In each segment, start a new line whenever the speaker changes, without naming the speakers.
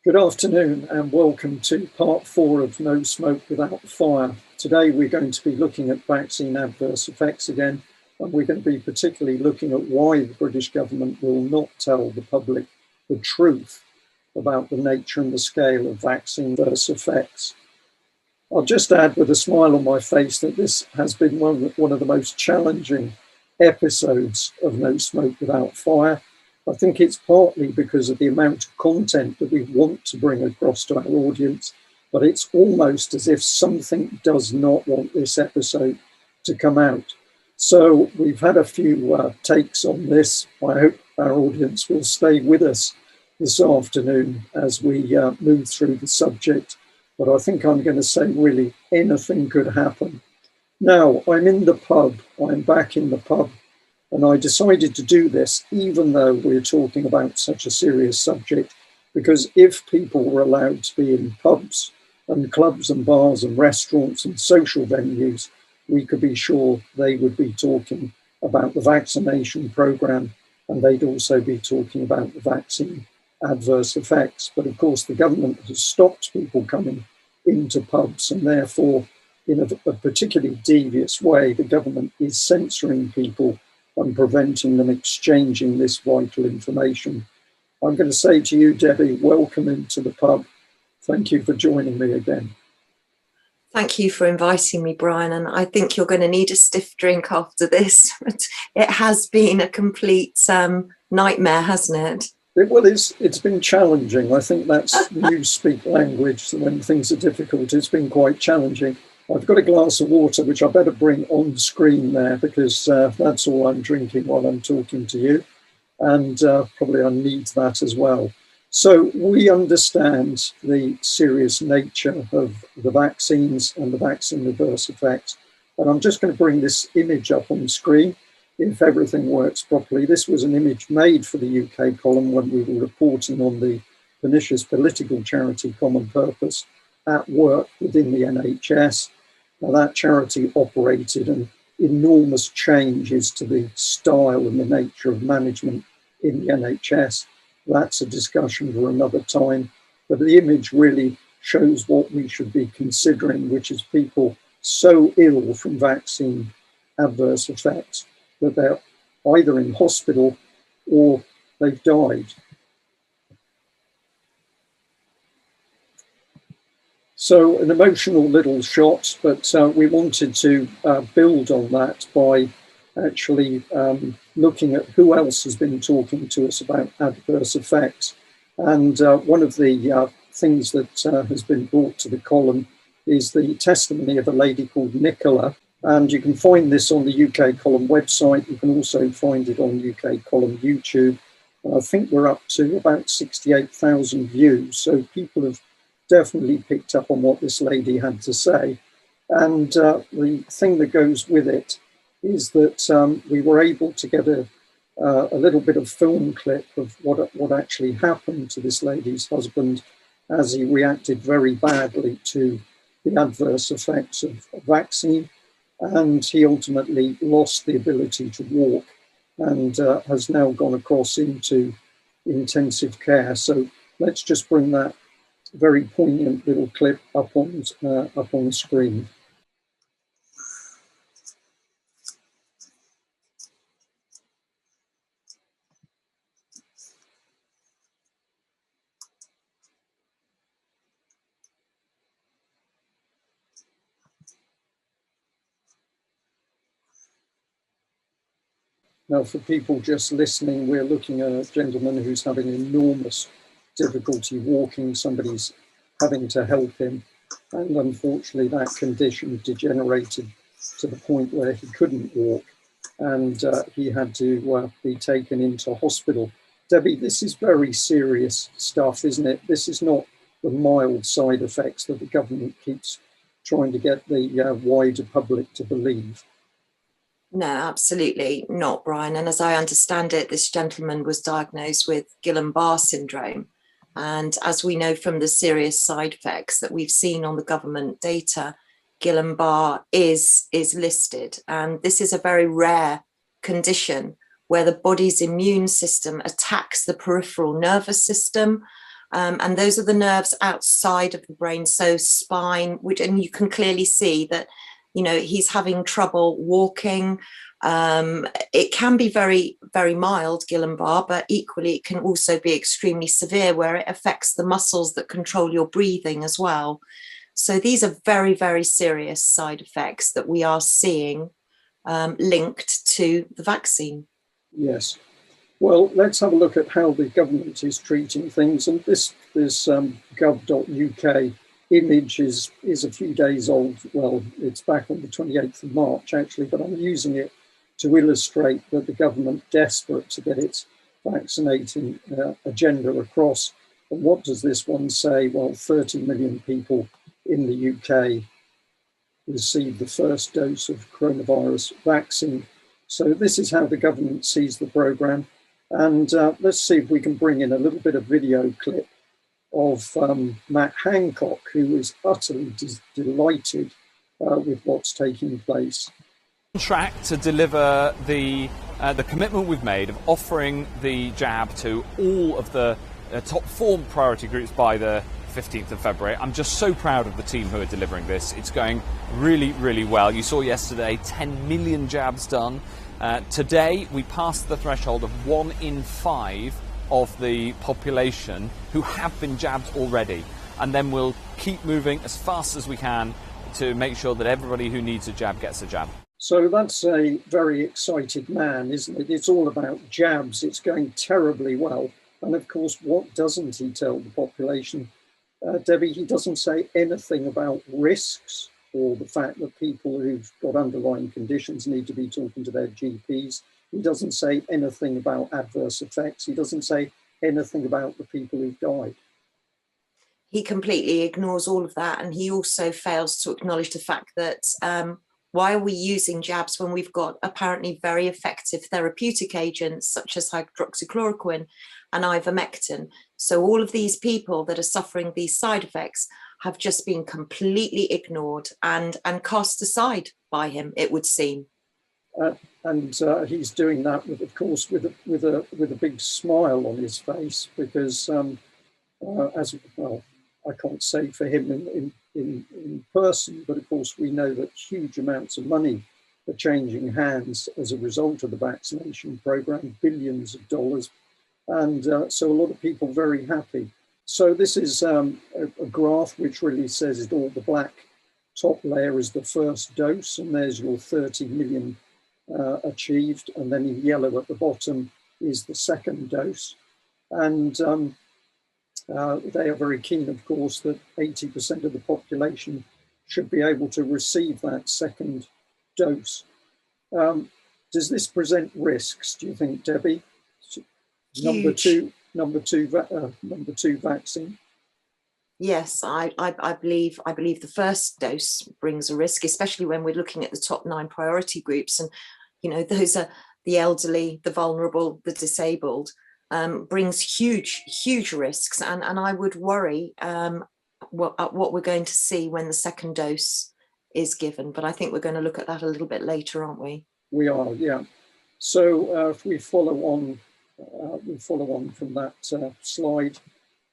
Good afternoon and welcome to part 4 of No Smoke Without Fire. Today we're going to be looking at vaccine adverse effects again, and we're going to be particularly looking at why the British government will not tell the public the truth about the nature and the scale of vaccine adverse effects. I'll just add with a smile on my face that this has been one of the most challenging episodes of No Smoke Without Fire. I think it's partly because of the amount of content that we want to bring across to our audience, but it's almost as if something does not want this episode to come out. So we've had a few takes on this. I hope our audience will stay with us this afternoon as we move through the subject. But I think I'm going to say really anything could happen. Now, I'm in the pub. I'm back in the pub. And I decided to do this even though we're talking about such a serious subject, because if people were allowed to be in pubs and clubs and bars and restaurants and social venues, we could be sure they would be talking about the vaccination programme, and they'd also be talking about the vaccine adverse effects. But of course, the government has stopped people coming into pubs, and therefore, in a particularly devious way, the government is censoring people and preventing them exchanging this vital information. I'm going to say to you, Debbie, welcome into the pub. Thank you for joining me again.
Thank you for inviting me, Brian, and I think you're going to need a stiff drink after this. It has been a complete nightmare, hasn't it?
Well, it's been challenging. I think that's newspeak language. So when things are difficult, it's been quite challenging. I've got a glass of water, which I better bring on screen there, because that's all I'm drinking while I'm talking to you. And probably I need that as well. So we understand the serious nature of the vaccines and the vaccine adverse effects. And I'm just going to bring this image up on screen. If everything works properly. This was an image made for the UKColumn when we were reporting on the pernicious political charity Common Purpose at work within the NHS. Now, that charity operated an enormous changes to the style and the nature of management in the NHS. That's a discussion for another time. But the image really shows what we should be considering, which is people so ill from vaccine adverse effects that they're either in hospital or they've died. So an emotional little shot, but we wanted to build on that by actually looking at who else has been talking to us about adverse effects. And one of the things that has been brought to the column is the testimony of a lady called Nicola. And you can find this on the UKColumn website. You can also find it on UKColumn YouTube. And I think we're up to about 68,000 views. So people have definitely picked up on what this lady had to say. And the thing that goes with it is that we were able to get a little bit of film clip of what actually happened to this lady's husband as he reacted very badly to the adverse effects of vaccine. And he ultimately lost the ability to walk and has now gone across into intensive care. So let's just bring that very poignant little clip up on screen. Now, for people just listening, we're looking at a gentleman who's having enormous difficulty walking. Somebody's having to help him. And unfortunately, that condition degenerated to the point where he couldn't walk. And he had to be taken into hospital. Debbie, this is very serious stuff, isn't it? This is not the mild side effects that the government keeps trying to get the wider public to believe.
No, absolutely not, Brian. And as I understand it, this gentleman was diagnosed with Guillain-Barré syndrome. And as we know from the serious side effects that we've seen on the government data, Guillain-Barré is listed. And this is a very rare condition where the body's immune system attacks the peripheral nervous system, And those are the nerves outside of the brain, so spine, and you can clearly see that, you know, he's having trouble walking. It can be very, very mild, Guillain-Barré, but equally it can also be extremely severe, where it affects the muscles that control your breathing as well. So these are very, very serious side effects that we are seeing linked to the vaccine.
Yes. Well, let's have a look at how the government is treating things. And this gov.uk image is a few days old. Well, it's back on the 28th of March, actually, but I'm using it to illustrate that the government desperate to get its vaccinating agenda across. And what does this one say? Well, 30 million people in the UK received the first dose of coronavirus vaccine. So this is how the government sees the programme. And let's see if we can bring in a little bit of video clip of Matt Hancock, who is utterly delighted with what's taking place.
On track to deliver the commitment we've made of offering the jab to all of the top 4 priority groups by the 15th of February. I'm just so proud of the team who are delivering this. It's going really, really well. You saw yesterday 10 million jabs done. Today we passed the threshold of 1 in 5 of the population who have been jabbed already, and then we'll keep moving as fast as we can to make sure that everybody who needs a jab gets a jab.
So that's a very excited man, isn't it? It's all about jabs. It's going terribly well. And of course, what doesn't he tell the population? Debbie, he doesn't say anything about risks or the fact that people who've got underlying conditions need to be talking to their GPs. He doesn't say anything about adverse effects. He doesn't say anything about the people who've died.
He completely ignores all of that. And he also fails to acknowledge the fact that why are we using jabs when we've got apparently very effective therapeutic agents such as hydroxychloroquine and ivermectin? So all of these people that are suffering these side effects have just been completely ignored and cast aside by him, it would seem.
And he's doing that, with, of course, with a big smile on his face, because as well, I can't say for him in person, but of course we know that huge amounts of money are changing hands as a result of the vaccination program, billions of dollars, and so a lot of people very happy. So this is a graph which really says it all. The black top layer is the first dose, and there's your 30 million achieved, and then in yellow at the bottom is the second dose. And they are very keen, of course, that 80% of the population should be able to receive that second dose. Does this present risks, do you think, Debbie?
Huge.
Number two vaccine.
Yes, I believe the first dose brings a risk, especially when we're looking at the top 9 priority groups, and you know those are the elderly, the vulnerable, the disabled. Brings huge risks, and I would worry what we're going to see when the second dose is given. But I think we're going to look at that a little bit later, aren't we?
We are, yeah. So if we follow on from that slide,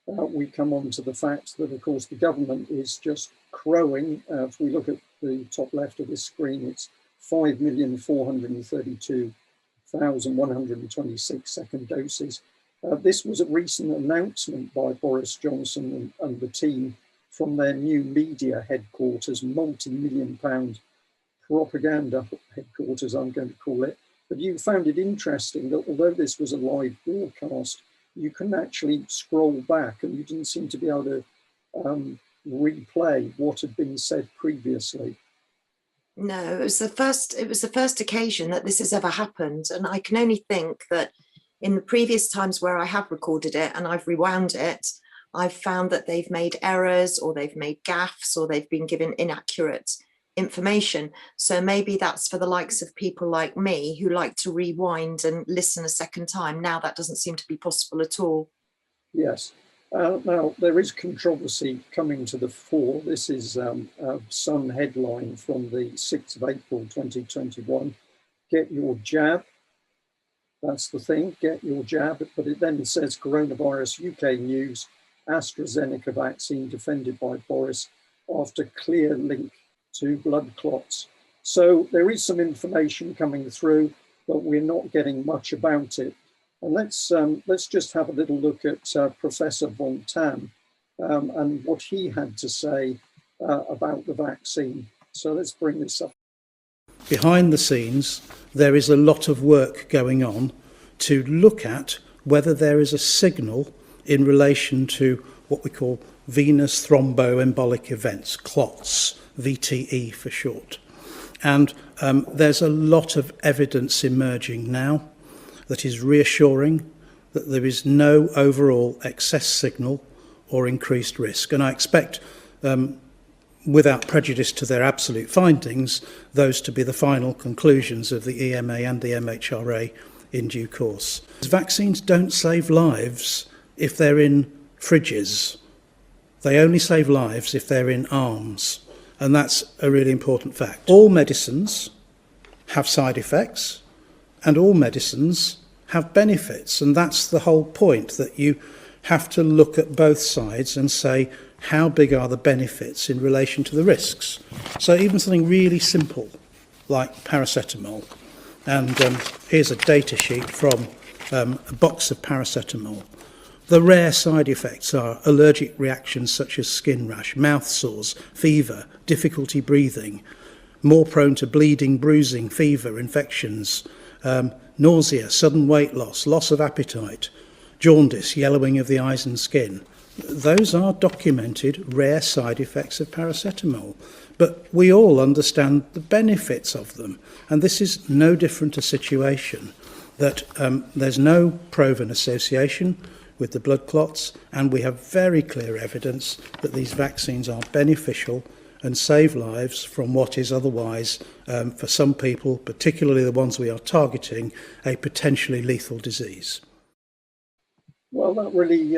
we come on to the fact that, of course, the government is just crowing. If we look at the top left of this screen, it's 5,432,126 second doses. This was a recent announcement by Boris Johnson and the team from their new media headquarters, multi-million-pound propaganda headquarters, I'm going to call it. But you found it interesting that although this was a live broadcast, you can actually scroll back, and you didn't seem to be able to replay what had been said previously.
No, it was the first occasion that this has ever happened, and I can only think that in the previous times where I have recorded it and I've rewound it, I've found that they've made errors, or they've made gaffes, or they've been given inaccurate information. So maybe that's for the likes of people like me who like to rewind and listen a second time. Now that doesn't seem to be possible at all.
Yes. Now, there is controversy coming to the fore. This is a Sun headline from the 6th of April 2021. Get your jab. That's the thing, get your jab. But it then says coronavirus UK news. AstraZeneca vaccine defended by Boris after clear link to blood clots. So there is some information coming through, but we're not getting much about it. And let's just have a little look at Professor Von Tam and what he had to say about the vaccine. So let's bring this up.
Behind the scenes, there is a lot of work going on to look at whether there is a signal in relation to what we call venous thromboembolic events, clots, VTE for short. And there's a lot of evidence emerging now that is reassuring that there is no overall excess signal or increased risk. And I expect, without prejudice to their absolute findings, those to be the final conclusions of the EMA and the MHRA in due course. Vaccines don't save lives if they're in fridges. They only save lives if they're in arms. And that's a really important fact. All medicines have side effects and all medicines have benefits. And that's the whole point, that you have to look at both sides and say, how big are the benefits in relation to the risks? So even something really simple like paracetamol. And here's a data sheet from a box of paracetamol. The rare side effects are allergic reactions such as skin rash, mouth sores, fever, difficulty breathing, more prone to bleeding, bruising, fever, infections, nausea, sudden weight loss, loss of appetite, jaundice, yellowing of the eyes and skin. Those are documented rare side effects of paracetamol, but we all understand the benefits of them. And this is no different a situation, that there's no proven association with the blood clots, and we have very clear evidence that these vaccines are beneficial and save lives from what is otherwise, for some people, particularly the ones we are targeting, a potentially lethal disease.
Well, that really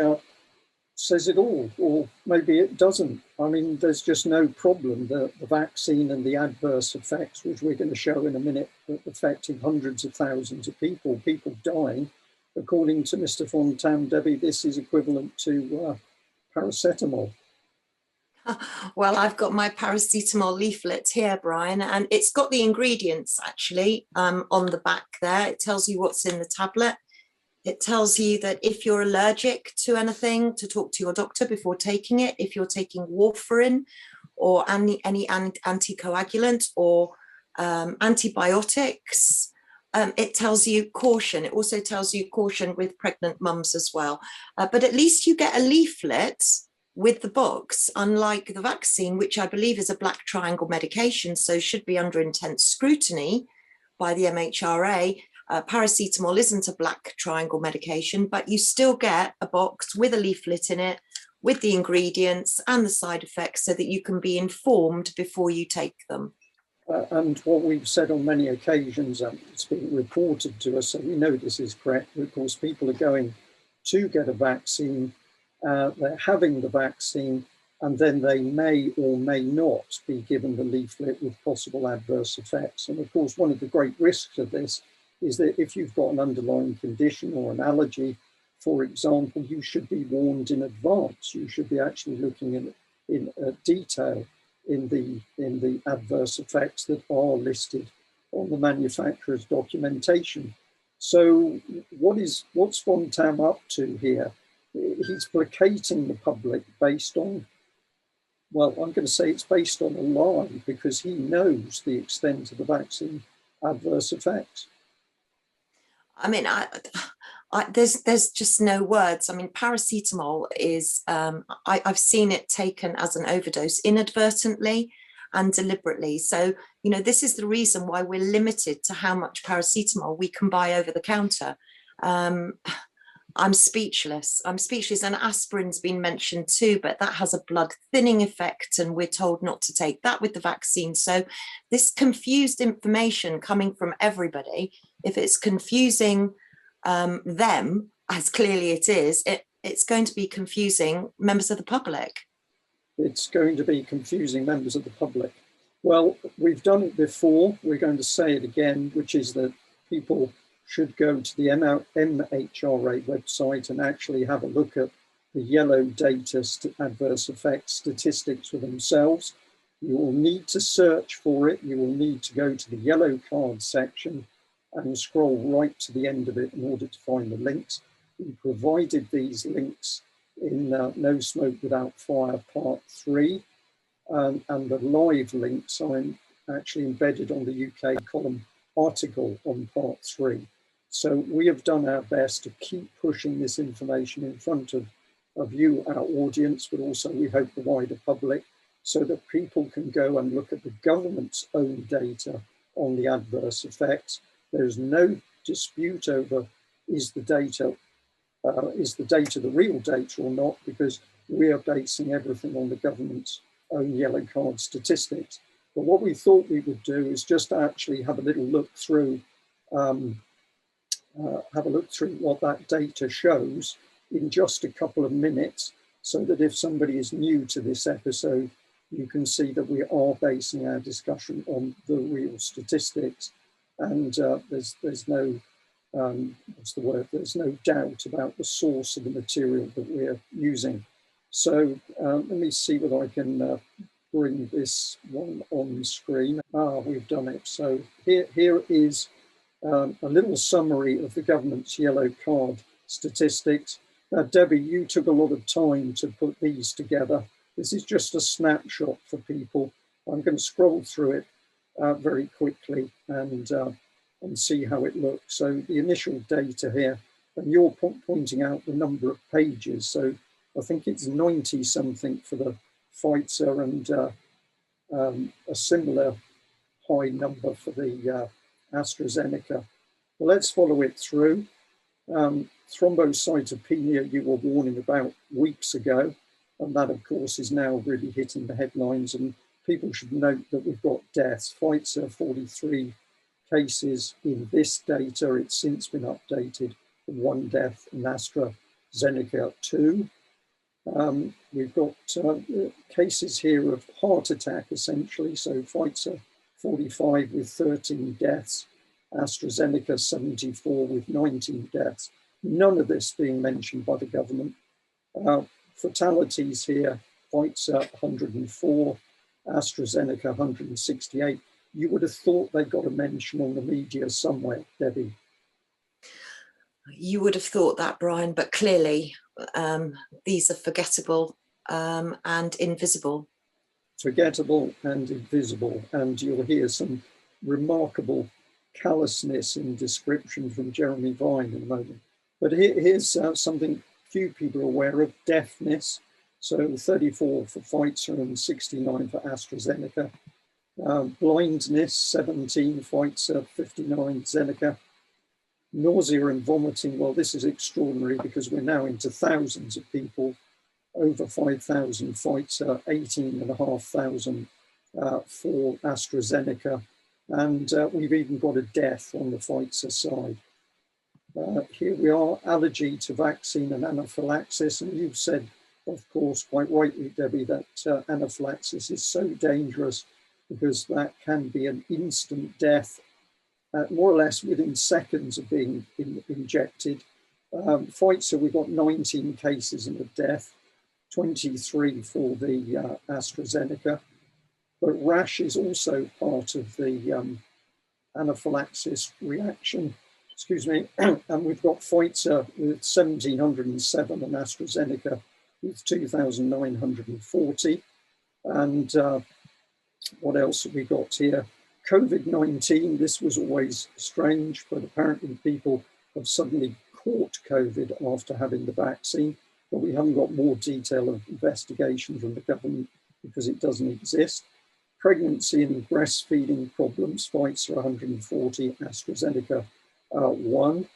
says it all, or maybe it doesn't. I mean, there's just no problem. The vaccine and the adverse effects, which we're going to show in a minute, affecting hundreds of thousands of people dying. According to Mr. Von Tam, Debbie, this is equivalent to paracetamol.
Well, I've got my paracetamol leaflet here, Brian, and it's got the ingredients actually on the back there. It tells you what's in the tablet. It tells you that if you're allergic to anything, to talk to your doctor before taking it. If you're taking warfarin or any anticoagulant or antibiotics, it tells you caution. It also tells you caution with pregnant mums as well. But at least you get a leaflet with the box, unlike the vaccine, which I believe is a black triangle medication, so should be under intense scrutiny by the MHRA. Paracetamol isn't a black triangle medication, but you still get a box with a leaflet in it, with the ingredients and the side effects, so that you can be informed before you take them.
And what we've said on many occasions, it's been reported to us, so we know this is correct. Of course, people are going to get a vaccine, they're having the vaccine, and then they may or may not be given the leaflet with possible adverse effects. And of course, one of the great risks of this is that if you've got an underlying condition or an allergy, for example, you should be warned in advance. You should be actually looking in detail in the adverse effects that are listed on the manufacturer's documentation. So what's Von Tam up to here? He's placating the public based on, well, I'm going to say it's based on a lie, because he knows the extent of the vaccine adverse effects.
I mean, there's just no words. I mean, paracetamol is, I've seen it taken as an overdose inadvertently and deliberately. So, you know, this is the reason why we're limited to how much paracetamol we can buy over the counter. I'm speechless. And aspirin's been mentioned too, but that has a blood thinning effect, and we're told not to take that with the vaccine. So this confused information coming from everybody, if it's confusing them, as clearly it is, it's going to be confusing members of the public.
It's going to be confusing members of the public. Well, we've done it before. We're going to say it again, which is that people should go to the MHRA website and actually have a look at the yellow data adverse effects statistics for themselves. You will need to search for it. You will need to go to the yellow card section and scroll right to the end of it in order to find the links. We provided these links in No Smoke Without Fire Part 3, and the live links are actually embedded on the UKColumn article on Part 3. So we have done our best to keep pushing this information in front of you, our audience, but also we hope the wider public, so that people can go and look at the government's own data on the adverse effects. There's no dispute over is the data the real data or not, because we are basing everything on the government's own yellow card statistics. But what we thought we would do is just actually have a little look through, what that data shows in just a couple of minutes, so that if somebody is new to this episode, you can see that we are basing our discussion on the real statistics, and there's no there's no doubt about the source of the material that we're using. So let me see whether I can bring this one on screen. We've done it. So here is a little summary of the government's yellow card statistics. Now, Debbie, you took a lot of time to put these together. This is just a snapshot for people. I'm going to scroll through it very quickly and see how it looks. So the initial data here, and you're pointing out the number of pages. So I think it's 90 something for the Pfizer and a similar high number for the AstraZeneca. Well, let's follow it through. Thrombocytopenia you were warning about weeks ago, and that of course is now really hitting the headlines, and people should note that we've got deaths. Pfizer 43 cases in this data. It's since been updated for 1 death, and AstraZeneca 2. We've got cases here of heart attack essentially. So Pfizer 45 with 13 deaths, AstraZeneca 74 with 19 deaths. None of this being mentioned by the government. Fatalities here, Pfizer 104, AstraZeneca 168. You would have thought they got a mention on the media somewhere, Debbie.
You would have thought that, Brian, but clearly these are forgettable and invisible.
Forgettable and invisible, and you'll hear some remarkable callousness in description from Jeremy Vine in a moment. But here's something few people are aware of: deafness. So 34 for Pfizer and 69 for AstraZeneca. Blindness, 17 Pfizer, 59 Zeneca. Nausea and vomiting, well, this is extraordinary because we're now into thousands of people, over 5,000 Pfizer, 18,500 for AstraZeneca, and we've even got a death on the Pfizer side. Here we are, allergy to vaccine and anaphylaxis, and you've said, of course, quite rightly, Debbie, that anaphylaxis is so dangerous because that can be an instant death, more or less within seconds of being injected. Pfizer, we've got 19 cases and a death, 23 for the AstraZeneca. But rash is also part of the anaphylaxis reaction, and we've got Pfizer with 1,707 and AstraZeneca with 2,940. And what else have we got here? COVID-19, this was always strange, but apparently people have suddenly caught COVID after having the vaccine, but we haven't got more detail of investigation from the government because it doesn't exist. Pregnancy and breastfeeding problems, Pfizer 140, AstraZeneca 1.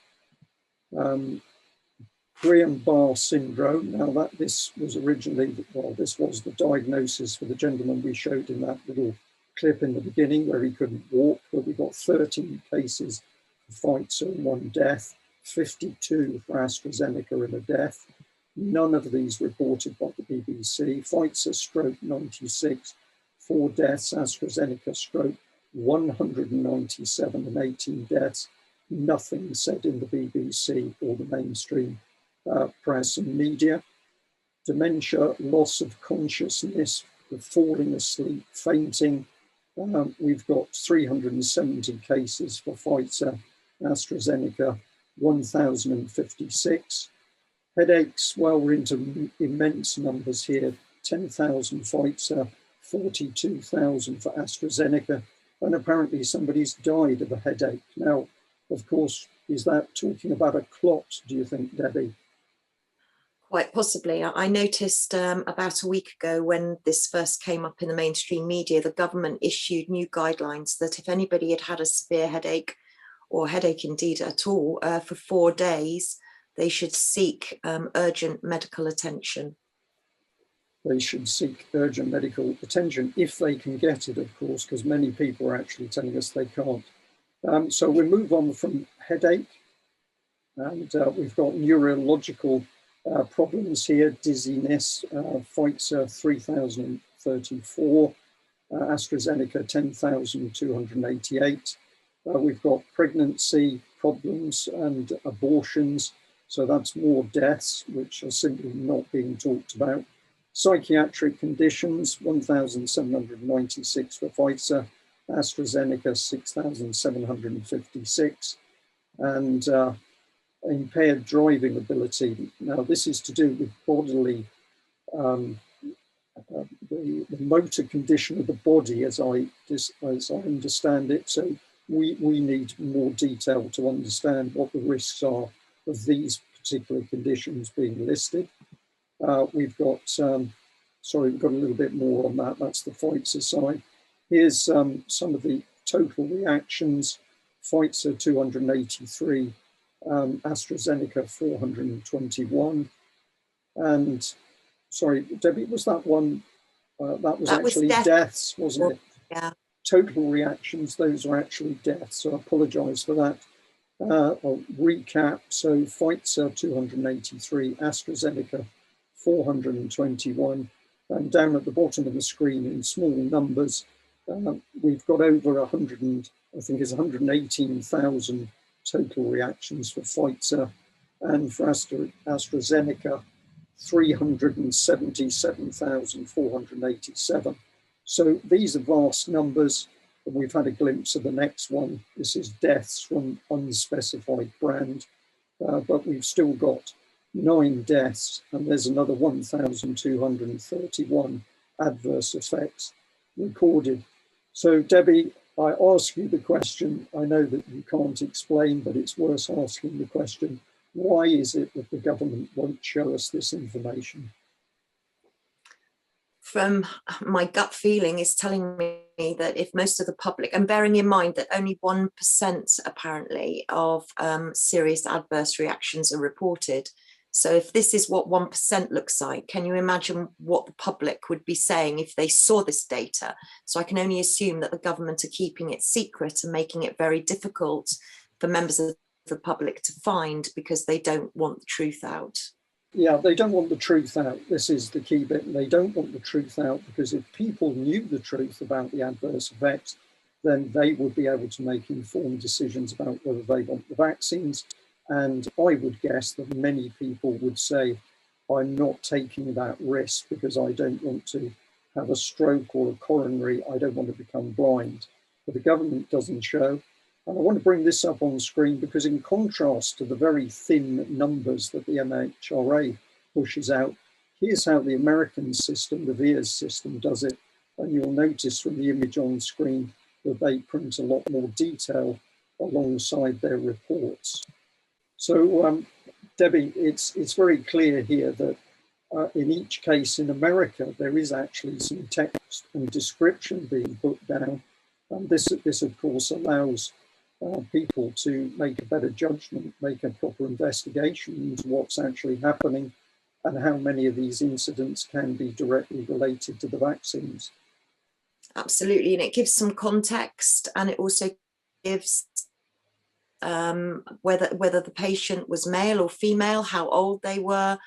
Guillain-Barré syndrome. Now this was originally, well, this was the diagnosis for the gentleman we showed in that little clip in the beginning where he couldn't walk, but we got 13 cases for Pfizer and 1 death, 52 for AstraZeneca and a death. None of these reported by the BBC. Pfizer stroke 96, 4 deaths, AstraZeneca stroke 197 and 18 deaths. Nothing said in the BBC or the mainstream press and media. dementia, loss of consciousness, falling asleep, fainting. We've got 370 cases for Pfizer, AstraZeneca, 1,056. Headaches, well, we're into immense numbers here, 10,000 Pfizer, 42,000 for AstraZeneca, and apparently somebody's died of a headache. Now, of course, is that talking about a clot, do you think, Debbie?
Quite possibly. I noticed about a week ago when this first came up in the mainstream media, the government issued new guidelines that if anybody had had a severe headache, or headache indeed at all, for 4 days, they should seek urgent medical attention.
They should seek urgent medical attention if they can get it, of course, because many people are actually telling us they can't. So we move on from headache, and we've got neurological problems here, dizziness, Pfizer 3,034, AstraZeneca 10,288. We've got pregnancy problems and abortions, so that's more deaths, which are simply not being talked about. Psychiatric conditions, 1,796 for Pfizer, AstraZeneca 6,756, and impaired driving ability. Now, this is to do with bodily, the motor condition of the body, as I understand it. So we need more detail to understand what the risks are of these particular conditions being listed. We've got, we've got a little bit more on that. That's the Pfizer side. Here's some of the total reactions. Pfizer 283, AstraZeneca 421. And sorry, Debbie, was that one? That was actually deaths, wasn't it?
Yeah.
Total reactions, those are actually deaths. So I apologise for that. I'll recap. So Pfizer 283, AstraZeneca 421, and down at the bottom of the screen in small numbers, we've got over 118,000 total reactions for Pfizer, and for AstraZeneca, 377,487. So these are vast numbers. We've had a glimpse of the next one. This is deaths from unspecified brand, but we've still got 9 deaths, and there's another 1,231 adverse effects recorded. So, Debbie, I ask you the question. I know that you can't explain, but it's worth asking the question. Why is it that the government won't show us this information?
From my gut feeling is telling me that if most of the public, and bearing in mind that only 1% apparently of serious adverse reactions are reported. So if this is what 1% looks like, can you imagine what the public would be saying if they saw this data? So I can only assume that the government are keeping it secret and making it very difficult for members of the public to find because they don't want the truth out.
Yeah, they don't want the truth out. This is the key bit. They don't want the truth out because if people knew the truth about the adverse effects, then they would be able to make informed decisions about whether they want the vaccines. And I would guess that many people would say, I'm not taking that risk because I don't want to have a stroke or a coronary. I don't want to become blind. But the government doesn't show. And I want to bring this up on screen because in contrast to the very thin numbers that the MHRA pushes out, here's how the American system, the VIAS system, does it. And you'll notice from the image on screen that they print a lot more detail alongside their reports. So, Debbie, it's very clear here that in each case in America, there is actually some text and description being put down. And this of course, allows people to make a better judgment, make a proper investigation into what's actually happening and how many of these incidents can be directly related to the vaccines.
Absolutely, and it gives some context, and it also gives whether the patient was male or female, how old they were,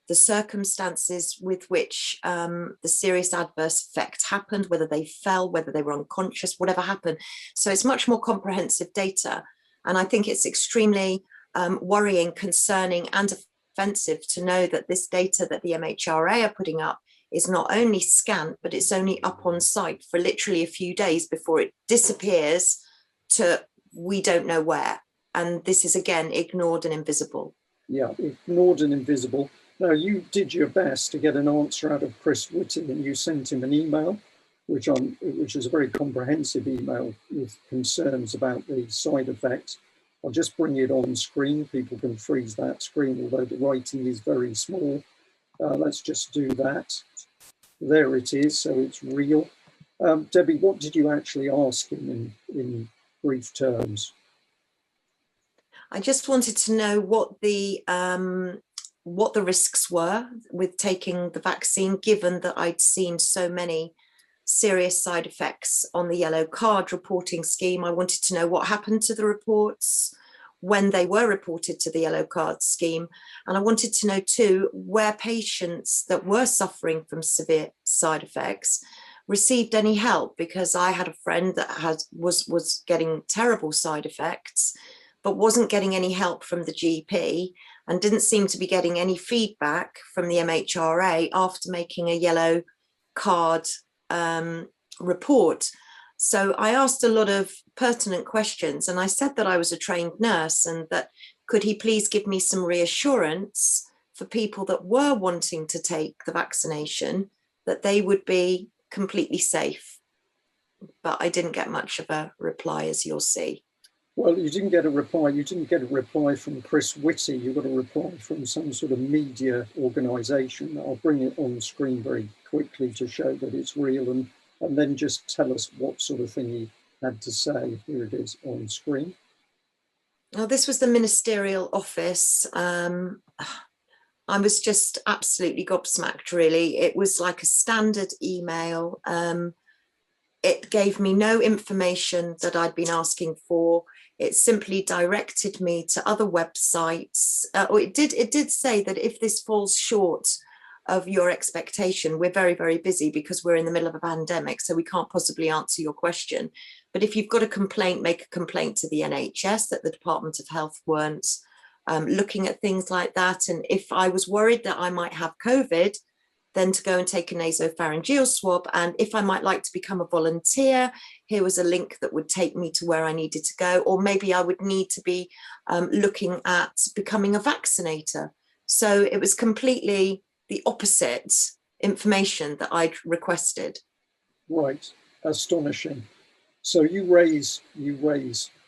the circumstances with which the serious adverse effect happened, whether they fell, whether they were unconscious, whatever happened. So it's much more comprehensive data. And I think it's extremely worrying, concerning, and offensive to know that this data that the MHRA are putting up is not only scant, but it's only up on site for literally a few days before it disappears to we don't know where. And this is, again, ignored and invisible.
Yeah, ignored and invisible. Now, you did your best to get an answer out of Chris Whitty, and you sent him an email, which is a very comprehensive email with concerns about the side effects. I'll just bring it on screen. People can freeze that screen, although the writing is very small. Let's just do that. There it is, so it's real. Debbie, what did you actually ask him in brief terms?
I just wanted to know what the risks were with taking the vaccine, given that I'd seen so many serious side effects on the yellow card reporting scheme. I wanted to know what happened to the reports when they were reported to the yellow card scheme. And I wanted to know too, where patients that were suffering from severe side effects received any help, because I had a friend that was getting terrible side effects, but wasn't getting any help from the GP and didn't seem to be getting any feedback from the MHRA after making a yellow card report. So I asked a lot of pertinent questions, and I said that I was a trained nurse and that could he please give me some reassurance for people that were wanting to take the vaccination, that they would be completely safe. But I didn't get much of a reply, as you'll see.
Well, you didn't get a reply. You didn't get a reply from Chris Whitty. You got a reply from some sort of media organisation. I'll bring it on screen very quickly to show that it's real, and then just tell us what sort of thing he had to say. Here it is on screen.
Now, this was the ministerial office. I was just absolutely gobsmacked, really. It was like a standard email. It gave me no information that I'd been asking for. It simply directed me to other websites. It did say that if this falls short of your expectation, we're very, very busy because we're in the middle of a pandemic, so we can't possibly answer your question. But if you've got a complaint, make a complaint to the NHS that the Department of Health weren't looking at things like that. And if I was worried that I might have COVID, then to go and take a nasopharyngeal swab. And if I might like to become a volunteer, here was a link that would take me to where I needed to go. Or maybe I would need to be looking at becoming a vaccinator. So it was completely the opposite information that I'd requested.
Right, astonishing. So you raise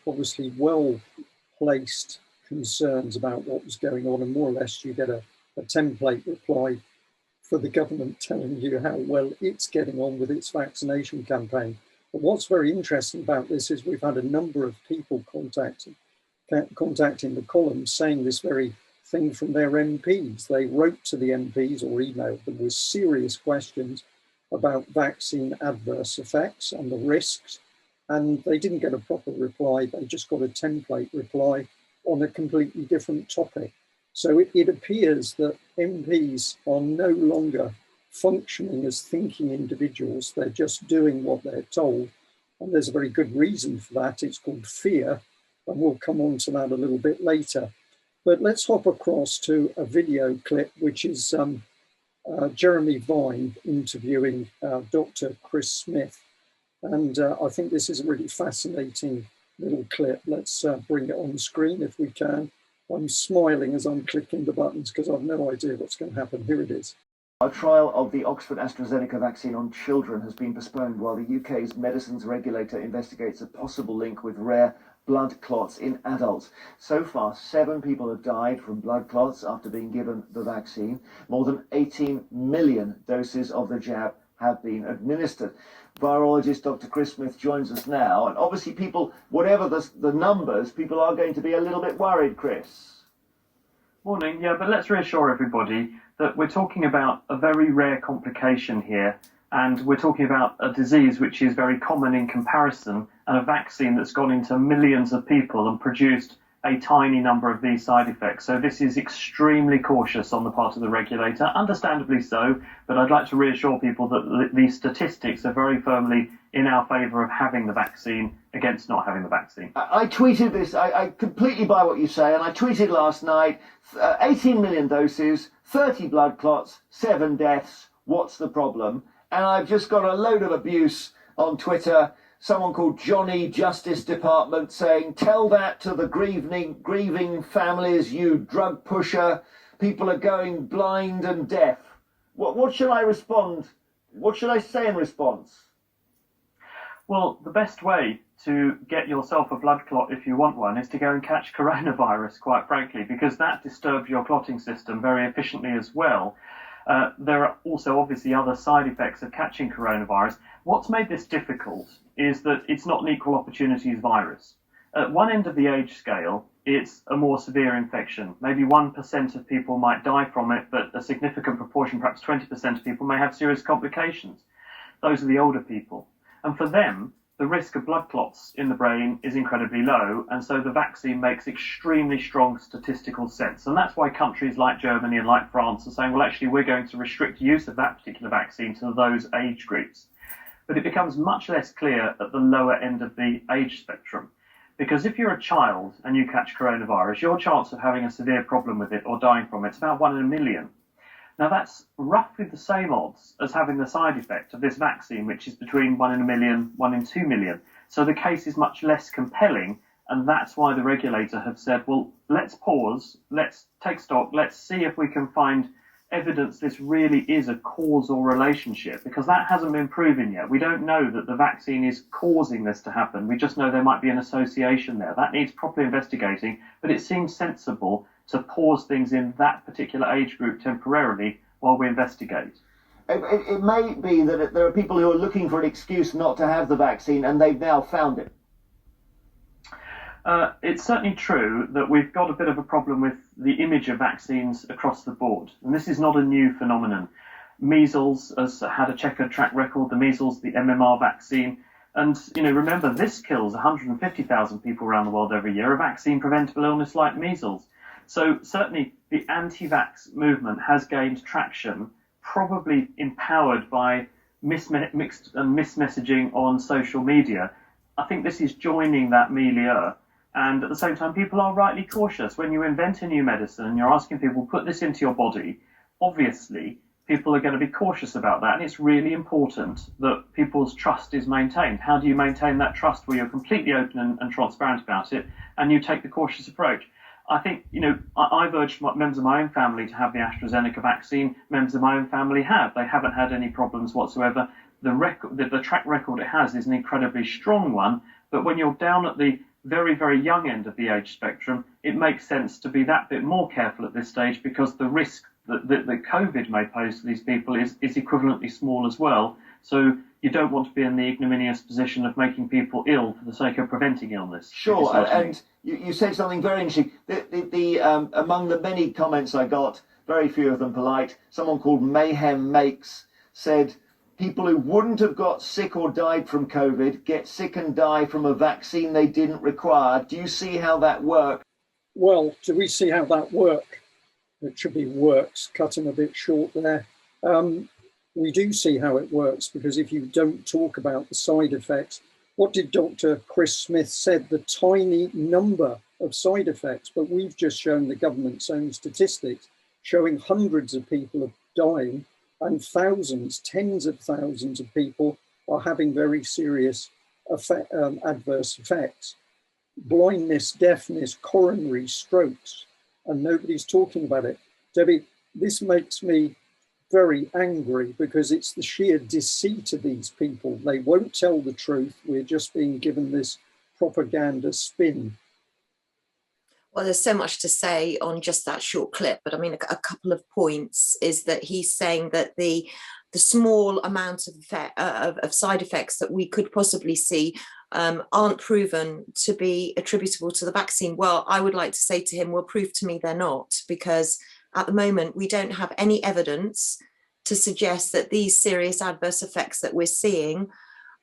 obviously well-placed concerns about what was going on, and more or less you get a template reply for the government telling you how well it's getting on with its vaccination campaign. But what's very interesting about this is we've had a number of people contacting the column saying this very thing from their MPs. They wrote to the MPs or emailed them with serious questions about vaccine adverse effects and the risks, and they didn't get a proper reply. They just got a template reply on a completely different topic. So it appears that MPs are no longer functioning as thinking individuals. They're just doing what they're told. And there's a very good reason for that. It's called fear. And we'll come on to that a little bit later. But let's hop across to a video clip, which is Jeremy Vine interviewing Dr. Chris Smith. And I think this is a really fascinating little clip. Let's bring it on screen if we can. I'm smiling as I'm clicking the buttons because I've no idea what's going to happen. Here it is.
A trial of the Oxford AstraZeneca vaccine on children has been postponed while the UK's medicines regulator investigates a possible link with rare blood clots in adults. So far, 7 people have died from blood clots after being given the vaccine. More than 18 million doses of the jab have been administered. Virologist Dr. Chris Smith joins us now, and obviously people, whatever the numbers, people are going to be a little bit worried, Chris.
Morning, yeah, but let's reassure everybody that we're talking about a very rare complication here, and we're talking about a disease which is very common in comparison, and a vaccine that's gone into millions of people and produced a tiny number of these side effects. So this is extremely cautious on the part of the regulator, understandably so, but I'd like to reassure people that the statistics are very firmly in our favour of having the vaccine against not having the vaccine.
I tweeted this, I completely buy what you say, and I tweeted last night, 18 million doses, 30 blood clots, 7 deaths, what's the problem? And I've just got a load of abuse on Twitter. Someone called Johnny Justice Department saying, tell that to the grieving families, you drug pusher. People are going blind and deaf. What should I respond? What should I say in response?
Well, the best way to get yourself a blood clot, if you want one, is to go and catch coronavirus, quite frankly, because that disturbs your clotting system very efficiently as well. There are also obviously other side effects of catching coronavirus. What's made this difficult is that it's not an equal opportunities virus. At one end of the age scale, it's a more severe infection. Maybe 1% of people might die from it, but a significant proportion, perhaps 20% of people, may have serious complications. Those are the older people. And for them, the risk of blood clots in the brain is incredibly low, and so the vaccine makes extremely strong statistical sense. And that's why countries like Germany and like France are saying, well, actually, we're going to restrict use of that particular vaccine to those age groups. But it becomes much less clear at the lower end of the age spectrum. Because if you're a child and you catch coronavirus, your chance of having a severe problem with it or dying from it is about 1 in a million. Now, that's roughly the same odds as having the side effect of this vaccine, which is between 1 in a million, 1 in 2 million. So the case is much less compelling, and that's why the regulator have said, well, let's pause, let's take stock, let's see if we can find evidence this really is a causal relationship, because that hasn't been proven yet. We don't know that the vaccine is causing this to happen. We just know there might be an association there. That needs proper investigating, but it seems sensible to pause things in that particular age group temporarily while we investigate.
It may be that there are people who are looking for an excuse not to have the vaccine, and they've now found it.
It's certainly true that we've got a bit of a problem with the image of vaccines across the board. And this is not a new phenomenon. Measles has had a checkered track record, the measles, the MMR vaccine. And, remember, this kills 150,000 people around the world every year, a vaccine-preventable illness like measles. So certainly the anti-vax movement has gained traction, probably empowered by mixed messaging on social media. I think this is joining that milieu. And at the same time, people are rightly cautious. When you invent a new medicine and you're asking people, put this into your body, obviously people are going to be cautious about that. And it's really important that people's trust is maintained. How do you maintain that trust where you're completely open and transparent about it and you take the cautious approach? I think, I've urged members of my own family to have the AstraZeneca vaccine. Members of my own family have. They haven't had any problems whatsoever. The track record it has is an incredibly strong one. But when you're down at the very, very young end of the age spectrum, it makes sense to be that bit more careful at this stage, because the risk that COVID may pose to these people is equivalently small as well. So you don't want to be in the ignominious position of making people ill for the sake of preventing illness.
Sure, and you said something very interesting. Among the many comments I got, very few of them polite, someone called Mayhem Makes said, people who wouldn't have got sick or died from COVID get sick and die from a vaccine they didn't require. Do you see how that works?
Well, do we see how that work? It should be works, cutting a bit short there. We do see how it works, because if you don't talk about the side effects, what did Dr. Chris Smith said, the tiny number of side effects, but we've just shown the government's own statistics showing hundreds of people are dying and thousands, tens of thousands of people are having very serious adverse effects. Blindness, deafness, coronary strokes, and nobody's talking about it. Debbie, this makes me very angry, because it's the sheer deceit of these people. They won't tell the truth. We're just being given this propaganda spin.
Well, there's so much to say on just that short clip, but I mean, a couple of points is that he's saying that the small amount of side effects that we could possibly see aren't proven to be attributable to the vaccine. Well, I would like to say to him, well, prove to me they're not, because at the moment we don't have any evidence to suggest that these serious adverse effects that we're seeing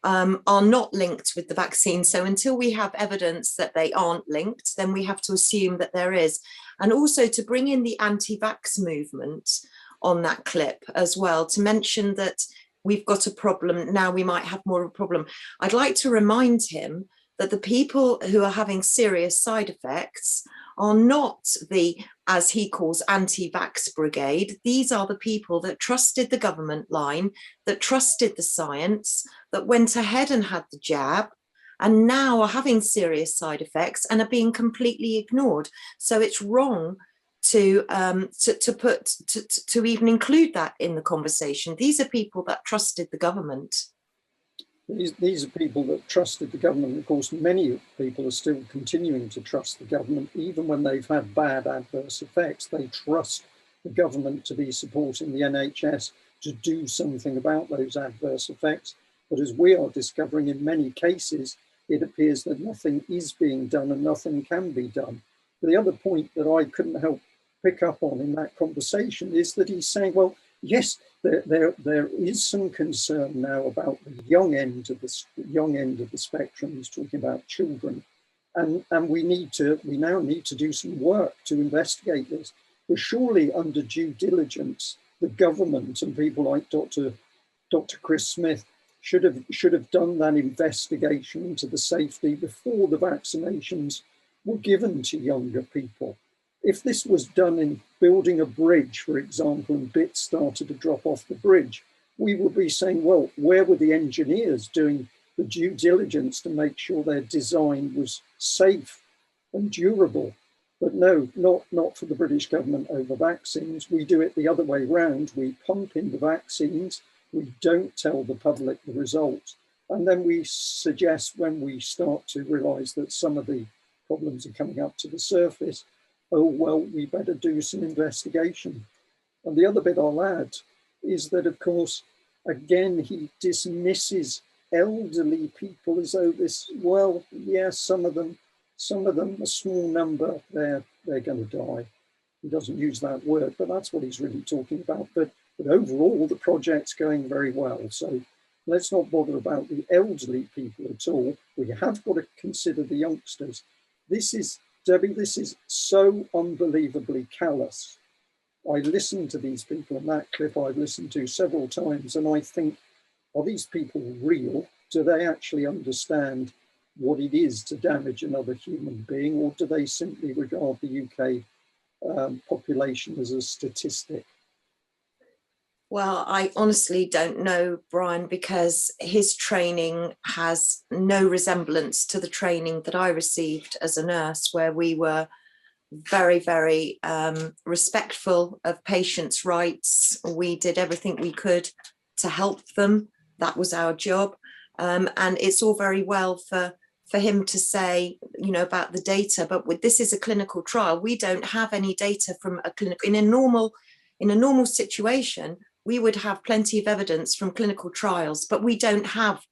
are not linked with the vaccine. So until we have evidence that they aren't linked, then we have to assume that there is. And also to bring in the anti-vax movement on that clip as well, to mention that we've got a problem, now we might have more of a problem. I'd like to remind him that the people who are having serious side effects are not the, as he calls, anti-vax brigade. These are the people that trusted the government line, that trusted the science, that went ahead and had the jab, and now are having serious side effects and are being completely ignored. So it's wrong to even include that in the conversation. These are people that trusted the government.
These are people that trusted the government. Of course, many people are still continuing to trust the government, even when they've had bad adverse effects. They trust the government to be supporting the NHS to do something about those adverse effects. But as we are discovering in many cases, it appears that nothing is being done and nothing can be done. The other point that I couldn't help pick up on in that conversation is that he's saying, well, yes, there is some concern now about the young end of the spectrum. He's talking about children, and we now need to do some work to investigate this. But surely, under due diligence, the government and people like Dr. Chris Smith should have done that investigation into the safety before the vaccinations were given to younger people. If this was done in building a bridge, for example, and bits started to drop off the bridge, we would be saying, well, where were the engineers doing the due diligence to make sure their design was safe and durable? But no, not for the British government over vaccines. We do it the other way round. We pump in the vaccines. We don't tell the public the results. And then we suggest, when we start to realise that some of the problems are coming up to the surface, oh, well, we better do some investigation. And the other bit I'll add is that, of course, again, he dismisses elderly people as though this, well, yes, some of them, a small number, they're going to die. He doesn't use that word, but that's what he's really talking about. But overall, the project's going very well. So let's not bother about the elderly people at all. We have got to consider the youngsters. Debi, this is so unbelievably callous. I listen to these people, and that clip I've listened to several times, and I think, are these people real? Do they actually understand what it is to damage another human being, or do they simply regard the UK population as a statistic?
Well, I honestly don't know, Brian, because his training has no resemblance to the training that I received as a nurse, where we were very, very respectful of patients' rights. We did everything we could to help them. That was our job. And it's all very well for him to say, you know, about the data, but this is a clinical trial. We don't have any data from a clinical, in a normal situation. We would have plenty of evidence from clinical trials, but we don't have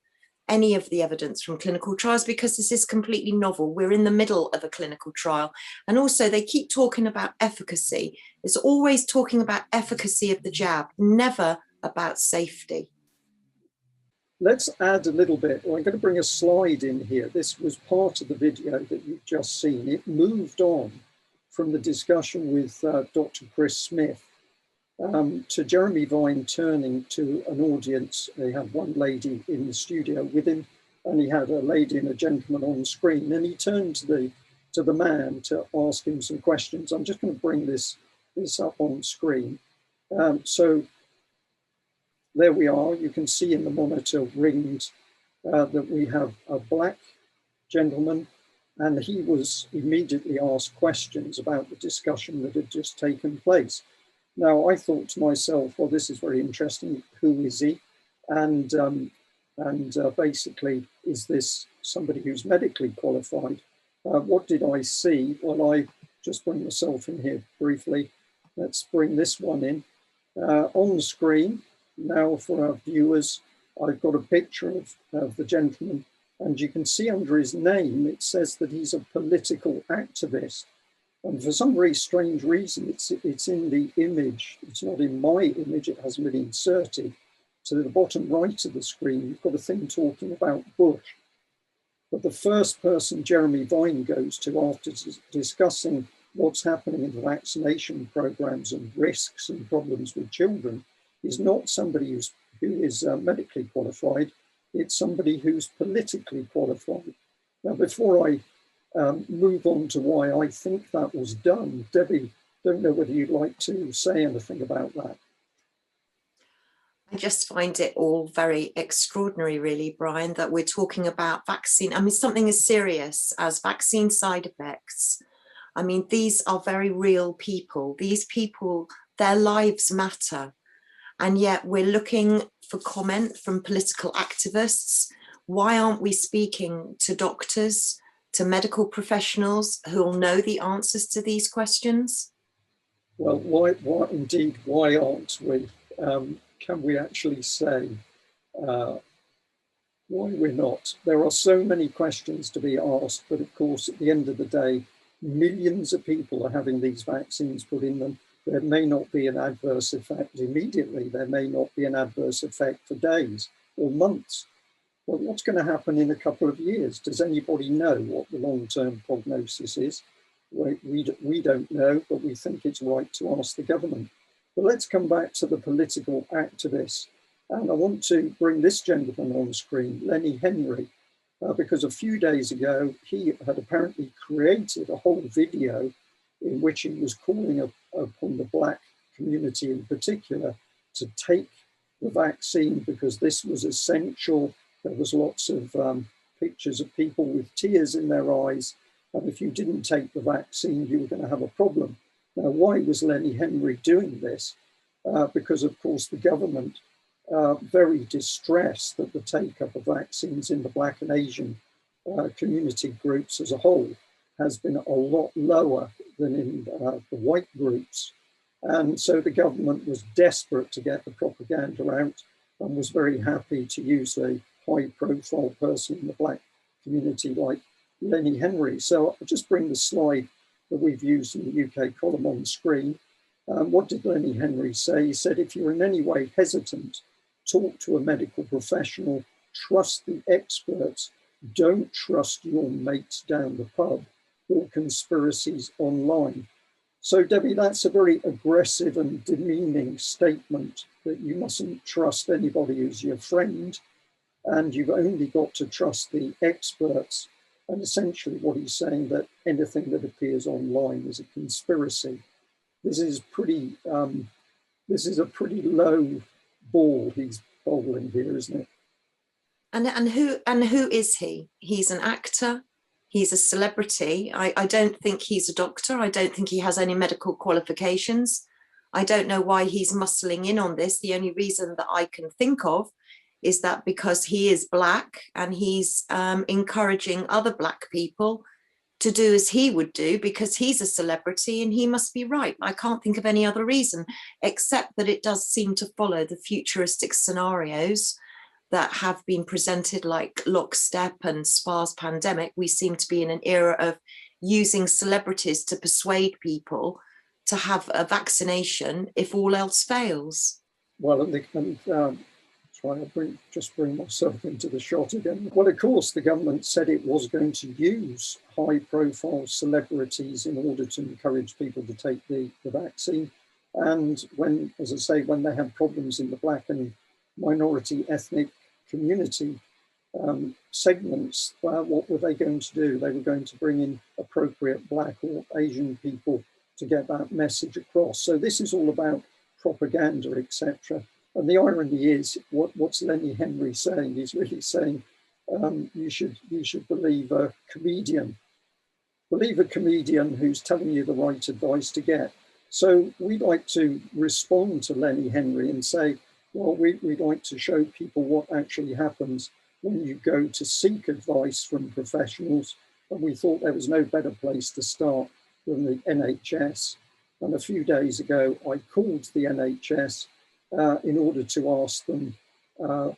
any of the evidence from clinical trials because this is completely novel. We're in the middle of a clinical trial. And also they keep talking about efficacy. It's always talking about efficacy of the jab, never about safety.
Let's add a little bit. I'm going to bring a slide in here. This was part of the video that you've just seen. It moved on from the discussion with Dr. Chris Smith to Jeremy Vine turning to an audience. They had one lady in the studio with him, and he had a lady and a gentleman on screen. And he turned to the man to ask him some questions. I'm just going to bring this up on screen. So there we are. You can see in the monitor ringed that we have a black gentleman, and he was immediately asked questions about the discussion that had just taken place. Now, I thought to myself, well, this is very interesting. Who is he? And basically, is this somebody who's medically qualified? What did I see? Well, I just bring myself in here briefly. Let's bring this one in. On the screen, now for our viewers, I've got a picture of the gentleman, and you can see under his name, it says that he's a political activist. And for some very strange reason, it's in the image. It's not in my image, it hasn't been inserted. to the bottom right of the screen, you've got a thing talking about Bush. But the first person Jeremy Vine goes to after discussing what's happening in the vaccination programs and risks and problems with children is not somebody who is medically qualified, it's somebody who's politically qualified. Now, before I move on to why I think that was done, Debbie, don't know whether you'd like to say anything about that.
I just find it all very extraordinary, really, Brian, that we're talking about vaccine. I mean, something as serious as vaccine side effects. I mean, these are very real people. These people, their lives matter. And yet we're looking for comment from political activists. Why aren't we speaking to doctors, to medical professionals who will know the answers to these questions?
Well, why aren't we? Can we actually say why we're not? There are so many questions to be asked, but of course, at the end of the day, millions of people are having these vaccines put in them. There may not be an adverse effect immediately. There may not be an adverse effect for days or months. But what's going to happen in a couple of years? Does anybody know what the long-term prognosis is? We don't know, but we think it's right to ask the government. But let's come back to the political activists. And I want to bring this gentleman on screen, Lenny Henry, because a few days ago, he had apparently created a whole video in which he was calling upon the Black community in particular to take the vaccine because this was essential. There was lots of pictures of people with tears in their eyes. And if you didn't take the vaccine, you were going to have a problem. Now, why was Lenny Henry doing this? Because, of course, the government, very distressed that the take-up of vaccines in the Black and Asian community groups as a whole has been a lot lower than in the white groups. And so the government was desperate to get the propaganda out and was very happy to use a high-profile person in the Black community like Lenny Henry. So I'll just bring the slide that we've used in the UKColumn on the screen. What did Lenny Henry say? He said, if you're in any way hesitant, talk to a medical professional, trust the experts, don't trust your mates down the pub or conspiracies online. So Debbie, that's a very aggressive and demeaning statement that you mustn't trust anybody who's your friend and you've only got to trust the experts. And essentially what he's saying that anything that appears online is a conspiracy. This is a pretty low ball he's bowling here, isn't it?
And who is he? He's an actor. He's a celebrity. I don't think he's a doctor. I don't think he has any medical qualifications. I don't know why he's muscling in on this. The only reason that I can think of is that because he is Black and he's encouraging other Black people to do as he would do because he's a celebrity and he must be right. I can't think of any other reason, except that it does seem to follow the futuristic scenarios that have been presented like Lockstep and SPA's pandemic. We seem to be in an era of using celebrities to persuade people to have a vaccination if all else fails.
Well, trying to just bring myself into the shot again. Well, of course, the government said it was going to use high-profile celebrities in order to encourage people to take the vaccine. And when, as I say, when they had problems in the Black and minority ethnic community segments, what were they going to do? They were going to bring in appropriate Black or Asian people to get that message across. So this is all about propaganda, etc. And the irony is, what's Lenny Henry saying? He's really saying you should believe a comedian. Believe a comedian who's telling you the right advice to get. So we'd like to respond to Lenny Henry and say, well, we'd like to show people what actually happens when you go to seek advice from professionals. And we thought there was no better place to start than the NHS. And a few days ago, I called the NHS in order to ask them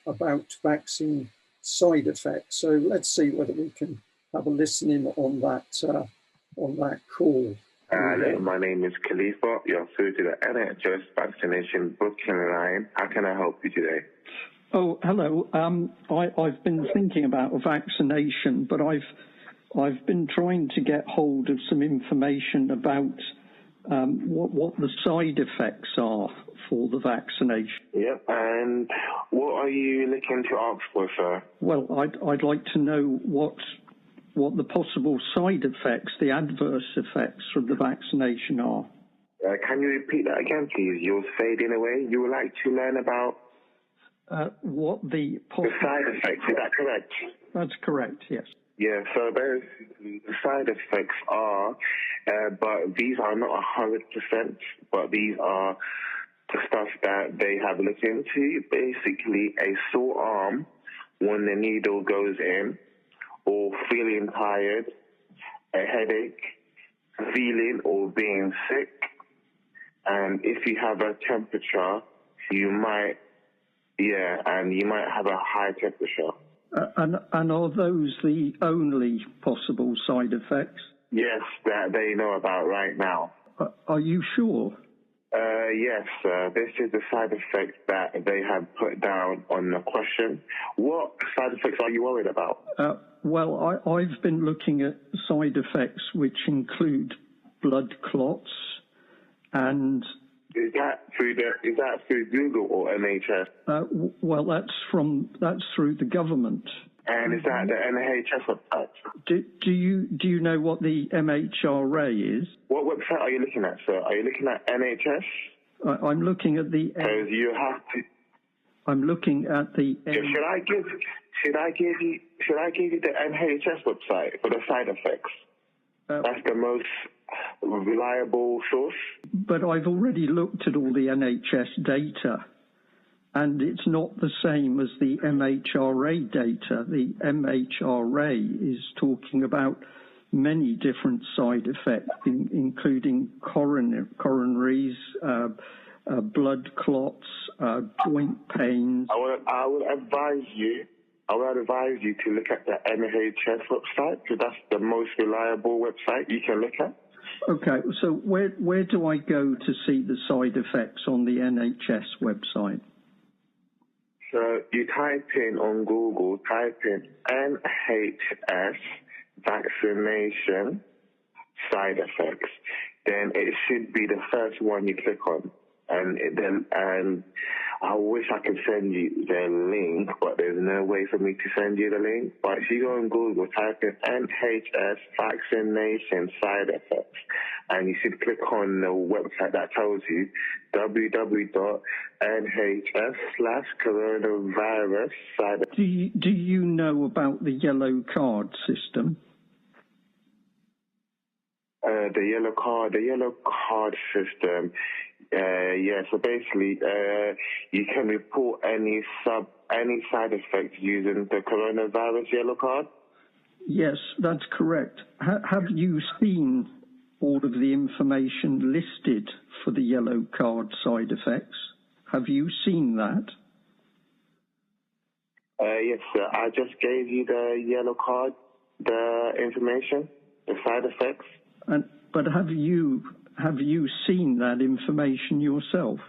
about vaccine side effects. So let's see whether we can have a listen in on that call. Hello.
My name is Khalifa. You're through to the NHS vaccination booking line. How can I help you today?
Oh, hello. I've been thinking about a vaccination, but I've been trying to get hold of some information about what the side effects are for the vaccination.
Yep. And what are you looking to ask for, sir?
Well, I'd like to know what the possible side effects, the adverse effects from the vaccination are.
Can you repeat that again, please? You're fading away. You would like to learn about
what the
side effects. Is that correct?
That's correct, yes.
Yeah, so basically the side effects are, but these are not 100%, but these are the stuff that they have looked into. Basically, a sore arm when the needle goes in, or feeling tired, a headache, feeling or being sick, and if you have a temperature, you might have a high temperature.
And are those the only possible side effects?
Yes, that they know about right now.
Are you sure?
Yes, this is the side effects that they have put down on the question. What side effects are you worried about?
Well, I've been looking at side effects which include blood clots and...
Is that through Google or NHS?
Well, that's through the government.
And is that the NHS website?
Do you know what the MHRA is?
What website are you looking at, sir? Are you looking at NHS?
I'm looking at the.
Because you have to.
I'm looking at the.
Should I give you the NHS website for the side effects? That's the most reliable source.
But I've already looked at all the NHS data, and it's not the same as the MHRA data. The MHRA is talking about many different side effects, including coronaries, blood clots, joint pains.
I would advise you to look at the NHS website, because that's the most reliable website you can look at.
Okay, so where do I go to see the side effects on the NHS website?
So you type in on Google, NHS vaccination side effects. Then it should be the first one you click on. And I wish I could send you the link, but there's no way for me to send you the link. But if you go on Google, type in NHS vaccination side effects, and you should click on the website that tells you www.nhs/coronavirus side effects.
Do you know about the yellow card system?
The yellow card system. Yeah, so basically, you can report any side effects using the coronavirus yellow card.
Yes, that's correct. Have you seen all of the information listed for the yellow card side effects? Have you seen that?
Yes, sir. I just gave you the yellow card, the information, the side effects.
But have you seen that information yourself?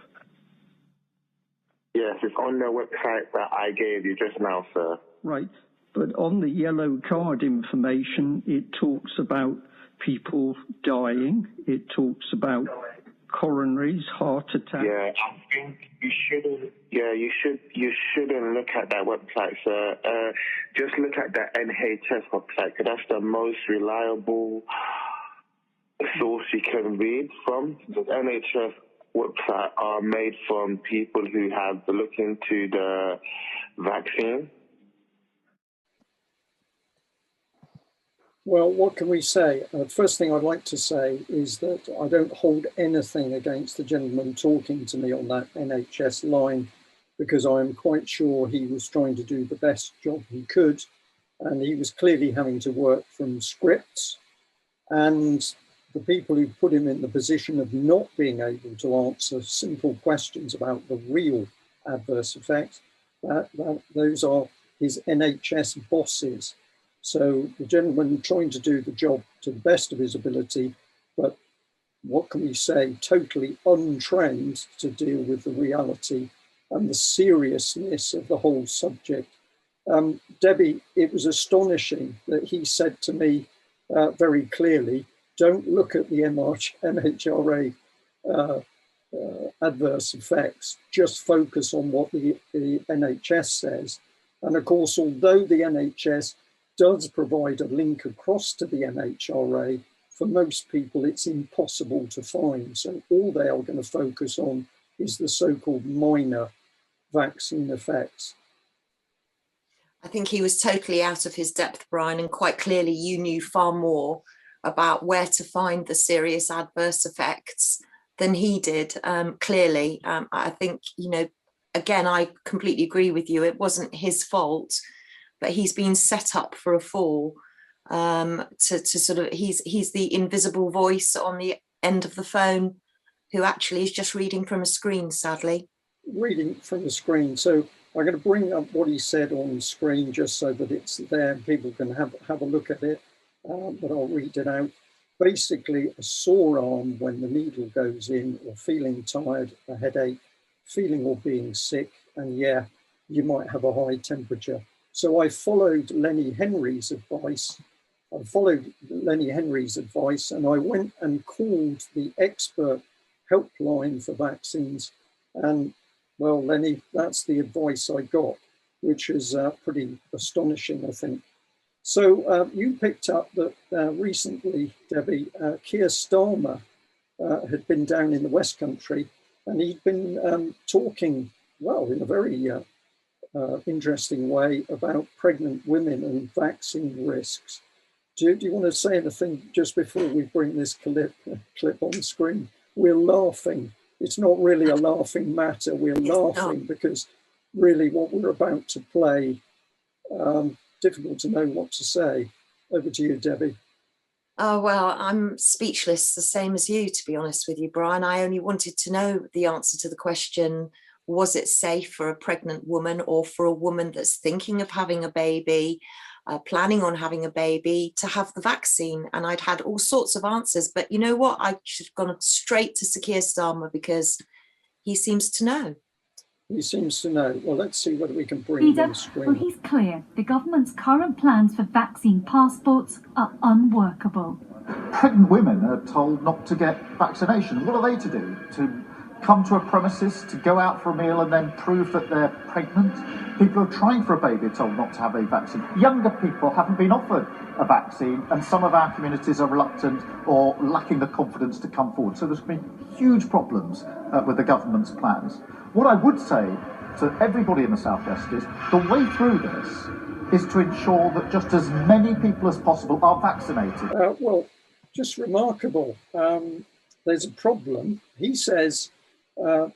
Yes, it's on the website that I gave you just now, sir.
Right, but on the yellow card information, it talks about people dying. It talks about coronaries, heart attacks.
Yeah, I think you shouldn't. Yeah, you shouldn't look at that website, sir. Just look at the NHS website, because that's the most reliable source you can read from. The NHS website are made from people who have looked into the vaccine.
Well, what can we say? First thing I'd like to say is that I don't hold anything against the gentleman talking to me on that NHS line, because I am quite sure he was trying to do the best job he could, and he was clearly having to work from scripts, and the people who put him in the position of not being able to answer simple questions about the real adverse effects, those are his NHS bosses. So the gentleman trying to do the job to the best of his ability, but what can we say, totally untrained to deal with the reality and the seriousness of the whole subject. Debi, it was astonishing that he said to me very clearly, don't look at the MHRA adverse effects, just focus on what the NHS says. And of course, although the NHS does provide a link across to the MHRA, for most people it's impossible to find. So all they are going to focus on is the so-called minor vaccine effects.
I think he was totally out of his depth, Brian, and quite clearly you knew far more about where to find the serious adverse effects than he did. Clearly, I think, you know, again, I completely agree with you. It wasn't his fault, but he's been set up for a fall. To sort of, he's the invisible voice on the end of the phone who actually is just reading from a screen, sadly.
Reading from the screen. So I'm going to bring up what he said on the screen just so that it's there and people can have a look at it, but I'll read it out. Basically, a sore arm when the needle goes in, or feeling tired, a headache, feeling or being sick, and yeah, you might have a high temperature. So I followed Lenny Henry's advice. And I went and called the expert helpline for vaccines. And well, Lenny, that's the advice I got, which is pretty astonishing, I think. So you picked up that recently, Debi, Keir Starmer had been down in the West Country, and he'd been talking, well, in a very interesting way about pregnant women and vaccine risks. Do you want to say anything just before we bring this clip on screen? We're laughing. It's not really a laughing matter. We're laughing because really what we're about to play, difficult to know what to say. Over to you, Debi.
Oh, well, I'm speechless, the same as you, to be honest with you, Brian. I only wanted to know the answer to the question, was it safe for a pregnant woman or for a woman that's thinking of having a baby, planning on having a baby, to have the vaccine? And I'd had all sorts of answers, but you know what? I should have gone straight to Sir Keir Starmer because he seems to know.
He seems to know. Well, let's see whether we can bring him on screen.
Well, he's clear. The government's current plans for vaccine passports are unworkable.
Pregnant women are told not to get vaccination. What are they to do? To come to a premises, to go out for a meal and then prove that they're pregnant? People who are trying for a baby are told not to have a vaccine. Younger people haven't been offered a vaccine, and some of our communities are reluctant or lacking the confidence to come forward. So there's been huge problems with the government's plans. What I would say to everybody in the South West is the way through this is to ensure that just as many people as possible are vaccinated.
Well, just remarkable. There's a problem. He says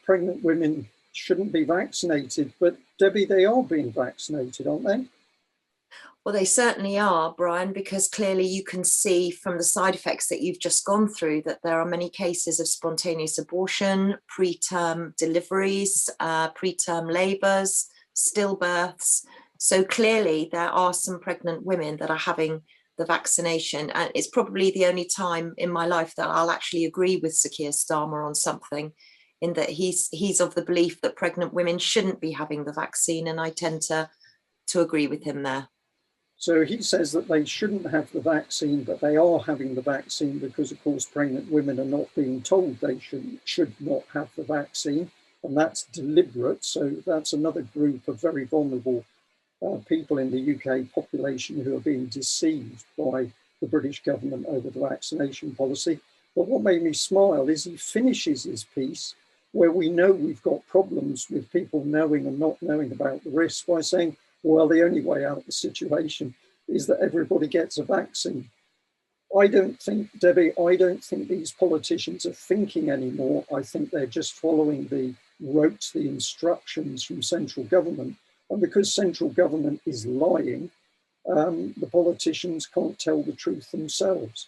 pregnant women shouldn't be vaccinated, but Debi, they are being vaccinated, aren't they?
Well, they certainly are, Brian, because clearly you can see from the side effects that you've just gone through that there are many cases of spontaneous abortion, preterm deliveries, preterm labours, stillbirths. So clearly there are some pregnant women that are having the vaccination. And it's probably the only time in my life that I'll actually agree with Sir Keir Starmer on something, in that he's of the belief that pregnant women shouldn't be having the vaccine. And I tend to agree with him there.
So he says that they shouldn't have the vaccine, but they are having the vaccine because, of course, pregnant women are not being told they should not have the vaccine. And that's deliberate. So that's another group of very vulnerable people in the UK population who are being deceived by the British government over the vaccination policy. But what made me smile is he finishes his piece where we know we've got problems with people knowing and not knowing about the risks by saying, well, the only way out of the situation is that everybody gets a vaccine. I don't think, Debi, these politicians are thinking anymore. I think they're just following the rote, the instructions from central government. And because central government is lying, the politicians can't tell the truth themselves.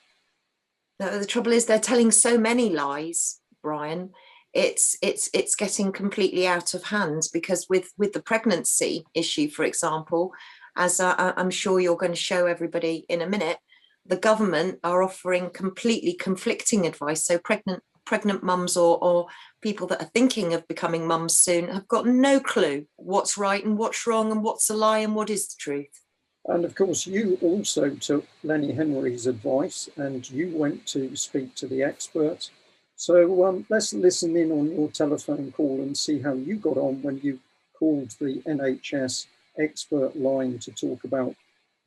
No, the trouble is they're telling so many lies, Brian. It's getting completely out of hand, because with the pregnancy issue, for example, as I'm sure you're going to show everybody in a minute, the government are offering completely conflicting advice. So pregnant mums or people that are thinking of becoming mums soon have got no clue what's right and what's wrong and what's a lie and what is the truth.
And of course, you also took Lenny Henry's advice and you went to speak to the expert. So let's listen in on your telephone call and see how you got on when you called the NHS expert line to talk about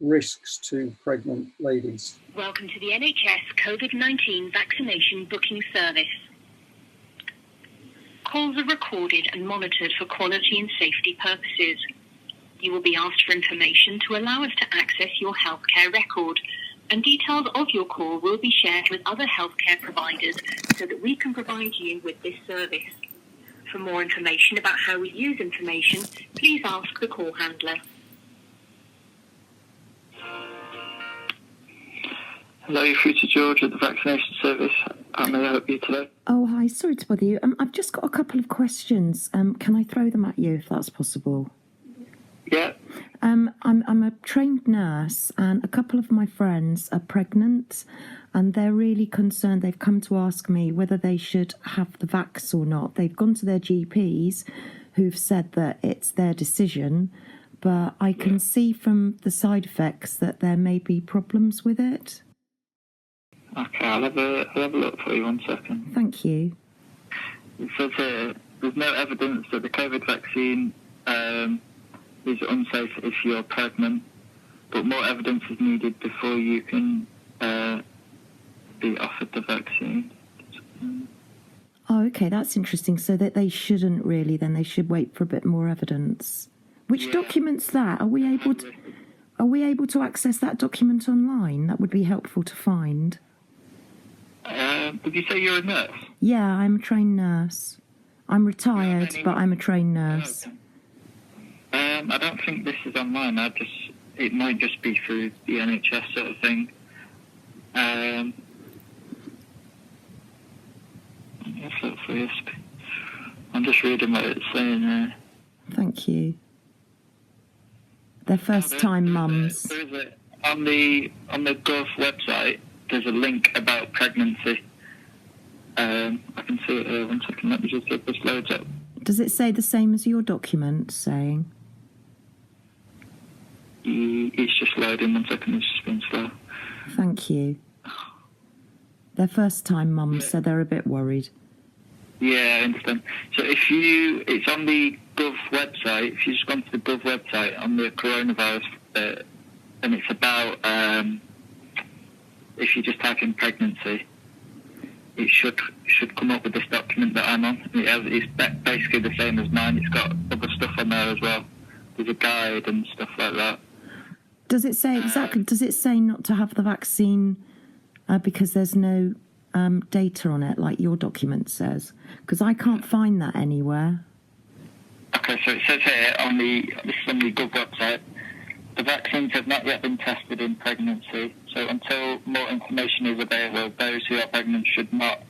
risks to pregnant ladies.
Welcome to the NHS COVID-19 vaccination booking service. Calls are recorded and monitored for quality and safety purposes. You will be asked for information to allow us to access your healthcare record, and details of your call will be shared with other healthcare providers so that we can provide you with this service. For more information about how we use information, please ask the call handler.
Hello, you're through to George at the vaccination service. How may I help you today?
Oh, hi. Sorry to bother you. I've just got a couple of questions. Can I throw them at you if that's possible?
Yeah.
I'm a trained nurse, and a couple of my friends are pregnant, and they're really concerned. They've come to ask me whether they should have the vax or not. They've gone to their GPs, who've said that it's their decision, but I can see from the side effects that there may be problems with it.
Okay, I'll have a look for you 1 second.
Thank you.
It says here, there's no evidence that the COVID vaccine is unsafe if you're pregnant, but more evidence is needed before you can be offered the vaccine.
Oh, okay, that's interesting. So that they shouldn't really, then they should wait for a bit more evidence. Which document's that? Are we able to access that document online? That would be helpful to find.
Did you say you're a nurse?
Yeah, I'm a trained nurse. I'm retired, but I'm a trained nurse.
I don't think this is online. It might just be through the NHS sort of thing. Let's look for this. I'm just reading what it's saying there.
Thank you. They're first-time mums.
On the Gov website, there's a link about pregnancy. I can see it here. 1 second. Let me just get this loads up.
Does it say the same as your document saying?
It's just loading. 1 second. It's just been slow.
Thank you. They're first-time mums, so they're a bit worried.
Yeah, I understand. So it's on the Gov website. If you just go onto the Gov website on the coronavirus, and it's about if you just type in pregnancy, it should come up with this document that I'm on. It's basically the same as mine. It's got other stuff on there as well. There's a guide and stuff like that.
Does it say exactly? Does it say not to have the vaccine because there's no data on it, like your document says? Because I can't find that anywhere.
Okay, so it says here on the Gov website, the vaccines have not yet been tested in pregnancy, so until more information is available, those who are pregnant should not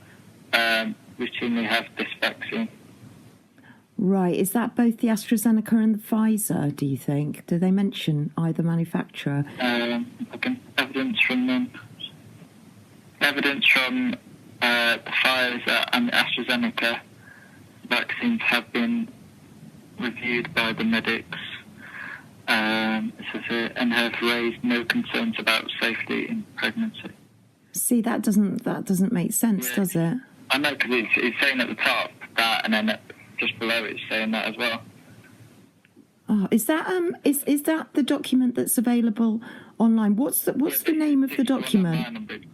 routinely have this vaccine.
Right, is that both the AstraZeneca and the Pfizer, do you think? Do they mention either manufacturer?
Evidence from them. Evidence from the Pfizer and the AstraZeneca vaccines have been reviewed by the medics. It says here, and have raised no concerns about safety in pregnancy.
See, that doesn't make sense, does it?
I know, because it's saying at the top that, and then just below it's saying that as well.
Oh, is that is that the document that's available online? What's the name of the document?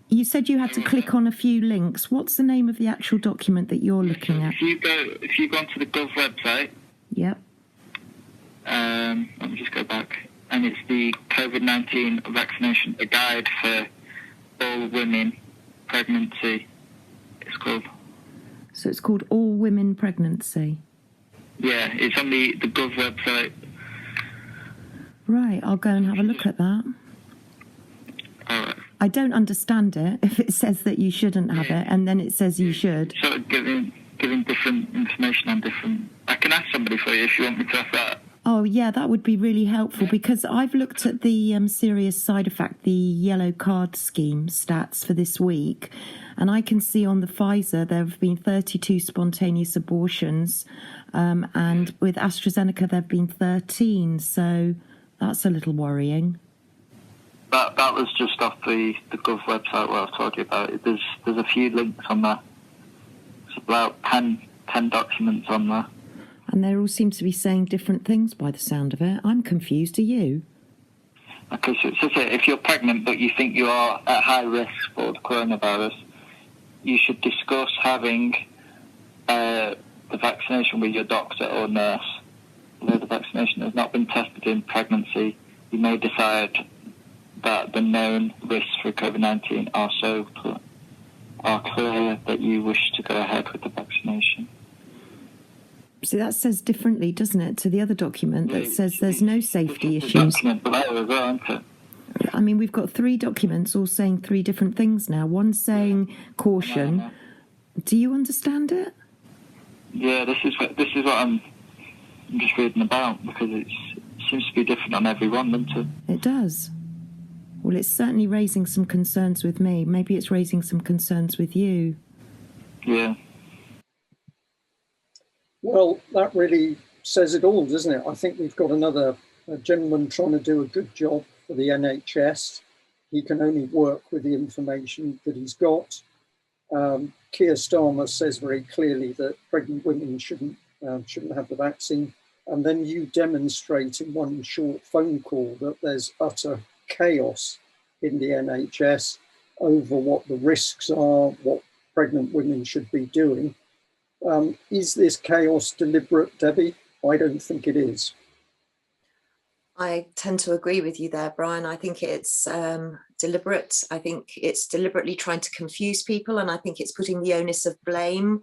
You said you had to click on a few links. What's the name of the actual document that you're looking at?
If you go onto the Gov website.
Yep.
Let me just go back. And it's the COVID-19 vaccination, a guide for all women pregnancy, it's called.
So it's called All Women Pregnancy?
Yeah, it's on the Gov website.
Right, I'll go and have a look at that.
All right.
I don't understand it if it says that you shouldn't have it and then it says you should.
Sort of giving different information on different... I can ask somebody for you if you want me to have that.
Oh, yeah, that would be really helpful, because I've looked at the serious side effect, the yellow card scheme stats for this week, and I can see on the Pfizer there have been 32 spontaneous abortions, and with AstraZeneca there have been 13, so that's a little worrying.
That was just off the Gov website where I was talking about it. There's a few links on there. It's about 10 documents on there.
And they all seem to be saying different things by the sound of it. I'm confused, are you?
Okay, so if you're pregnant but you think you are at high risk for the coronavirus, you should discuss having the vaccination with your doctor or nurse. Although the vaccination has not been tested in pregnancy, you may decide that the known risks for COVID-19 are clear that you wish to go ahead with the vaccination.
See, that says differently, doesn't it, to the other document that says there's no safety issues. I mean, we've got 3 documents all saying 3 different things now. One saying caution. Do you understand it?
Yeah, this is what I'm just reading about, because it seems to be different on every one, doesn't it?
It does. Well, it's certainly raising some concerns with me. Maybe it's raising some concerns with you.
Yeah.
Well, that really says it all, doesn't it? I think we've got another gentleman trying to do a good job for the NHS. He can only work with the information that he's got. Keir Starmer says very clearly that pregnant women shouldn't have the vaccine. And then you demonstrate in one short phone call that there's utter chaos in the NHS over what the risks are, what pregnant women should be doing. Is this chaos deliberate, Debbie? I don't think it is.
I tend to agree with you there, Brian. I think it's deliberate. I think it's deliberately trying to confuse people, and I think it's putting the onus of blame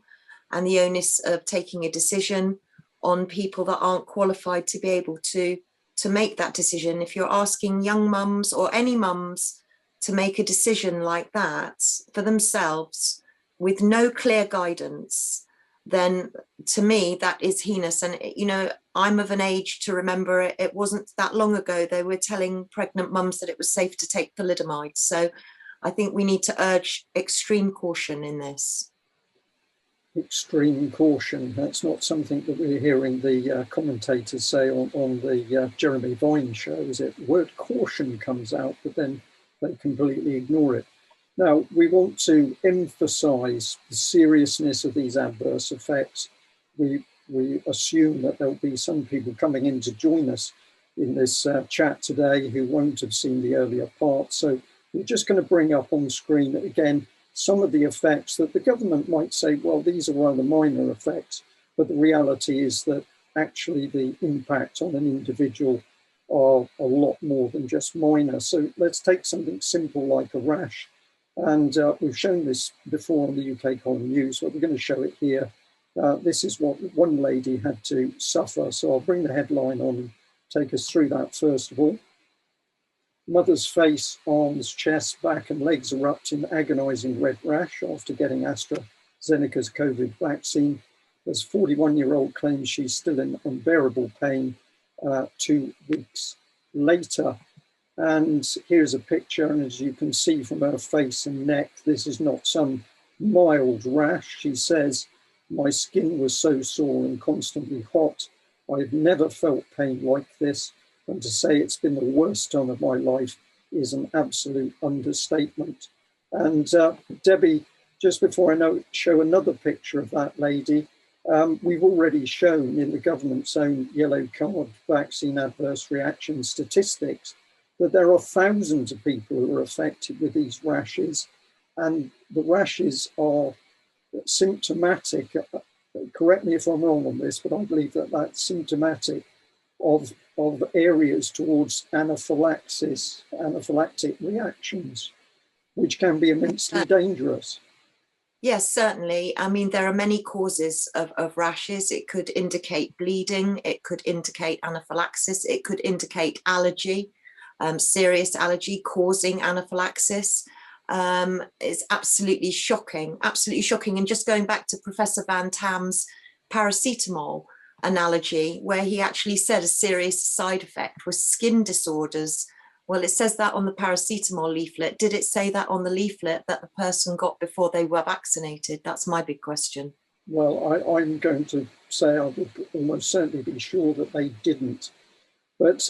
and the onus of taking a decision on people that aren't qualified to be able to make that decision. If you're asking young mums or any mums to make a decision like that for themselves with no clear guidance, then to me that is heinous. And you know, I'm of an age to remember it wasn't that long ago they were telling pregnant mums that it was safe to take thalidomide. So I think we need to urge extreme caution in this.
Extreme caution. That's not something that we're hearing the commentators say on the Jeremy Vine show, is it? The word caution comes out, but then they completely ignore it. Now, we want to emphasise the seriousness of these adverse effects. We assume that there'll be some people coming in to join us in this chat today who won't have seen the earlier part. So we're just going to bring up on screen again some of the effects that the government might say, well, these are rather minor effects, but the reality is that actually the impact on an individual are a lot more than just minor. So let's take something simple like a rash. And we've shown this before on the UKColumn news, but we're going to show it here. This is what one lady had to suffer. So I'll bring the headline on and take us through that first of all. Mother's face, arms, chest, back and legs erupt in agonising red rash after getting AstraZeneca's COVID vaccine. As 41-year-old claims she's still in unbearable pain 2 weeks later. And here's a picture, and as you can see from her face and neck, this is not some mild rash. She says, "My skin was so sore and constantly hot. I've never felt pain like this. And to say it's been the worst time of my life is an absolute understatement." And Debbie, just before I show another picture of that lady, we've already shown in the government's own yellow card vaccine adverse reaction statistics that there are thousands of people who are affected with these rashes, and the rashes are symptomatic. Correct me if I'm wrong on this, but I believe that that's symptomatic of areas towards anaphylaxis, anaphylactic reactions, which can be immensely dangerous.
Yes, certainly. I mean, there are many causes of rashes. It could indicate bleeding. It could indicate anaphylaxis. It could indicate allergy, serious allergy causing anaphylaxis. It's absolutely shocking, absolutely shocking. And just going back to Professor Van Tam's paracetamol, an allergy, where he actually said a serious side effect was skin disorders. Well, it says that on the paracetamol leaflet. Did it say that on the leaflet that the person got before they were vaccinated? That's my big question.
Well, I'm going to say I would almost certainly be sure that they didn't. But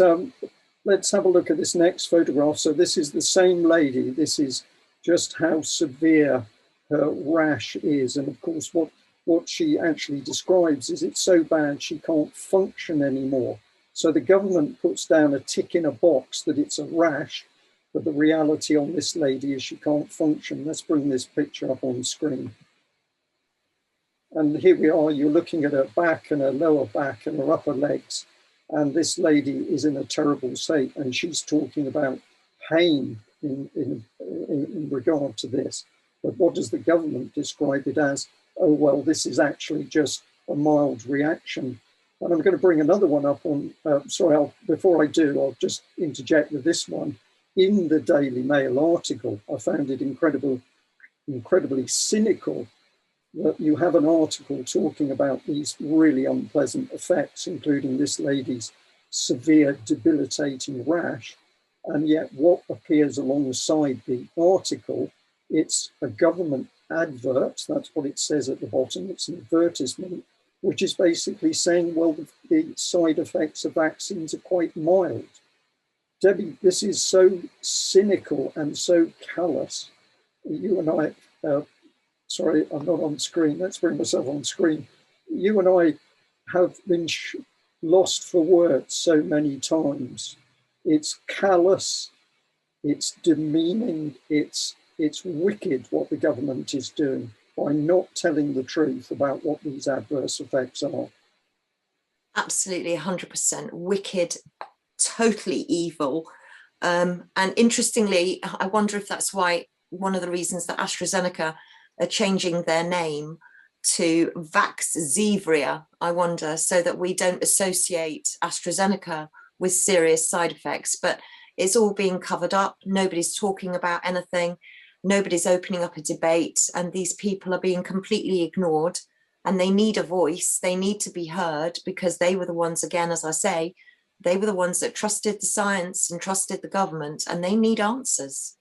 let's have a look at this next photograph. So this is the same lady. This is just how severe her rash is. And of course, what she actually describes is it's so bad she can't function anymore. So the government puts down a tick in a box that it's a rash, but the reality on this lady is she can't function. Let's bring this picture up on screen. And here we are, you're looking at her back and her lower back and her upper legs. And this lady is in a terrible state, and she's talking about pain in regard to this. But what does the government describe it as? Oh, well, this is actually just a mild reaction. And I'm going to bring another one up on, before I do, I'll just interject with this one. In the Daily Mail article, I found it incredibly cynical that you have an article talking about these really unpleasant effects, including this lady's severe debilitating rash. And yet what appears alongside the article, it's a government advert, that's what it says at the bottom, it's an advertisement, which is basically saying, well, the side effects of vaccines are quite mild. Debbie, this is so cynical and so callous. You and I, sorry, I'm not on screen. Let's bring myself on screen. You and I have been lost for words so many times. It's callous, it's demeaning, it's wicked what the government is doing by not telling the truth about what these adverse effects are.
Absolutely, 100% wicked, totally evil. And interestingly, I wonder if that's why one of the reasons that AstraZeneca are changing their name to Vaxzevria, I wonder, so that we don't associate AstraZeneca with serious side effects. But it's all being covered up. Nobody's talking about anything. Nobody's opening up a debate. And these people are being completely ignored. And they need a voice. They need to be heard, because they were the ones, again, as I say, they were the ones that trusted the science and trusted the government, and they need answers.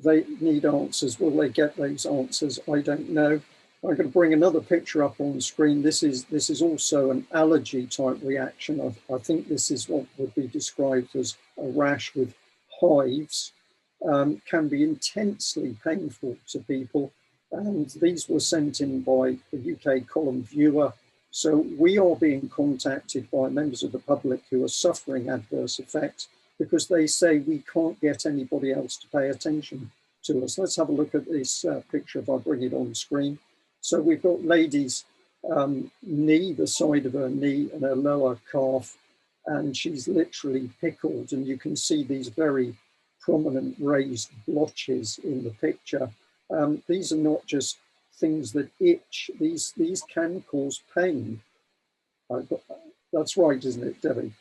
They need answers. Will they get those answers? I don't know. I'm going to bring another picture up on the screen. This is also an allergy type reaction. I think this is what would be described as a rash with hives. Can be intensely painful to people. And these were sent in by the UKColumn viewer. So we are being contacted by members of the public who are suffering adverse effects, because they say we can't get anybody else to pay attention to us. Let's have a look at this picture if I bring it on screen. So we've got lady's knee, the side of her knee and her lower calf, and she's literally pickled, and you can see these very prominent raised blotches in the picture. These are not just things that itch, these can cause pain. That's right, isn't it, Debbie?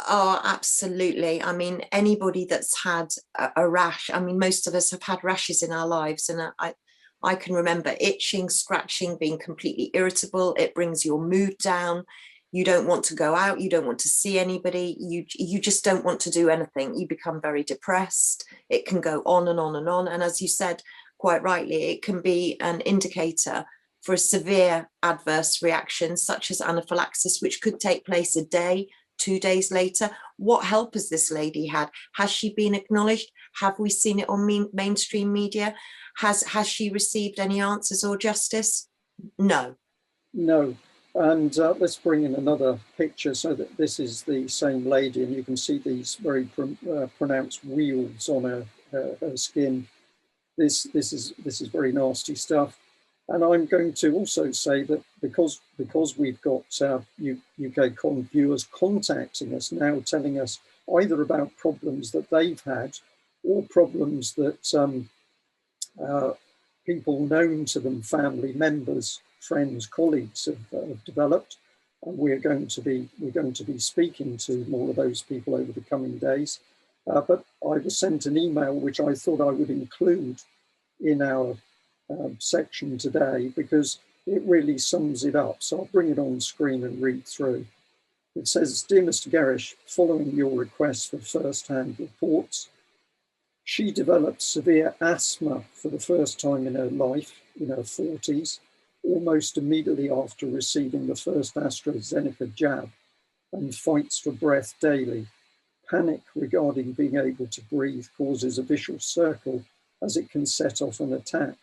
Oh, absolutely. I mean, anybody that's had a rash, I mean, most of us have had rashes in our lives, and I can remember itching, scratching, being completely irritable. It brings your mood down. You don't want to go out. You don't want to see anybody. You just don't want to do anything. You become very depressed. It can go on and on and on. And as you said, quite rightly, it can be an indicator for a severe adverse reaction, such as anaphylaxis, which could take place a day, 2 days later. What help has this lady had? Has she been acknowledged? Have we seen it on mainstream media? Has she received any answers or justice? No.
No. And let's bring in another picture so that this is the same lady, and you can see these very pronounced wheals on her skin. This is very nasty stuff. And I'm going to also say that because we've got UKColumn viewers contacting us now, telling us either about problems that they've had or problems that people known to them, family members, friends, colleagues have developed, and we're going to be speaking to more of those people over the coming days. But I was sent an email which I thought I would include in our section today, because it really sums it up. So I'll bring it on screen and read through. It says, "Dear Mr. Gerrish, following your request for first-hand reports, she developed severe asthma for the first time in her life, in her 40s, almost immediately after receiving the first AstraZeneca jab, and fights for breath daily. Panic regarding being able to breathe causes a vicious circle as it can set off an attack.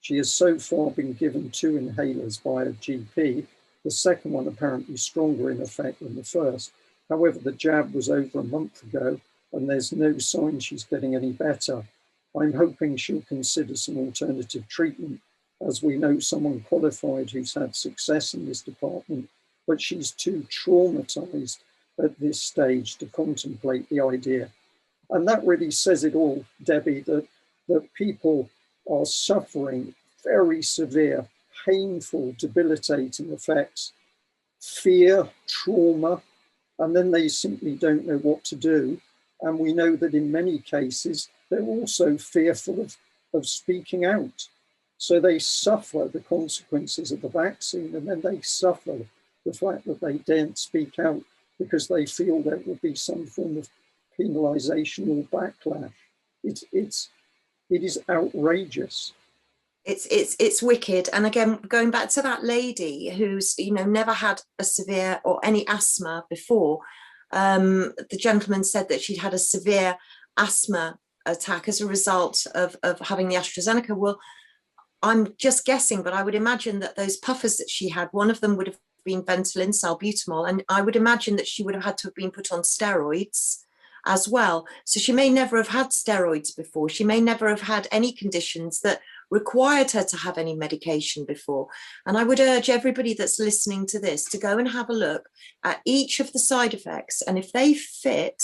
She has so far been given 2 inhalers by a GP, the second one apparently stronger in effect than the first. However, the jab was over a month ago and there's no sign she's getting any better. I'm hoping she'll consider some alternative treatment, as we know someone qualified who's had success in this department, but she's too traumatized at this stage to contemplate the idea." And that really says it all, Debbie, that people are suffering very severe, painful, debilitating effects, fear, trauma, and then they simply don't know what to do. And we know that in many cases, they're also fearful of speaking out. So they suffer the consequences of the vaccine, and then they suffer the fact that they daren't speak out because they feel there will be some form of penalisation or backlash. It is outrageous.
It's wicked. And again, going back to that lady who's never had a severe or any asthma before, the gentleman said that she'd had a severe asthma attack as a result of having the AstraZeneca. Well, I'm just guessing, but I would imagine that those puffers that she had, one of them would have been Ventolin, salbutamol, and I would imagine that she would have had to have been put on steroids as well. So she may never have had steroids before. She may never have had any conditions that required her to have any medication before. And I would urge everybody that's listening to this to go and have a look at each of the side effects. And if they fit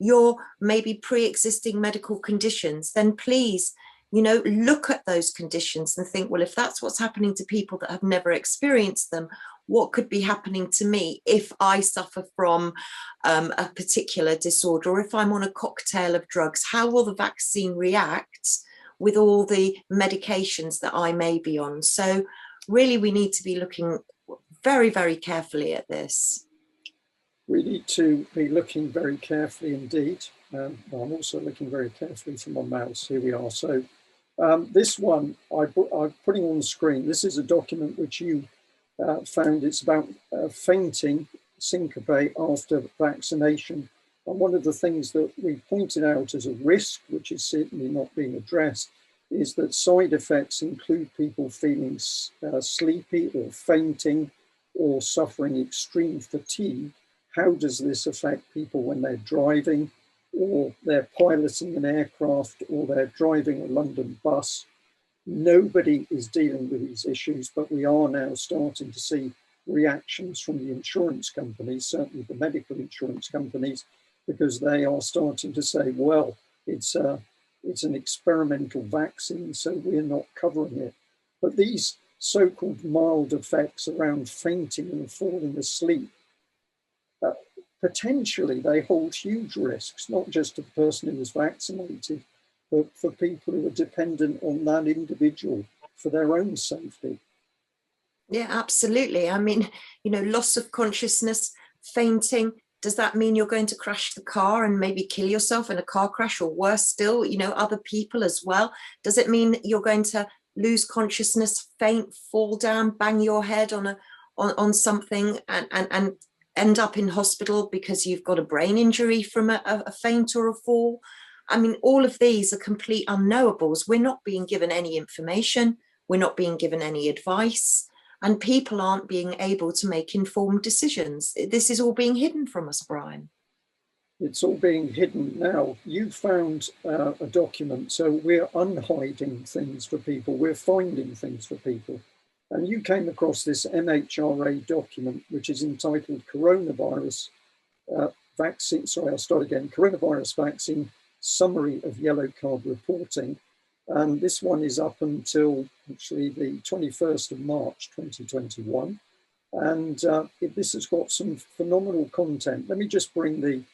your maybe pre-existing medical conditions, then please, look at those conditions and think, well, if that's what's happening to people that have never experienced them, what could be happening to me if I suffer from a particular disorder, or if I'm on a cocktail of drugs? How will the vaccine react with all the medications that I may be on? So really, we need to be looking very, very carefully at this.
We need to be looking very carefully indeed. I'm also looking very carefully for my mouse. Here we are. So this one I'm putting on the screen. This is a document which you found. It's about fainting, syncope after vaccination. And one of the things that we pointed out as a risk, which is certainly not being addressed, is that side effects include people feeling sleepy or fainting or suffering extreme fatigue. How does this affect people when they're driving, or they're piloting an aircraft, or they're driving a London bus? Nobody is dealing with these issues, but we are now starting to see reactions from the insurance companies, certainly the medical insurance companies, because they are starting to say, well, it's an experimental vaccine, so we're not covering it. But these so-called mild effects around fainting and falling asleep, potentially they hold huge risks, not just to the person who is vaccinated, but for people who are dependent on that individual for their own safety.
Yeah, absolutely. I mean, loss of consciousness, fainting, does that mean you're going to crash the car and maybe kill yourself in a car crash, or worse still, other people as well? Does it mean you're going to lose consciousness, faint, fall down, bang your head on something and end up in hospital because you've got a brain injury from a faint or a fall? I mean, all of these are complete unknowables. We're not being given any information. We're not being given any advice. And people aren't being able to make informed decisions. This is all being hidden from us, Brian.
It's all being hidden now. You found a document, so we're unhiding things for people. We're finding things for people. And you came across this MHRA document, which is entitled Coronavirus Vaccine, Coronavirus Vaccine Summary of Yellow Card Reporting. And this one is up until actually the 21st of March, 2021. And this has got some phenomenal content. Let me just bring the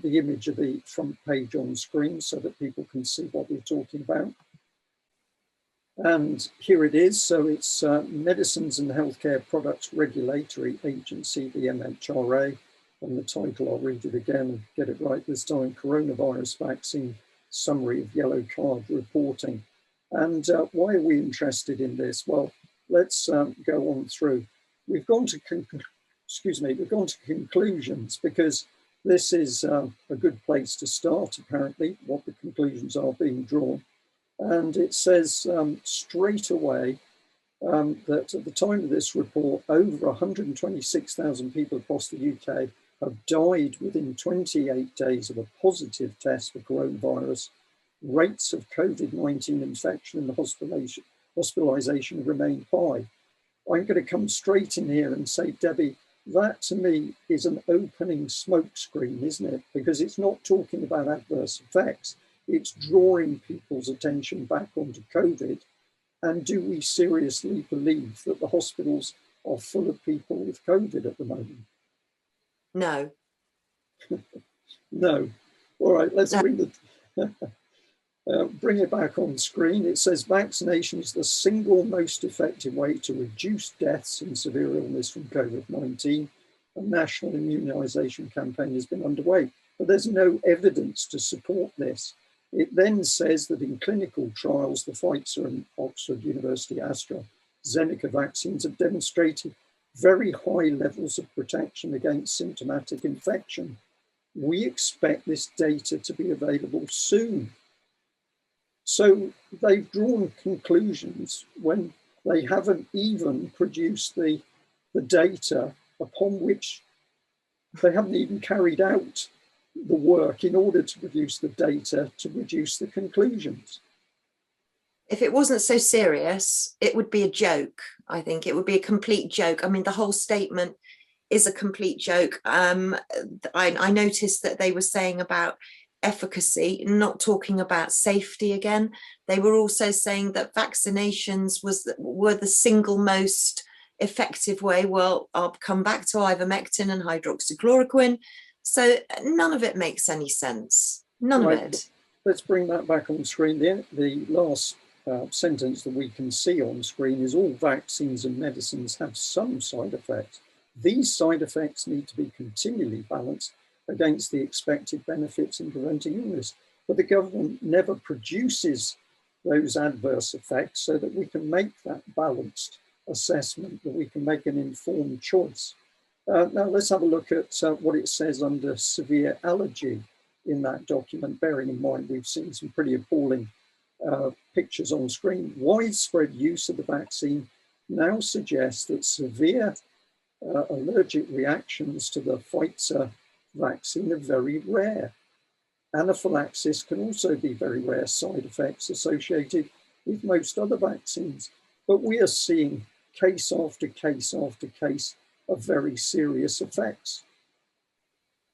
image of the front page on screen so that people can see what we're talking about. And here it is. So it's Medicines and Healthcare Products Regulatory Agency, the MHRA. And the title, I'll read it again, get it right this time, Coronavirus Vaccine Summary of Yellow Card Reporting. And why are we interested in this? Well, let's go on through. We've gone to conclusions because this is a good place to start, apparently, what the conclusions are being drawn. And it says straight away that at the time of this report, over 126,000 people across the UK have died within 28 days of a positive test for coronavirus. Rates of COVID-19 infection and hospitalisation remain high. I'm going to come straight in here and say, Debbie, that to me is an opening smokescreen, isn't it? Because it's not talking about adverse effects. It's drawing people's attention back onto COVID. And do we seriously believe that the hospitals are full of people with COVID at the moment?
No.
No. All right, let's bring it back on screen. It says vaccination is the single most effective way to reduce deaths and severe illness from COVID-19. A national immunisation campaign has been underway, but there's no evidence to support this. It then says that in clinical trials, the Pfizer and Oxford University AstraZeneca vaccines have demonstrated very high levels of protection against symptomatic infection. We expect this data to be available soon. So they've drawn conclusions when they haven't even produced the data upon which they haven't even carried out the work in order to produce the data to produce the conclusions.
If it wasn't so serious, it would be a joke. I think it would be a complete joke. I mean, the whole statement is a complete joke. I noticed that they were saying about efficacy, not talking about safety again. They were also saying that vaccinations were the single most effective way. Well, I'll come back to ivermectin and hydroxychloroquine. So none of it makes any sense. None of it.
Let's bring that back on screen. The last sentence that we can see on screen is all vaccines and medicines have some side effects. These side effects need to be continually balanced against the expected benefits in preventing illness. But the government never produces those adverse effects so that we can make that balanced assessment, that we can make an informed choice. Now let's have a look at what it says under severe allergy in that document, bearing in mind we've seen some pretty appalling pictures on screen. Widespread use of the vaccine now suggests that severe allergic reactions to the Pfizer vaccine are very rare. Anaphylaxis can also be very rare side effects associated with most other vaccines, but we are seeing case after case after case of very serious effects.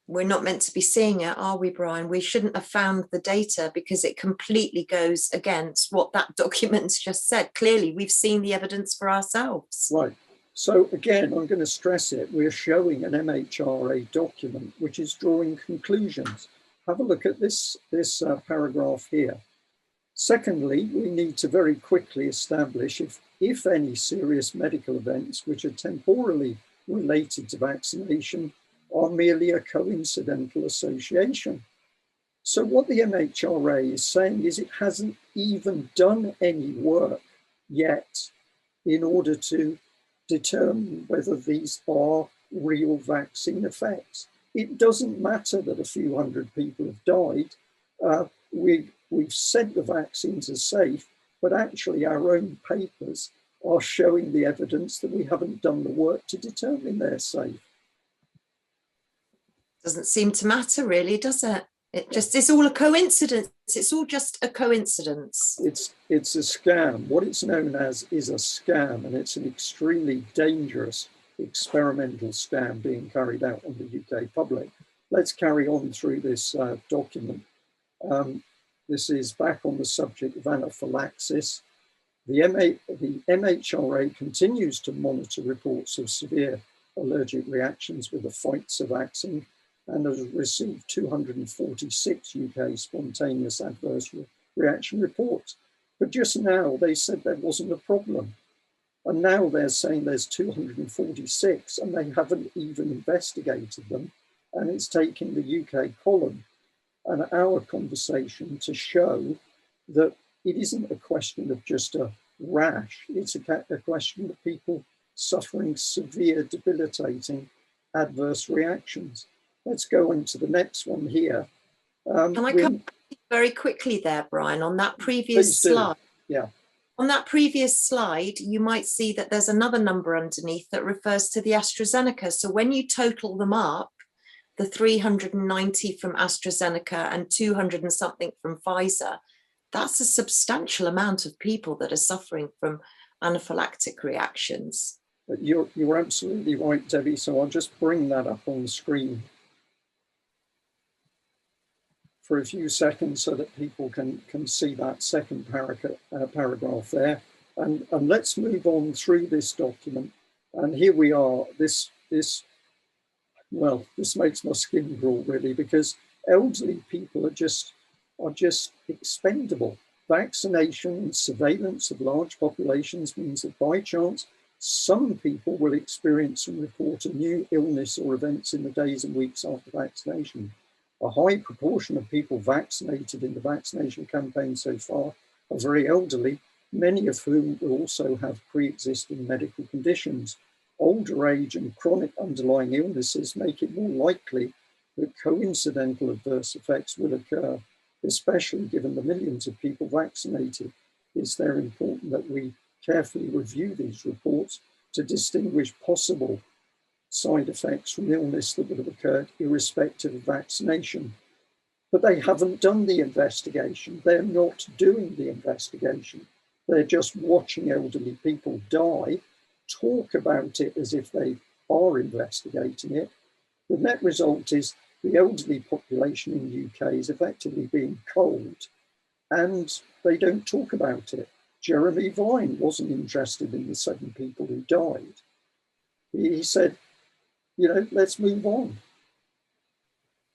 We're not meant to be seeing it, are we, Brian? We shouldn't have found the data because it completely goes against what that document's just said. Clearly, we've seen the evidence for ourselves.
Right. So again, I'm going to stress it. We're showing an MHRA document which is drawing conclusions. Have a look at this paragraph here. Secondly, we need to very quickly establish if any serious medical events which are temporally related to vaccination are merely a coincidental association. So what the MHRA is saying is it hasn't even done any work yet in order to determine whether these are real vaccine effects. It doesn't matter that a few hundred people have died. We've said the vaccines are safe, but actually our own papers are showing the evidence that we haven't done the work to determine they're safe.
Doesn't seem to matter really, does it? It's all a coincidence. It's all just a coincidence.
It's a scam. What it's known as is a scam, and it's an extremely dangerous experimental scam being carried out on the UK public. Let's carry on through this document. This is back on the subject of anaphylaxis. The MHRA continues to monitor reports of severe allergic reactions with the Pfizer vaccine and has received 246 UK spontaneous adverse reaction reports. But just now they said there wasn't a problem. And now they're saying there's 246 and they haven't even investigated them. And it's taking the UKColumn and our conversation to show that it isn't a question of just a rash, it's a question of people suffering severe, debilitating adverse reactions. Let's go on to the next one here.
Can I come very quickly there, Brian, on that previous slide?
Yeah.
On that previous slide, you might see that there's another number underneath that refers to the AstraZeneca. So when you total them up, the 390 from AstraZeneca and 200 and something from Pfizer, that's a substantial amount of people that are suffering from anaphylactic reactions.
You're absolutely right, Debbie. So I'll just bring that up on the screen for a few seconds so that people can see that second paragraph there. And let's move on through this document. And here we are. This makes my skin crawl, really, because elderly people are just expendable. Vaccination and surveillance of large populations means that by chance, some people will experience and report a new illness or events in the days and weeks after vaccination. A high proportion of people vaccinated in the vaccination campaign so far are very elderly, many of whom will also have pre-existing medical conditions. Older age and chronic underlying illnesses make it more likely that coincidental adverse effects will occur, especially given the millions of people vaccinated. It's therefore important that we carefully review these reports to distinguish possible side effects from illness that would have occurred irrespective of vaccination. But they haven't done the investigation. They're not doing the investigation. They're just watching elderly people die, talk about it as if they are investigating it. The net result is the elderly population in the UK is effectively being culled, and they don't talk about it. Jeremy Vine wasn't interested in the 7 people who died. He said, let's move on.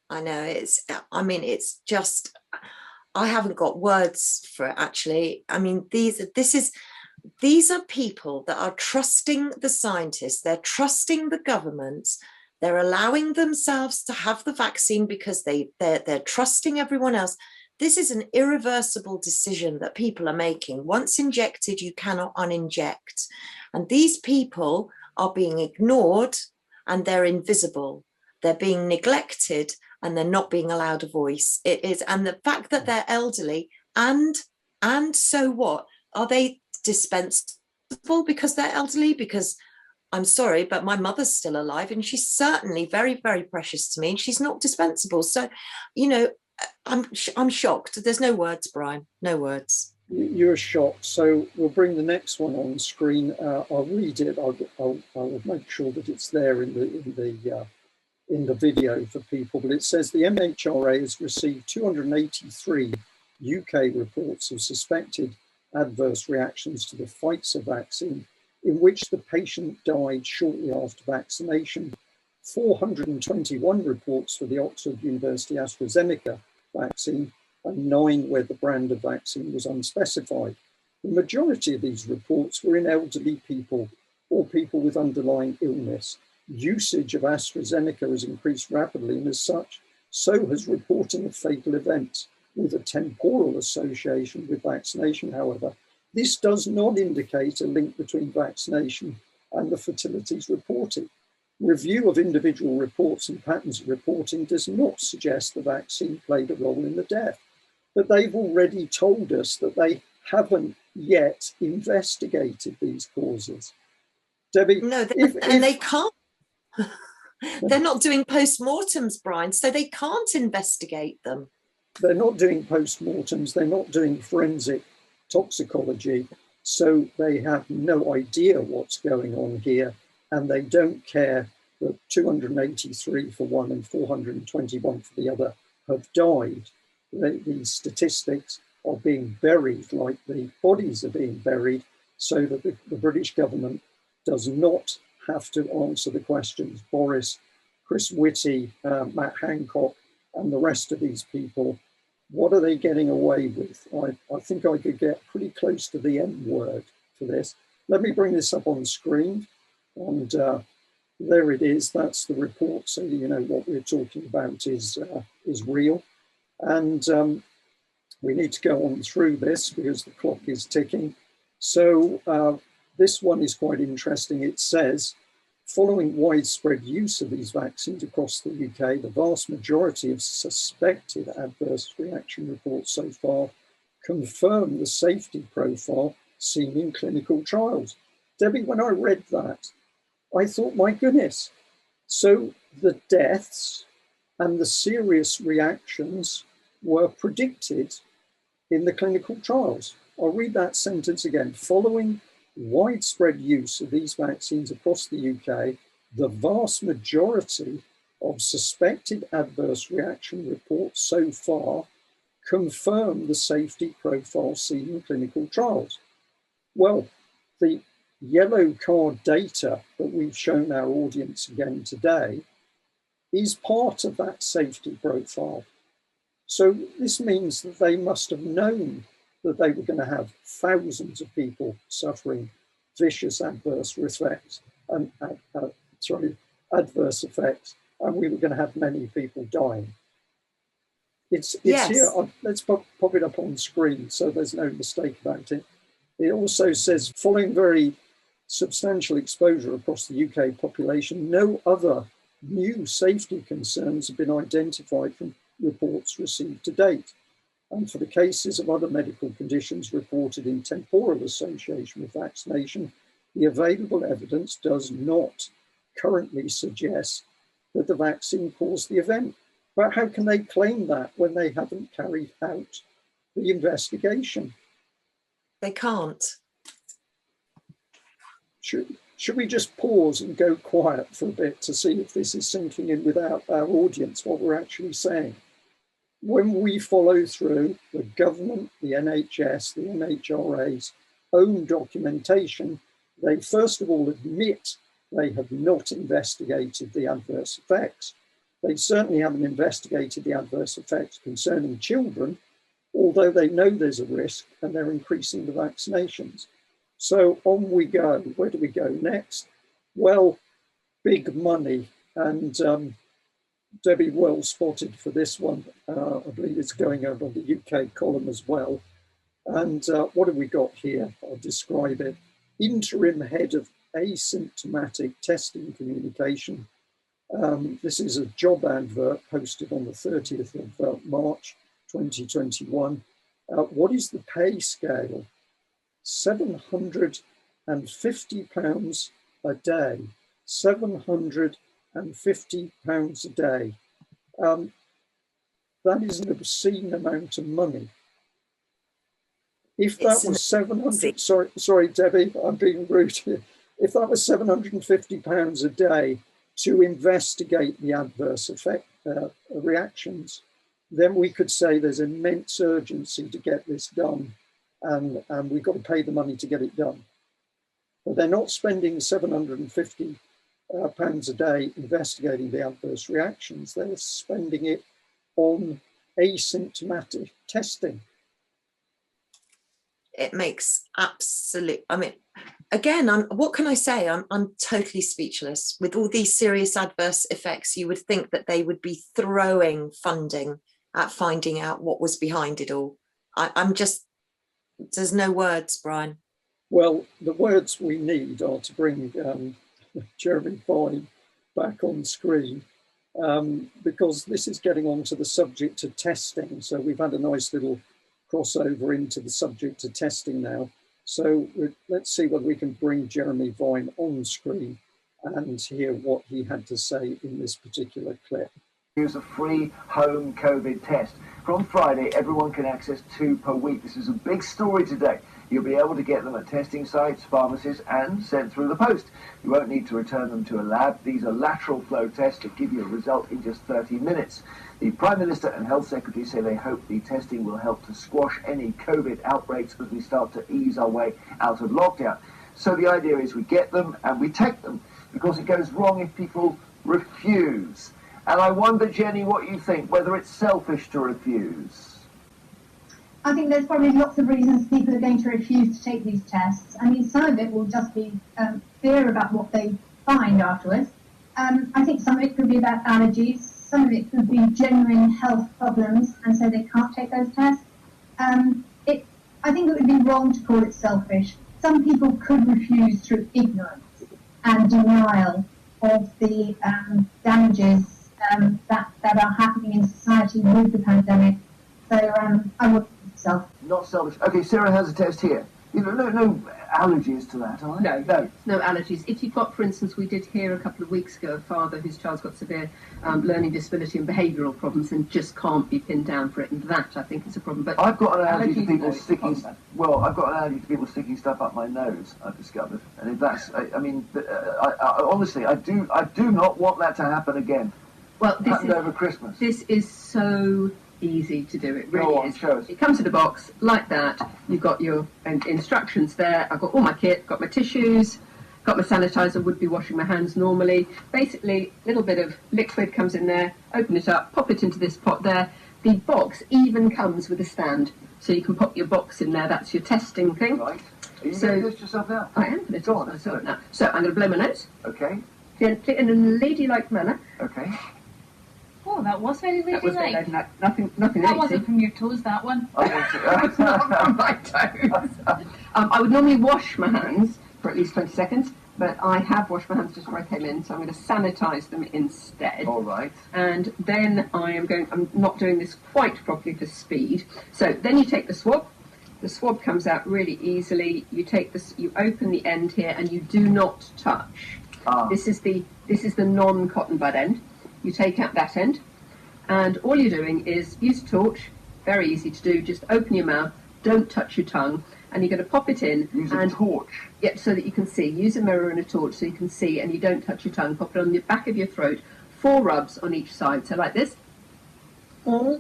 I know, it's just, I haven't got words for it, actually. I mean, these are people that are trusting the scientists, they're trusting the governments, they're allowing themselves to have the vaccine because they're trusting everyone else. This is an irreversible decision that people are making. Once injected, you cannot uninject. And these people are being ignored and they're invisible. They're being neglected and they're not being allowed a voice. And the fact that they're elderly and so what? Are they dispensable because they're elderly? Because I'm sorry, but my mother's still alive and she's certainly very, very precious to me and she's not dispensable. So, I'm shocked. There's no words, Brian, no words.
You're shocked. So we'll bring the next one on screen. I'll read it. I'll make sure that it's there in the video for people. But it says the MHRA has received 283 UK reports of suspected adverse reactions to the Pfizer vaccine, in which the patient died shortly after vaccination. 421 reports for the Oxford University AstraZeneca vaccine, and 9 where the brand of vaccine was unspecified. The majority of these reports were in elderly people or people with underlying illness. Usage of AstraZeneca has increased rapidly, and as such, so has reporting of fatal events with a temporal association with vaccination. However, this does not indicate a link between vaccination and the fatalities reported. Review of individual reports and patterns of reporting does not suggest the vaccine played a role in the death, but they've already told us that they haven't yet investigated these causes. Debbie,
no, they can't. They're not doing post-mortems, Brian, so they can't investigate them.
They're not doing post-mortems, they're not doing forensic toxicology, so they have no idea what's going on here, and they don't care that 283 for one and 421 for the other have died. These statistics are being buried like the bodies are being buried, so that the British government does not have to answer the questions. Boris, Chris Whitty, Matt Hancock, and the rest of these people What are they getting away with? I think I could get pretty close to the M word for this. Let me bring this up on screen. And there it is. That's the report. So you know what we're talking about is real. And we need to go on through this because the clock is ticking. So this one is quite interesting. It says, following widespread use of these vaccines across the UK, the vast majority of suspected adverse reaction reports so far confirm the safety profile seen in clinical trials. Debbie, when I read that, I thought, my goodness. So the deaths and the serious reactions were predicted in the clinical trials. I'll read that sentence again. Following widespread use of these vaccines across the UK, the vast majority of suspected adverse reaction reports so far confirm the safety profile seen in clinical trials. Well, the yellow card data that we've shown our audience again today is part of that safety profile. So this means that they must have known that they were going to have thousands of people suffering vicious adverse effects, and adverse effects, and we were going to have many people dying. It's yes. Here. Let's pop it up on screen so there's no mistake about it. It also says, following very substantial exposure across the UK population, no other new safety concerns have been identified from reports received to date. And for the cases of other medical conditions reported in temporal association with vaccination, the available evidence does not currently suggest that the vaccine caused the event. But how can they claim that when they haven't carried out the investigation?
They can't.
Should we just pause and go quiet for a bit to see if this is sinking in with our audience, what we're actually saying? When we follow through the government, the NHS, the MHRA's own documentation, they first of all admit they have not investigated the adverse effects. They certainly haven't investigated the adverse effects concerning children, although they know there's a risk and they're increasing the vaccinations. So on we go. Where do we go next? Well, big money. And Debbie, well spotted for this one. I believe it's going over on the UKColumn as well. And what have we got here? I'll describe it. Interim head of asymptomatic testing communication. This is a job advert posted on the 30th of March 2021. What is the pay scale? £750 a day. £750 a day. That is an obscene amount of money. If that was 700, sorry, Debbie, I'm being rude here. If that was £750 a day to investigate the adverse effect reactions, then we could say there's immense urgency to get this done, and we've got to pay the money to get it done. But they're not spending £750 a day investigating the adverse reactions. They're spending it on asymptomatic testing.
It makes absolute, I mean, again, what can I say? I'm totally speechless. With all these serious adverse effects, you would think that they would be throwing funding at finding out what was behind it all. I'm just, there's no words, Brian.
Well, the words we need are to bring Jeremy Vine back on screen, because this is getting on to the subject of testing. So we've had a nice little crossover into the subject of testing now. So let's see whether we can bring Jeremy Vine on screen and hear what he had to say in this particular clip.
Here's a free home COVID test. From Friday, everyone can access 2 per week. This is a big story today. You'll be able to get them at testing sites, pharmacies, and sent through the post. You won't need to return them to a lab. These are lateral flow tests that give you a result in just 30 minutes. The Prime Minister and Health Secretary say they hope the testing will help to squash any COVID outbreaks as we start to ease our way out of lockdown. So the idea is we get them and we take them, because it goes wrong if people refuse. And I wonder, Jenny, what you think, whether it's selfish to refuse.
I think there's probably lots of reasons people are going to refuse to take these tests. I mean, some of it will just be fear about what they find afterwards. I think some of it could be about allergies. Some of it could be genuine health problems, and so they can't take those tests. I think it would be wrong to call it selfish. Some people could refuse through ignorance and denial of the damages that are happening in society with the pandemic. So I would self.
Not selfish. Okay, Sarah has a test here. You know, no allergies to that, are there?
No allergies. If you've got, for instance, we did hear a couple of weeks ago a father whose child's got severe learning disability and behavioural problems and just can't be pinned down for it, and that I think is a problem. But
I've got an allergy to people sticking. Well, I've got an allergy to people sticking stuff up my nose. I've discovered, and if that's, I mean, I honestly, I do not want that to happen again.
Well, this
happened over Christmas.
This is so easy to do. It really is.
Show us.
It comes in a box like that. You've got your instructions there. I've got all my kit, got my tissues, got my sanitizer, would be washing my hands normally. Basically, a little bit of liquid comes in there, open it up, pop it into this pot there. The box even comes with a stand, so you can pop your box in there. That's your testing thing.
Right. Are you going to test yourself now?
I am going to test myself now. So I'm going to blow my nose.
Okay.
Gently, in a ladylike manner.
Okay.
Oh, that was very ladylike.
That was very ladylike. Nothing
That wasn't from your toes, that one.
It's not from my toes. I would normally wash my hands for at least 20 seconds, but I have washed my hands just before I came in, so I'm going to sanitize them instead.
All right.
And then I'm not doing this quite properly for speed. So then you take the swab. The swab comes out really easily. You take this, you open the end here, and you do not touch. This is the non-cotton bud end. You take out that end, and all you're doing is use a torch. Very easy to do. Just open your mouth, don't touch your tongue, and you're going to pop it in.
Use a torch.
Yep, so that you can see. Use a mirror and a torch so you can see, and you don't touch your tongue. Pop it on the back of your throat. 4 rubs on each side. So like this.
Oh.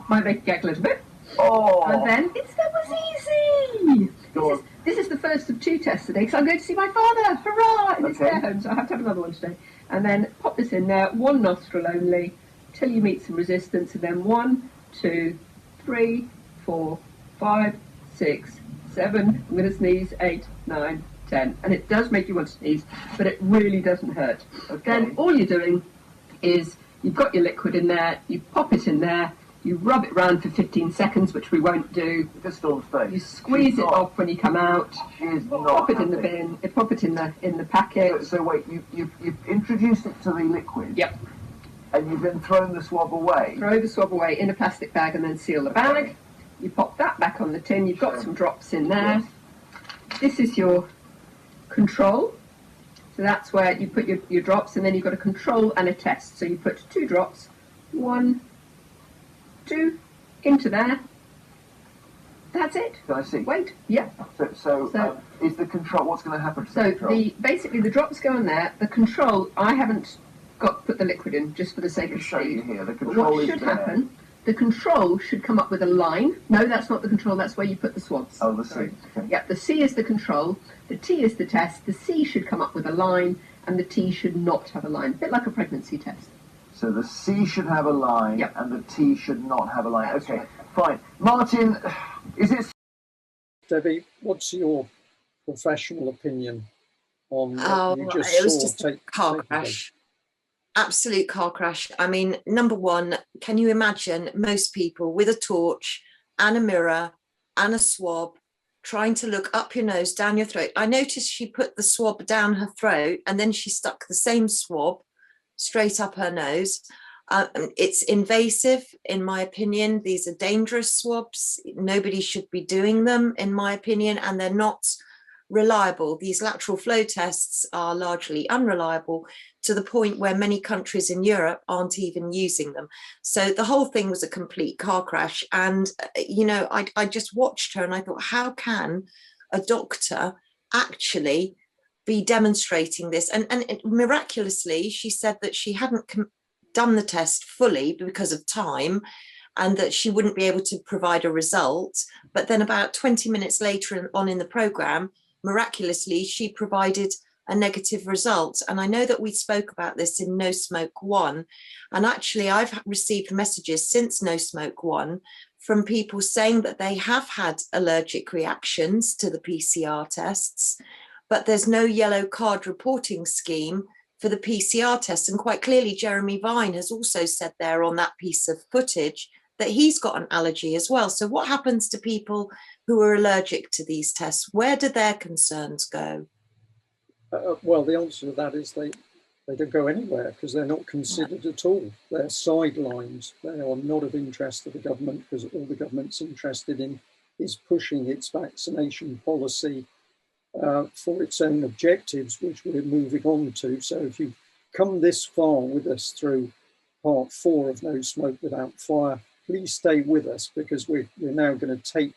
Might make you gag a little bit.
Oh.
And then that was easy. This is the first of 2 tests today because I'm going to see my father. Hurrah! In his care home, so I have to have another one today. And then pop this in there, 1 nostril only, till you meet some resistance, and then 1, 2, 3, 4, 5, 6, 7. I'm going to sneeze. 8, 9, 10. And it does make you want to sneeze, but it really doesn't hurt. Then all you're doing is you've got your liquid in there, you pop it in there, you rub it round for 15 seconds, which we won't do. You squeeze it off when you come out. Pop it in the bin. Pop it in the packet.
So wait, you've introduced it to the liquid.
Yep.
And you've then thrown the swab away.
Throw the swab away in a plastic bag and then seal the bag. You pop that back on the tin. You've got some drops in there. Yes. This is your control. So that's where you put your drops, and then you've got a control and a test. So you put 2 drops, 1, 2, into there. That's it.
Can I see?
Wait. Yeah.
So is the control? What's going to happen to the control?
Basically the drops go in there. The control, I haven't put the liquid in just for the sake of speed.
Here. The control
what should happen? The control should come up with a line. No, that's not the control. That's where you put the swabs.
Oh, the C. Okay.
Yeah, the C is the control. The T is the test. The C should come up with a line, and the T should not have a line. A bit like a pregnancy test.
So the C should have a line, and the T should not have a line.
That's
okay,
right.
fine. Martin, is it...
Debbie, what's your professional opinion on what you just
it was
saw
just a car crash. Absolute car crash. I mean, number one, can you imagine most people with a torch and a mirror and a swab trying to look up your nose, down your throat? I noticed she put the swab down her throat and then she stuck the same swab straight up her nose. It's invasive, in my opinion. These are dangerous swabs. Nobody should be doing them, in my opinion, and they're not reliable. These lateral flow tests are largely unreliable to the point where many countries in Europe aren't even using them. So the whole thing was a complete car crash. And, you know, I just watched her and I thought, how can a doctor actually be demonstrating this? And miraculously, she said that she hadn't done the test fully because of time and that she wouldn't be able to provide a result. But then about 20 minutes later on in the programme, miraculously, she provided a negative result. And I know that we spoke about this in No Smoke 1. And actually, I've received messages since No Smoke 1 from people saying that they have had allergic reactions to the PCR tests, but there's no yellow card reporting scheme for the PCR tests. And quite clearly, Jeremy Vine has also said there on that piece of footage that he's got an allergy as well. So what happens to people who are allergic to these tests? Where do their concerns go?
Well, the answer to that is they don't go anywhere because they're not considered at all. They're sidelined. They are not of interest to the government because all the government's interested in is pushing its vaccination policy for its own objectives, which we're moving on to. So if you've come this far with us through part 4 of No Smoke Without Fire, please stay with us because we're now going to take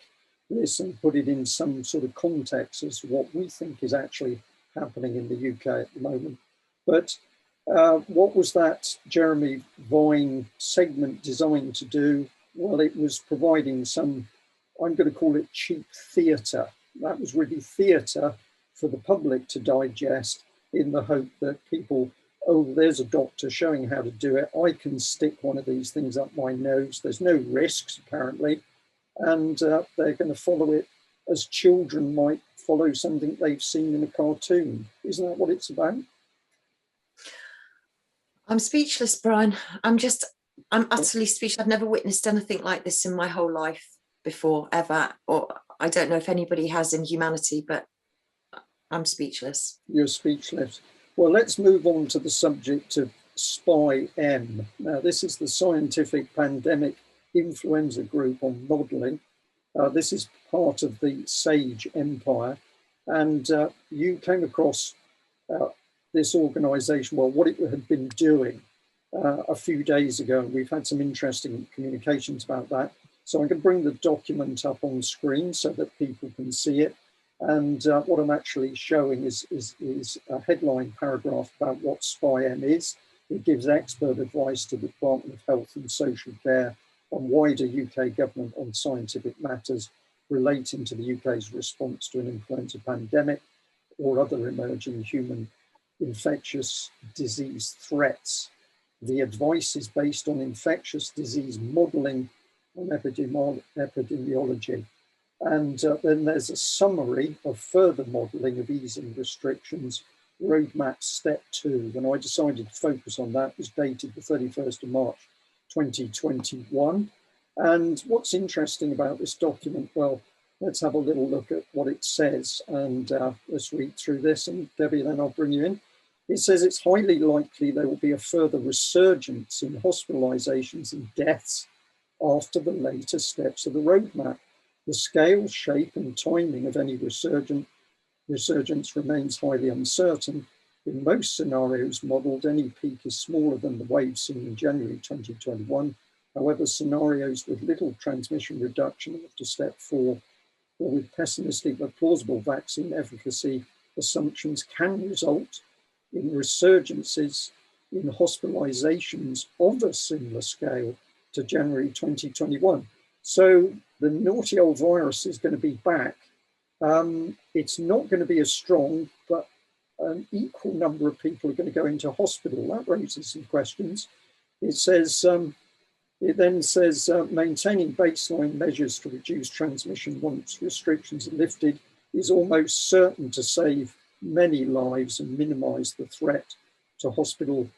this and put it in some sort of context as to what we think is actually happening in the UK at the moment. But what was that Jeremy Vine segment designed to do? Well, it was providing some, I'm going to call it cheap theatre. That was really theatre for the public to digest in the hope that people, oh, there's a doctor showing how to do it. I can stick one of these things up my nose. There's no risks, apparently. And they're going to follow it as children might follow something they've seen in a cartoon. Isn't that what it's about?
I'm speechless, Brian. I'm utterly speechless. I've never witnessed anything like this in my whole life before, ever. Or I don't know if anybody has in humanity, but I'm speechless.
You're speechless. Well, let's move on to the subject of SPI-M. Now, this is the Scientific Pandemic Influenza Group on Modelling. This is part of the SAGE empire. And you came across this organisation, well, what it had been doing a few days ago. And we've had some interesting communications about that. So I'm going to bring the document up on screen so that people can see it. And what I'm actually showing is a headline paragraph about what SPI-M is. It gives expert advice to the Department of Health and Social Care on wider UK government on scientific matters relating to the UK's response to an influenza pandemic or other emerging human infectious disease threats. The advice is based on infectious disease modelling and epidemiology. And then there's a summary of further modelling of easing restrictions, roadmap step 2. When I decided to focus on that, it was dated the 31st of March 2021. And what's interesting about this document, well, let's have a little look at what it says. And let's read through this. And Debbie, then I'll bring you in. It says it's highly likely there will be a further resurgence in hospitalisations and deaths after the later steps of the roadmap. The scale, shape and timing of any resurgence remains highly uncertain. In most scenarios modelled, any peak is smaller than the wave seen in January 2021. However, scenarios with little transmission reduction after step 4 or with pessimistic but plausible vaccine efficacy assumptions can result in resurgences in hospitalisations of a similar scale to January 2021. So the naughty old virus is going to be back. It's not going to be as strong, but an equal number of people are going to go into hospital. That raises some questions. It says, it then says, maintaining baseline measures to reduce transmission once restrictions are lifted is almost certain to save many lives and minimise the threat to hospital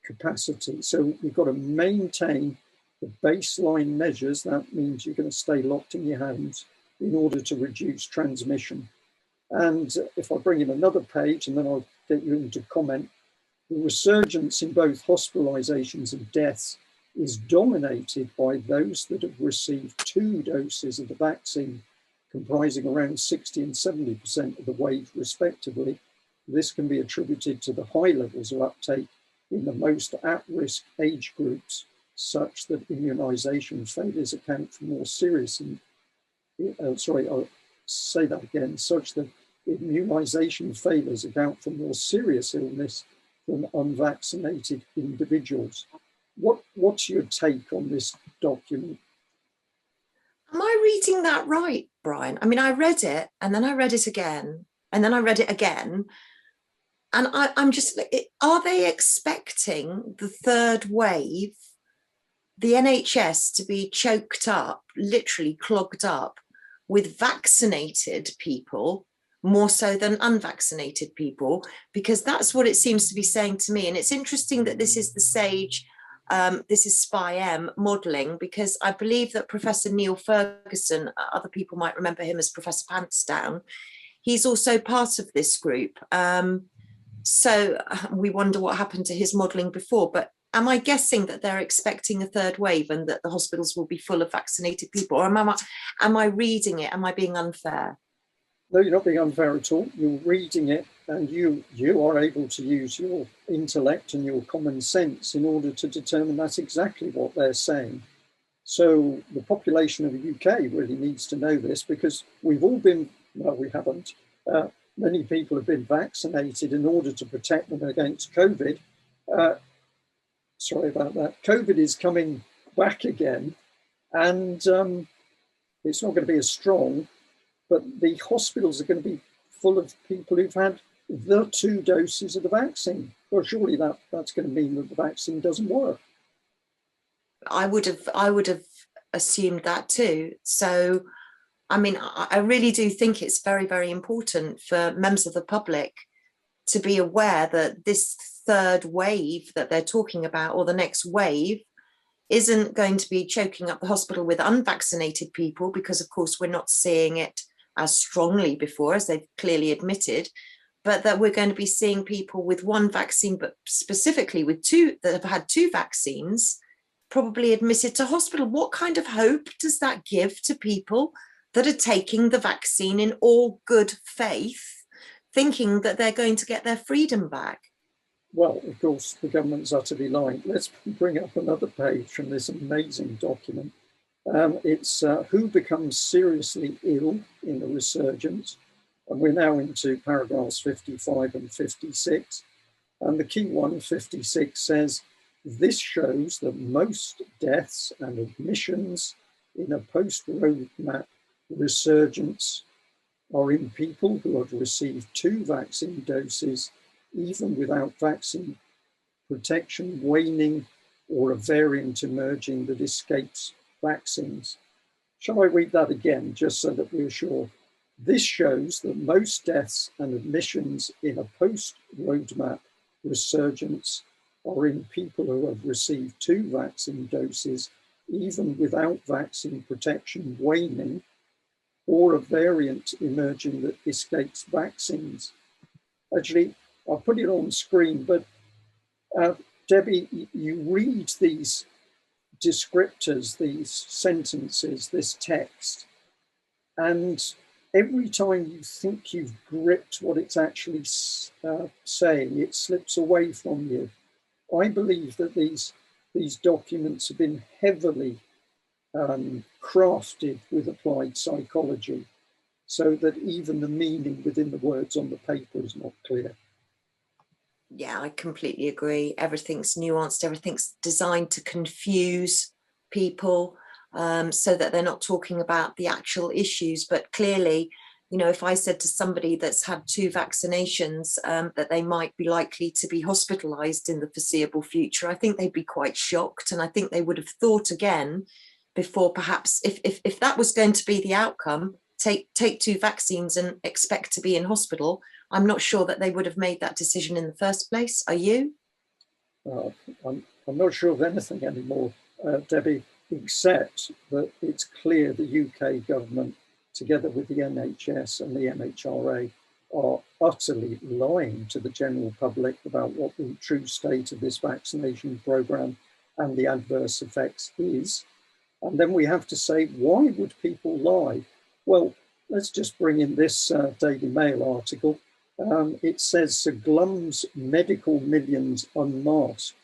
capacity. So we've got to maintain the baseline measures. That means you're going to stay locked in your homes in order to reduce transmission. And if I bring in another page and then I'll get you into comment, the resurgence in both hospitalisations and deaths is dominated by those that have received 2 doses of the vaccine, comprising around 60 and 70% of the wave respectively. This can be attributed to the high levels of uptake in the most at-risk age groups, such that immunisation failures account for more serious, I'll say that again, such that immunisation failures account for more serious illness than unvaccinated individuals. What's your take on this document?
Am I reading that right, Brian? I mean, I read it and then I read it again and then I read it again. And I'm just, are they expecting the third wave, the NHS to be choked up, literally clogged up with vaccinated people more so than unvaccinated people? Because that's what it seems to be saying to me. And it's interesting that this is the SAGE, this is SPY-M modelling, because I believe that Professor Neil Ferguson, other people might remember him as Professor Pantsdown, he's also part of this group. So we wonder what happened to his modelling before, but am I guessing that they're expecting a third wave and that the hospitals will be full of vaccinated people? Or am I reading it? Am I being unfair?
No, you're not being unfair at all. You're reading it, and you are able to use your intellect and your common sense in order to determine that's exactly what they're saying. So the population of the UK really needs to know this, because we've all been, well, we haven't. Many people have been vaccinated in order to protect them against COVID. Sorry about that. COVID is coming back again, and it's not going to be as strong, but the hospitals are going to be full of people who've had the 2 doses of the vaccine. Well, surely that's going to mean that the vaccine doesn't work.
I would have assumed that too. So, I mean, I really do think it's very, very important for members of the public to be aware that this third wave that they're talking about, or the next wave, isn't going to be choking up the hospital with unvaccinated people, because of course we're not seeing it as strongly before, as they've clearly admitted, but that we're going to be seeing people with 1 vaccine, but specifically with 2 that have had 2 vaccines, probably admitted to hospital. What kind of hope does that give to people that are taking the vaccine in all good faith, thinking that they're going to get their freedom back?
Well, of course, the government's utterly lying. Let's bring up another page from this amazing document. It's who becomes seriously ill in the resurgence. And we're now into paragraphs 55 and 56. And the key one, 56, says, this shows that most deaths and admissions in a post-roadmap resurgence are in people who have received 2 vaccine doses, even without vaccine protection waning or a variant emerging that escapes vaccines. Shall I read that again, just so that we're sure? This shows that most deaths and admissions in a post-roadmap resurgence are in people who have received 2 vaccine doses, even without vaccine protection waning, or a variant emerging that escapes vaccines. Actually, I'll put it on screen, but Debbie, you read these descriptors, these sentences, this text, and every time you think you've gripped what it's actually saying, it slips away from you. I believe that these documents have been heavily crafted with applied psychology, so that even the meaning within the words on the paper is not clear.
Yeah, I completely agree. Everything's nuanced, everything's designed to confuse people, so that they're not talking about the actual issues. But clearly, you know, if I said to somebody that's had 2 vaccinations that they might be likely to be hospitalized in the foreseeable future, I think they'd be quite shocked. And I think they would have thought again before, perhaps, if that was going to be the outcome, take 2 vaccines and expect to be in hospital. I'm not sure that they would have made that decision in the first place. Are you?
I'm not sure of anything anymore, Debbie, except that it's clear the UK government, together with the NHS and the MHRA, are utterly lying to the general public about what the true state of this vaccination programme and the adverse effects is. And then we have to say, why would people lie? Well, let's just bring in this Daily Mail article. It says, Sir Glum's medical millions unmasked.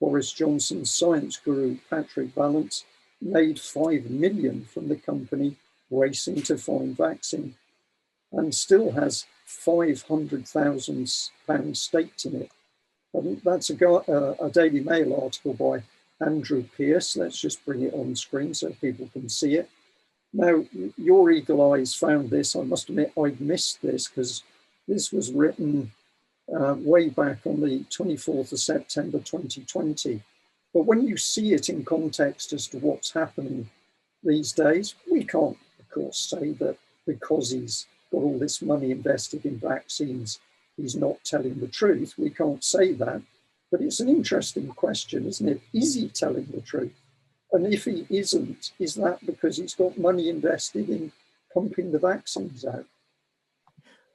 Boris Johnson's science guru, Patrick Vallance, made $5 million from the company racing to find vaccine, and still has £500,000 staked in it. And that's a Daily Mail article by Andrew Pierce. Let's just bring it on screen so people can see it. Now, your eagle eyes found this. I must admit I'd missed this, because this was written way back on the 24th of September 2020. But when you see it in context as to what's happening these days, we can't, of course, say that because he's got all this money invested in vaccines, he's not telling the truth. We can't say that. But it's an interesting question, isn't it? Is he telling the truth? And if he isn't, is that because he's got money invested in pumping the vaccines out?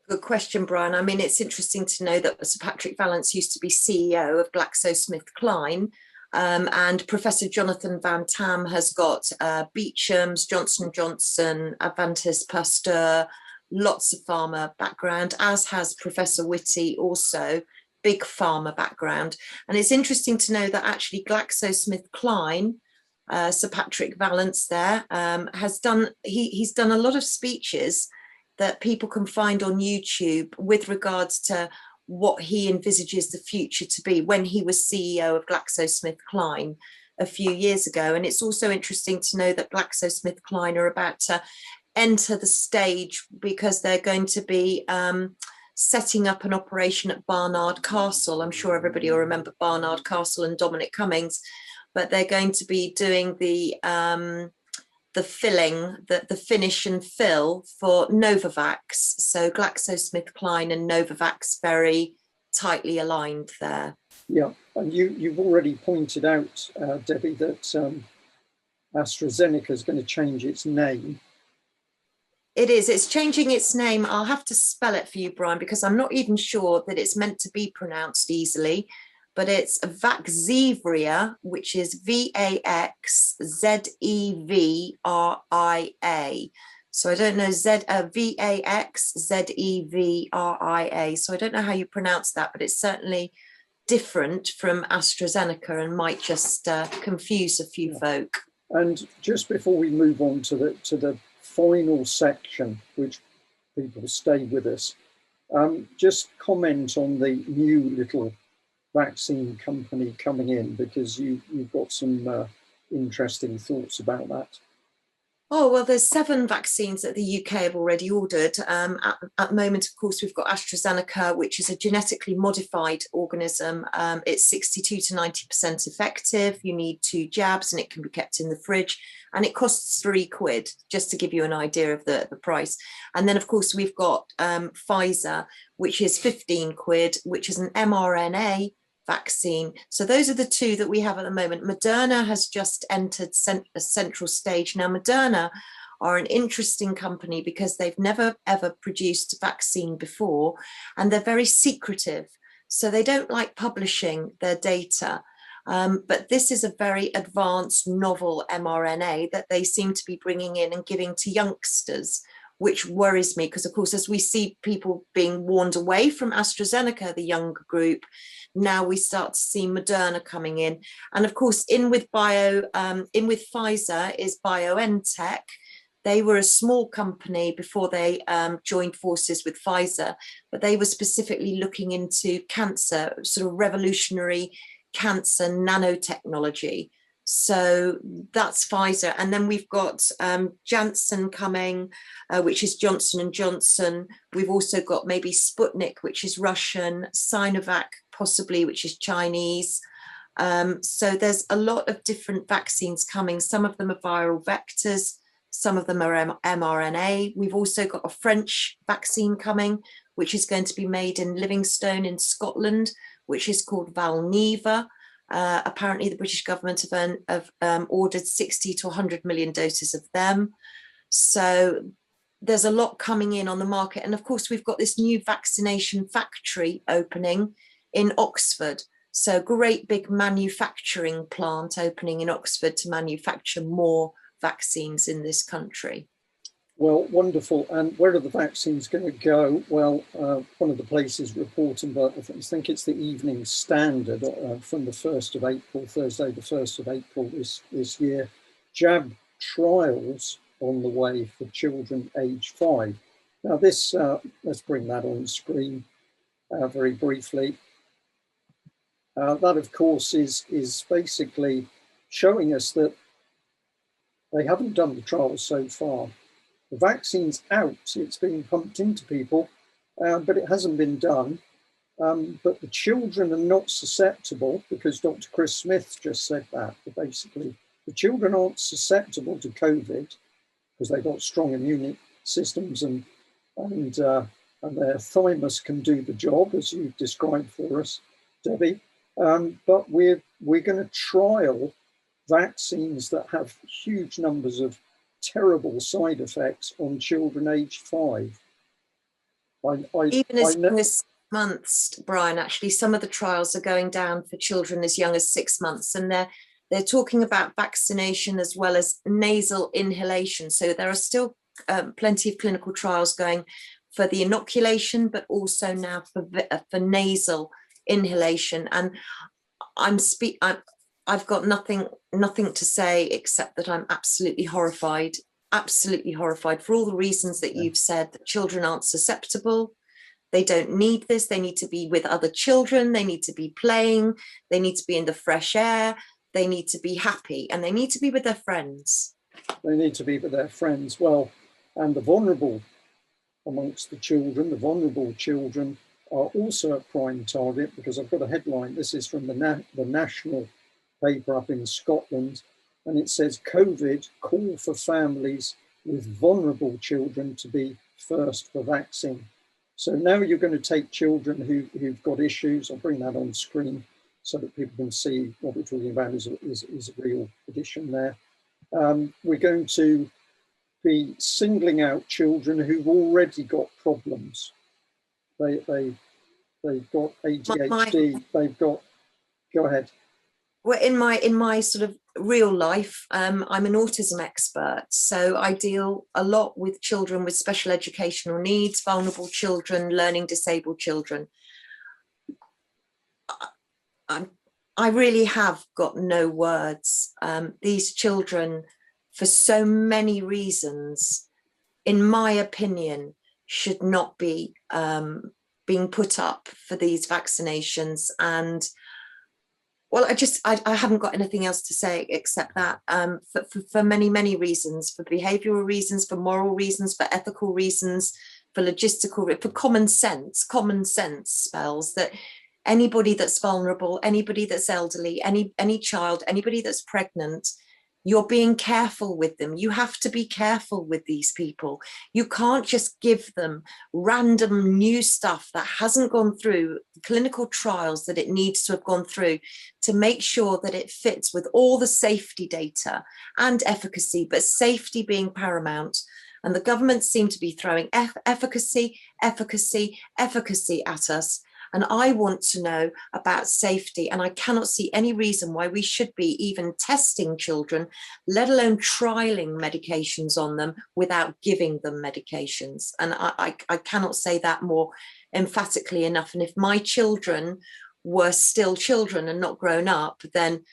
Good question, Brian. I mean, it's interesting to know that Sir Patrick Vallance used to be CEO of GlaxoSmithKline, and Professor Jonathan Van Tam has got Beecham's, Johnson & Johnson, Advantis Pasteur, lots of pharma background, as has Professor Whitty also, big pharma background. And it's interesting to know that actually GlaxoSmithKline, Sir Patrick Vallance there, he's done a lot of speeches that people can find on YouTube with regards to what he envisages the future to be when he was CEO of GlaxoSmithKline a few years ago. And it's also interesting to know that GlaxoSmithKline are about to enter the stage because they're going to be setting up an operation at Barnard Castle. I'm sure everybody will remember Barnard Castle and Dominic Cummings, but they're going to be doing the filling, the finish and fill for Novavax. So GlaxoSmithKline and Novavax very tightly aligned there.
Yeah, and you've already pointed out, Debbie, that AstraZeneca is going to change its name.
It is. It's changing its name. I'll have to spell it for you, Brian, because I'm not even sure that it's meant to be pronounced easily. But it's Vaxzevria, which is Vaxzevria. So I don't know, Vaxzevria. So I don't know how you pronounce that, but it's certainly different from AstraZeneca and might just confuse a few folk.
And just before we move on to the final section, which people stay with us, just comment on the new little vaccine company coming in, because you've got some interesting thoughts about that.
Oh, well, there's 7 vaccines that the UK have already ordered. At the moment, of course, we've got AstraZeneca, which is a genetically modified organism. It's 62 to 90% effective. You need 2 jabs and it can be kept in the fridge. And it costs £3, just to give you an idea of the price. And then, of course, we've got Pfizer, which is £15, which is an mRNA vaccine. So those are the 2 that we have at the moment. Moderna has just entered a central stage. Now, Moderna are an interesting company because they've never ever produced a vaccine before, and they're very secretive. So they don't like publishing their data. But this is a very advanced novel mRNA that they seem to be bringing in and giving to youngsters, which worries me because, of course, as we see people being warned away from AstraZeneca, the younger group, now we start to see Moderna coming in. And of course, in with Pfizer is BioNTech. They were a small company before they joined forces with Pfizer, but they were specifically looking into cancer, sort of revolutionary cancer nanotechnology. So that's Pfizer. And then we've got Janssen coming, which is Johnson & Johnson. We've also got maybe Sputnik, which is Russian, Sinovac, possibly, which is Chinese. So there's a lot of different vaccines coming. Some of them are viral vectors. Some of them are mRNA. We've also got a French vaccine coming, which is going to be made in Livingstone in Scotland, which is called Valneva. Apparently, the British government have ordered 60 to 100 million doses of them. So there's a lot coming in on the market. And of course, we've got this new vaccination factory opening in Oxford. So great big manufacturing plant opening in Oxford to manufacture more vaccines in this country.
Well, wonderful. And where are the vaccines going to go? Well, one of the places reporting, but I think it's the Evening Standard from the 1st of April, Thursday, the 1st of April this year. Jab trials on the way for children aged 5. Now this, let's bring that on screen very briefly. That, of course, is basically showing us that they haven't done the trials so far. The vaccine's out, it's being pumped into people, but it hasn't been done. but the children are not susceptible, because Dr. Chris Smith just said that. But basically, the children aren't susceptible to COVID because they've got strong immune systems, and their thymus can do the job, as you described for us, Debbie. But we're going to trial vaccines that have huge numbers of terrible side effects on children aged 5.
Even as young as 6 months, Brian, actually, some of the trials are going down for children as young as 6 months, and they're talking about vaccination as well as nasal inhalation. So there are still plenty of clinical trials going for the inoculation, but also now for nasal inhalation. And I've got nothing to say except that I'm absolutely horrified for all the reasons that you've said. That children aren't susceptible. They don't need this. They need to be with other children. They need to be playing. They need to be in the fresh air. They need to be happy, and they need to be with their friends.
They need to be with their friends. Well, and the vulnerable amongst the children, the vulnerable children are also a prime target, because I've got a headline. This is from the national paper up in Scotland, and it says COVID call for families with vulnerable children to be first for vaccine. So now you're going to take children who've got issues. I'll bring that on screen so that people can see what we're talking about is a real addition there. We're going to be singling out children who've already got problems. They've got ADHD. They've got. Go ahead.
Well, in my sort of real life, I'm an autism expert, so I deal a lot with children with special educational needs, vulnerable children, learning disabled children. I really have got no words. These children, for so many reasons, in my opinion, should not be being put up for these vaccinations. And well, I haven't got anything else to say except that for many reasons, for behavioural reasons, for moral reasons, for ethical reasons, for logistical, for common sense spells that anybody that's vulnerable, anybody that's elderly, any child, anybody that's pregnant, you're being careful with them. You have to be careful with these people. You can't just give them random new stuff that hasn't gone through the clinical trials that it needs to have gone through to make sure that it fits with all the safety data and efficacy, but safety being paramount. And the government seem to be throwing efficacy at us. And I want to know about safety, and I cannot see any reason why we should be even testing children, let alone trialing medications on them without giving them medications. And I cannot say that more emphatically enough. And if my children were still children and not grown up, then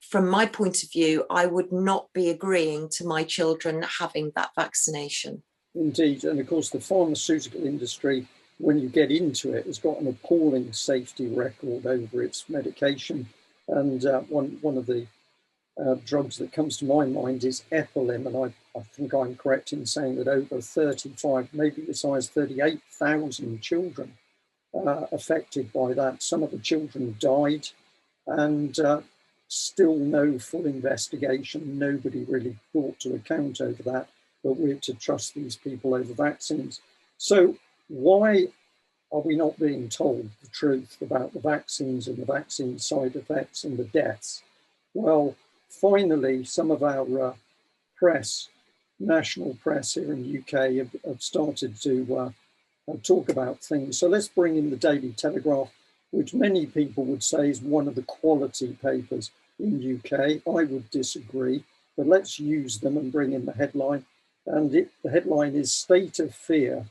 from my point of view, I would not be agreeing to my children having that vaccination.
Indeed. And of course, the pharmaceutical industry, when you get into it, has got an appalling safety record over its medication. And one of the drugs that comes to my mind is Epilim. And I think I'm correct in saying that over 35, maybe as high as 38,000 children affected by that. Some of the children died, and still no full investigation. Nobody really brought to account over that, but we're to trust these people over vaccines. So why are we not being told the truth about the vaccines and the vaccine side effects and the deaths? Well, finally, some of our press, national press here in the UK, have started to talk about things. So let's bring in the Daily Telegraph, which many people would say is one of the quality papers in the UK. I would disagree, but let's use them and bring in the headline. And the headline is State of Fear,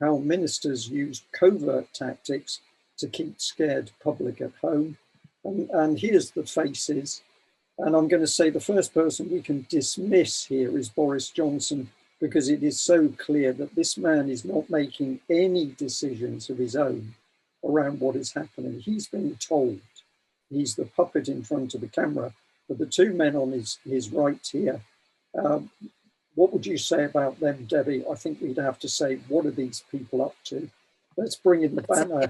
how ministers use covert tactics to keep scared public at home. And here's the faces. And I'm going to say the first person we can dismiss here is Boris Johnson, because it is so clear that this man is not making any decisions of his own around what is happening. He's being told. He's the puppet in front of the camera. But the two men on his right here, what would you say about them, Debbie? I think we'd have to say, what are these people up to? Let's bring in the banner.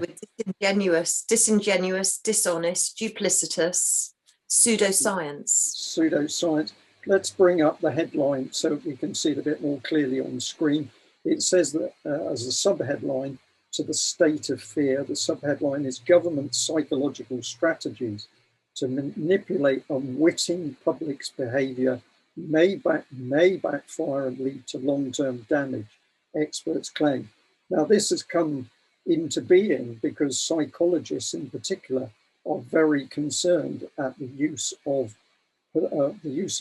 Disingenuous, dishonest, duplicitous, pseudoscience.
Pseudoscience. Let's bring up the headline so we can see it a bit more clearly on screen. It says that as a subheadline to the state of fear, the subheadline is government psychological strategies to manipulate unwitting public's behaviour may backfire and lead to long-term damage, experts claim. Now, this has come into being because psychologists in particular are very concerned at the use of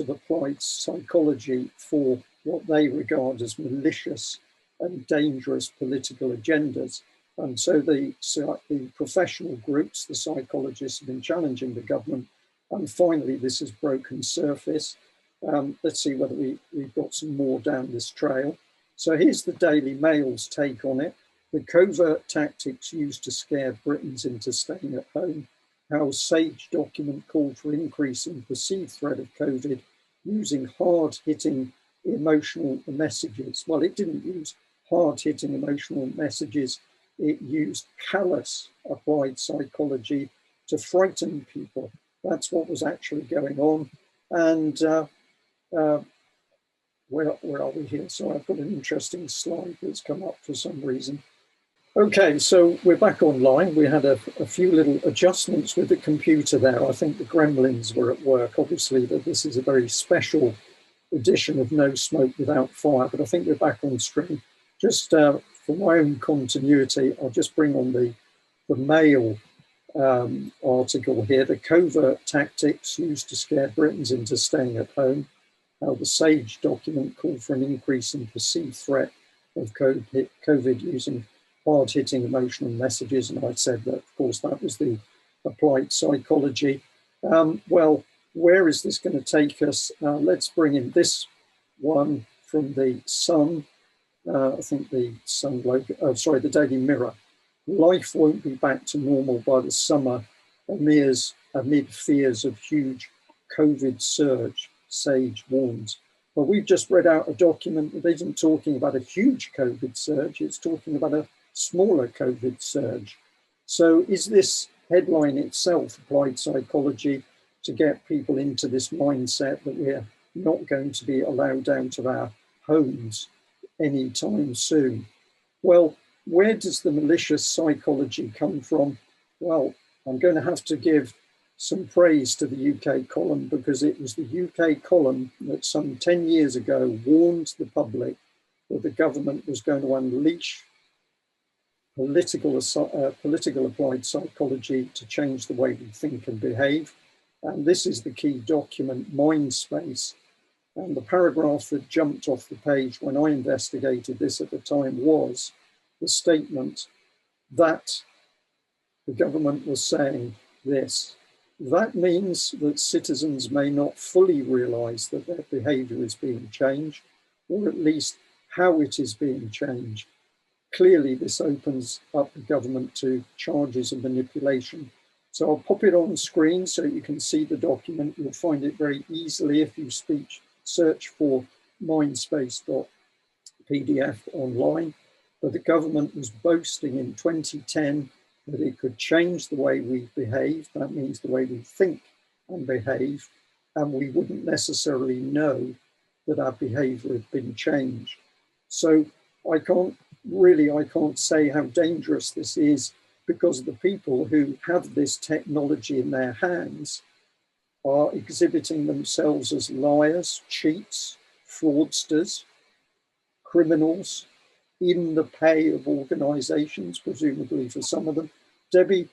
applied psychology for what they regard as malicious and dangerous political agendas. And so the professional groups, the psychologists, have been challenging the government. And finally, this has broken surface. Let's see whether we've got some more down this trail. So here's the Daily Mail's take on it. The covert tactics used to scare Britons into staying at home. How SAGE document called for increase in perceived threat of COVID using hard-hitting emotional messages. Well, it didn't use hard-hitting emotional messages. It used callous applied psychology to frighten people. That's what was actually going on. And where are we here? So I've got an interesting slide that's come up for some reason. Okay, so we're back online. We had a few little adjustments with the computer there. I think the gremlins were at work. Obviously, this is a very special edition of No Smoke Without Fire, but I think we're back on screen. Just for my own continuity, I'll just bring on the Mail article here. The covert tactics used to scare Britons into staying at home. How the SAGE document called for an increase in perceived threat of COVID using hard-hitting emotional messages, and I said that, of course, that was the applied psychology. Well, where is this going to take us? Let's bring in this one from the Sun. I think the Sun the Daily Mirror. Life won't be back to normal by the summer amid fears of huge COVID surge, SAGE warns. Well, we've just read out a document that isn't talking about a huge COVID surge, it's talking about a smaller COVID surge. So is this headline itself applied psychology to get people into this mindset that we're not going to be allowed out of our homes anytime soon? Well, where does the malicious psychology come from? Well, I'm going to have to give some praise to the UKColumn, because it was the UKColumn that some 10 years ago warned the public that the government was going to unleash political applied psychology to change the way we think and behave. And this is the key document, Mindspace. And the paragraph that jumped off the page when I investigated this at the time was the statement that the government was saying this. That means that citizens may not fully realise that their behaviour is being changed, or at least how it is being changed. Clearly, this opens up the government to charges of manipulation. So I'll pop it on screen so you can see the document. You'll find it very easily if you search for mindspace.pdf online. But the government was boasting in 2010 that it could change the way we behave. That means the way we think and behave, and we wouldn't necessarily know that our behaviour had been changed. So I can't say how dangerous this is, because the people who have this technology in their hands are exhibiting themselves as liars, cheats, fraudsters, criminals, in the pay of organisations, presumably for some of them. Debi,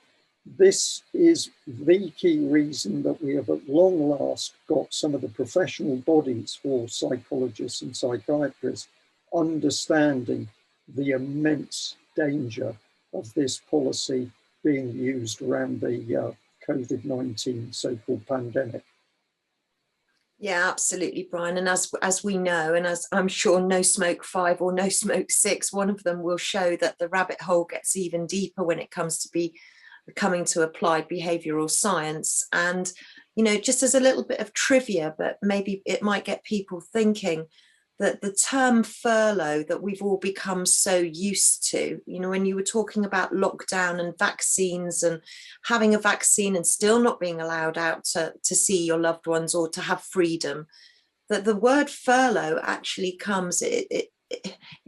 this is the key reason that we have at long last got some of the professional bodies for psychologists and psychiatrists understanding the immense danger of this policy being used around the COVID-19 so-called pandemic.
Yeah, absolutely, Brian. And as we know, and as I'm sure No Smoke 5 or No Smoke 6, one of them will show that the rabbit hole gets even deeper when it comes to coming to applied behavioural science. And, you know, just as a little bit of trivia, but maybe it might get people thinking, that the term furlough that we've all become so used to, you know, when you were talking about lockdown and vaccines and having a vaccine and still not being allowed out to see your loved ones or to have freedom, that the word furlough actually comes, it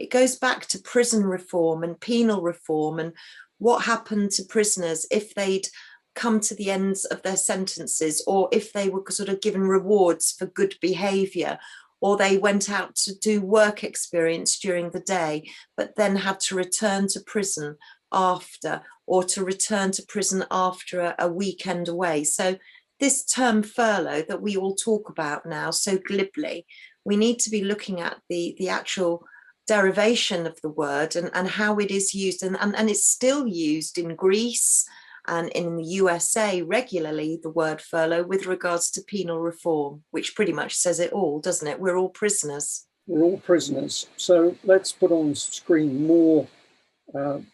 goes back to prison reform and penal reform and what happened to prisoners if they'd come to the ends of their sentences, or if they were sort of given rewards for good behaviour, or they went out to do work experience during the day, but then had to return to prison after, or to return to prison after a weekend away. So this term furlough that we all talk about now so glibly, we need to be looking at the actual derivation of the word and how it is used. And it's still used in Greece and in the USA regularly, the word furlough, with regards to penal reform, which pretty much says it all, doesn't it? We're all prisoners.
We're all prisoners. So let's put on screen more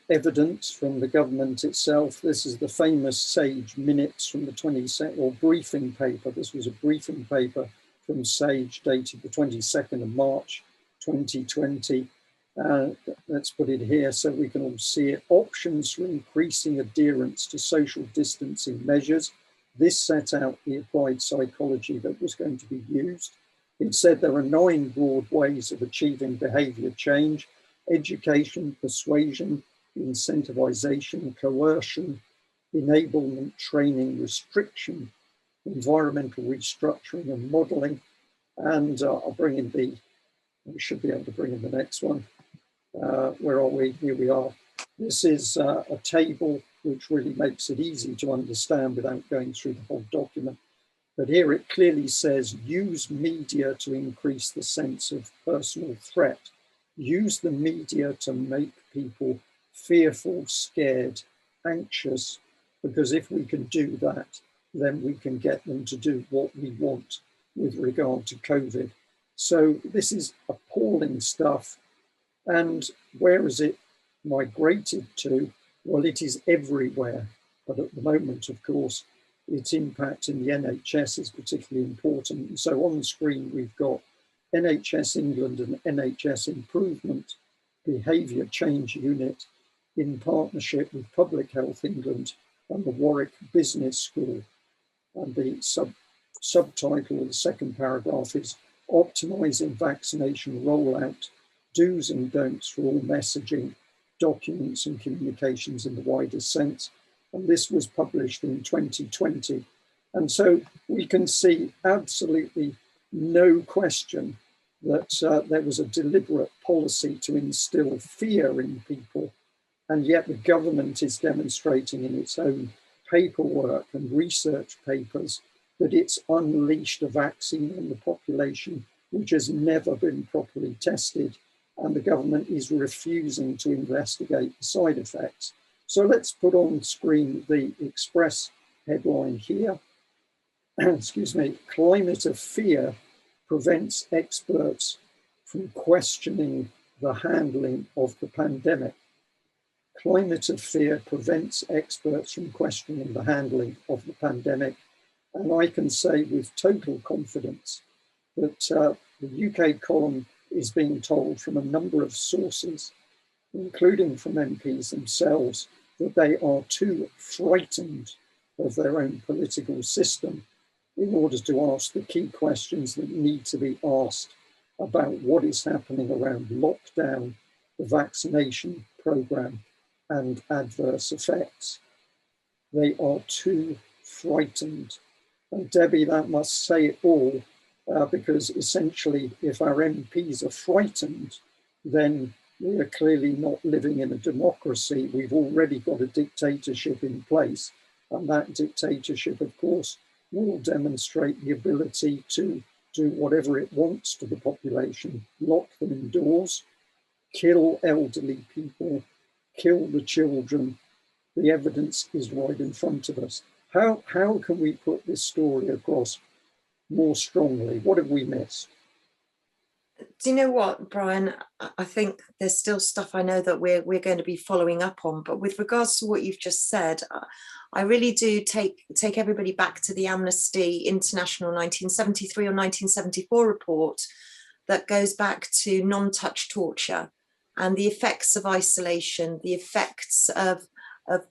evidence from the government itself. This is the famous SAGE minutes from the 22nd, or briefing paper. This was a briefing paper from SAGE dated the 22nd of March 2020. Let's put it here so we can all see it. Options for increasing adherence to social distancing measures. This set out the applied psychology that was going to be used. It said there are 9 broad ways of achieving behaviour change: education, persuasion, incentivization, coercion, enablement, training, restriction, environmental restructuring and modelling. And I'll bring in we should be able to bring in the next one. Where are we? Here we are. This is a table which really makes it easy to understand without going through the whole document. But here it clearly says, use media to increase the sense of personal threat. Use the media to make people fearful, scared, anxious, because if we can do that, then we can get them to do what we want with regard to COVID. So this is appalling stuff. And where is it migrated to? Well, it is everywhere. But at the moment, of course, its impact in the NHS is particularly important. And so on the screen, we've got NHS England and NHS Improvement Behaviour Change Unit in partnership with Public Health England and the Warwick Business School. And the subtitle of the second paragraph is Optimising Vaccination Rollout, Do's and Don'ts for All Messaging, Documents and Communications in the Wider Sense. And this was published in 2020. And so we can see absolutely no question that there was a deliberate policy to instill fear in people. And yet the government is demonstrating in its own paperwork and research papers that it's unleashed a vaccine on the population which has never been properly tested. And the government is refusing to investigate the side effects. So let's put on screen the Express headline here. Excuse me, climate of fear prevents experts from questioning the handling of the pandemic. Climate of fear prevents experts from questioning the handling of the pandemic. And I can say with total confidence that the UKColumn is being told from a number of sources, including from MPs themselves, that they are too frightened of their own political system in order to ask the key questions that need to be asked about what is happening around lockdown, the vaccination programme, and adverse effects. They are too frightened. And Debbie, that must say it all, because essentially, if our MPs are frightened, then we are clearly not living in a democracy. We've already got a dictatorship in place. And that dictatorship, of course, will demonstrate the ability to do whatever it wants to the population, lock them indoors, kill elderly people, kill the children. The evidence is right in front of us. How can we put this story across more strongly? What have we missed?
Do you know what, Brian? I think there's still stuff I know that we're going to be following up on. But with regards to what you've just said, I really do take everybody back to the Amnesty International 1973 or 1974 report that goes back to non-touch torture and the effects of isolation, the effects of